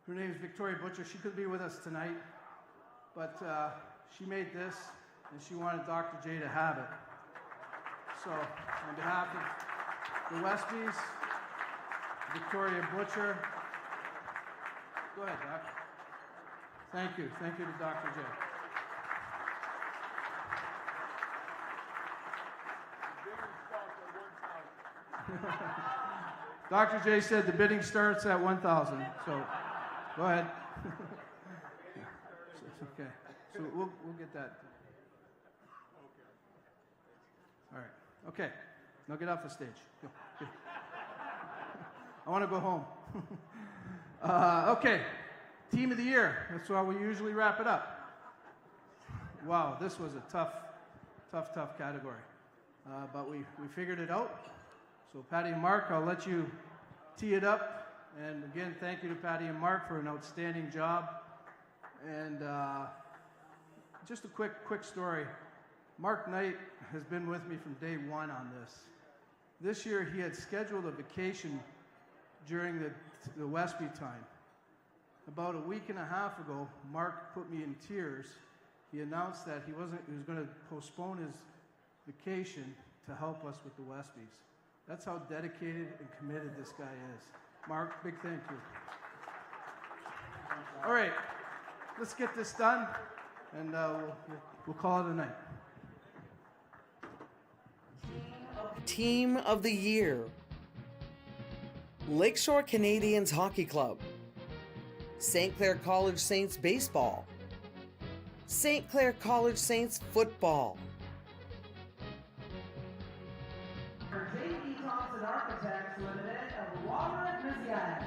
S3: Her name is Victoria Butcher. She couldn't be with us tonight, but she made this, and she wanted Dr. J to have it. So on behalf of the WESPYs, Victoria Butcher. Go ahead, Doc. Thank you. Thank you to Dr. J. Dr. J said the bidding starts at 1,000. So go ahead. Okay. So we'll get that. All right. Okay. Now get off the stage. Go. I want to go home. Okay. Team of the year. That's how we usually wrap it up. Wow, this was a tough category. But we figured it out. So Patty and Mark, I'll let you tee it up. And again, thank you to Patty and Mark for an outstanding job. And just a quick story. Mark Knight has been with me from day one on this. This year he had scheduled a vacation during the WESPY time. about a week and a half ago, Mark put me in tears. He announced that he was going to postpone his vacation to help us with the WESPYs. That's how dedicated and committed this guy is. Mark, big thank you. All right, let's get this done, and we'll call it a night.
S4: Team of the Year. Lakeshore Canadians Hockey Club. St. Clair College Saints Baseball. St. Clair College Saints Football.
S2: J.E. Thompson Architects Limited of Robert Miziak.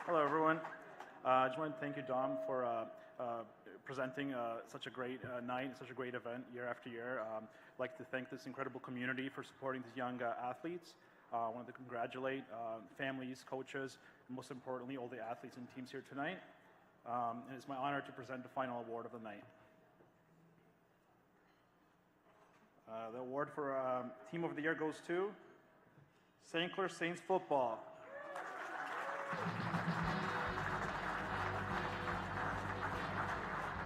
S16: Hello, everyone. I just want to thank you, Dom, for presenting such a great night, such a great event year after year. I'd like to thank this incredible community for supporting these young athletes. I wanted to congratulate families, coaches, and most importantly, all the athletes and teams here tonight. And it's my honor to present the final award of the night. The award for Team of the Year goes to St. Clair Saints Football.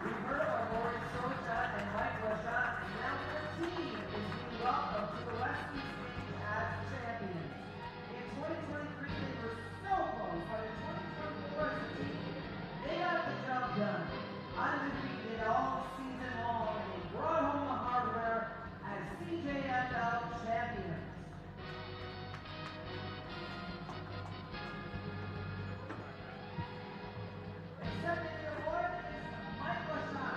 S2: We heard of Lori Socha and Mike Lasha, and now their team is being welcomed to the WESPY stage as champions. In 2023, they were so close, but in 2024, they got the job done. Undefeated all season long, and they brought home the hardware as CJFL champions. Accepting the award is Mike Lasha.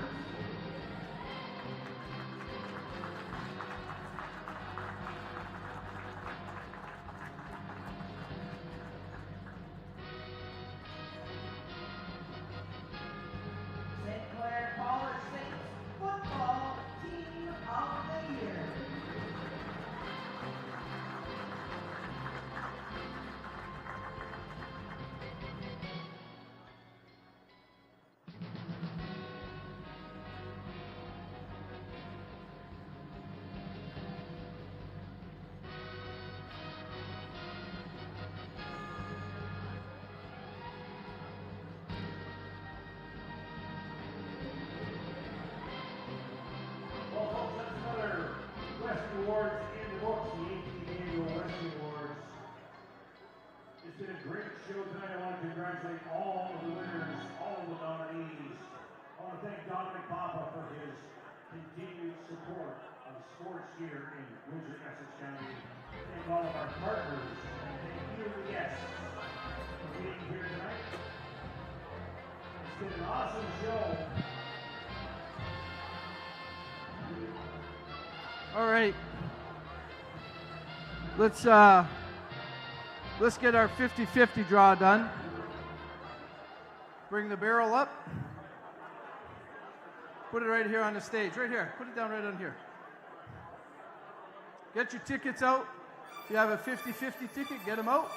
S2: St. Clair College Saints Football Team of the Year.
S1: Well, folks, that's another WESPY Awards in the books, the 18th annual WESPY Awards. It's been a great show tonight. I want to congratulate all of the winners, all of the nominees. I want to thank Dominic Papa for his continued support of sports here in Windsor, Essex County. Thank all of our partners, and thank you, the guests, for being here tonight. It's been an awesome show.
S3: All right. Let's get our 50-50 draw done. Bring the barrel up. Put it right here on the stage. Right here. Put it down right on here. Get your tickets out. If you have a 50-50 ticket, get them out.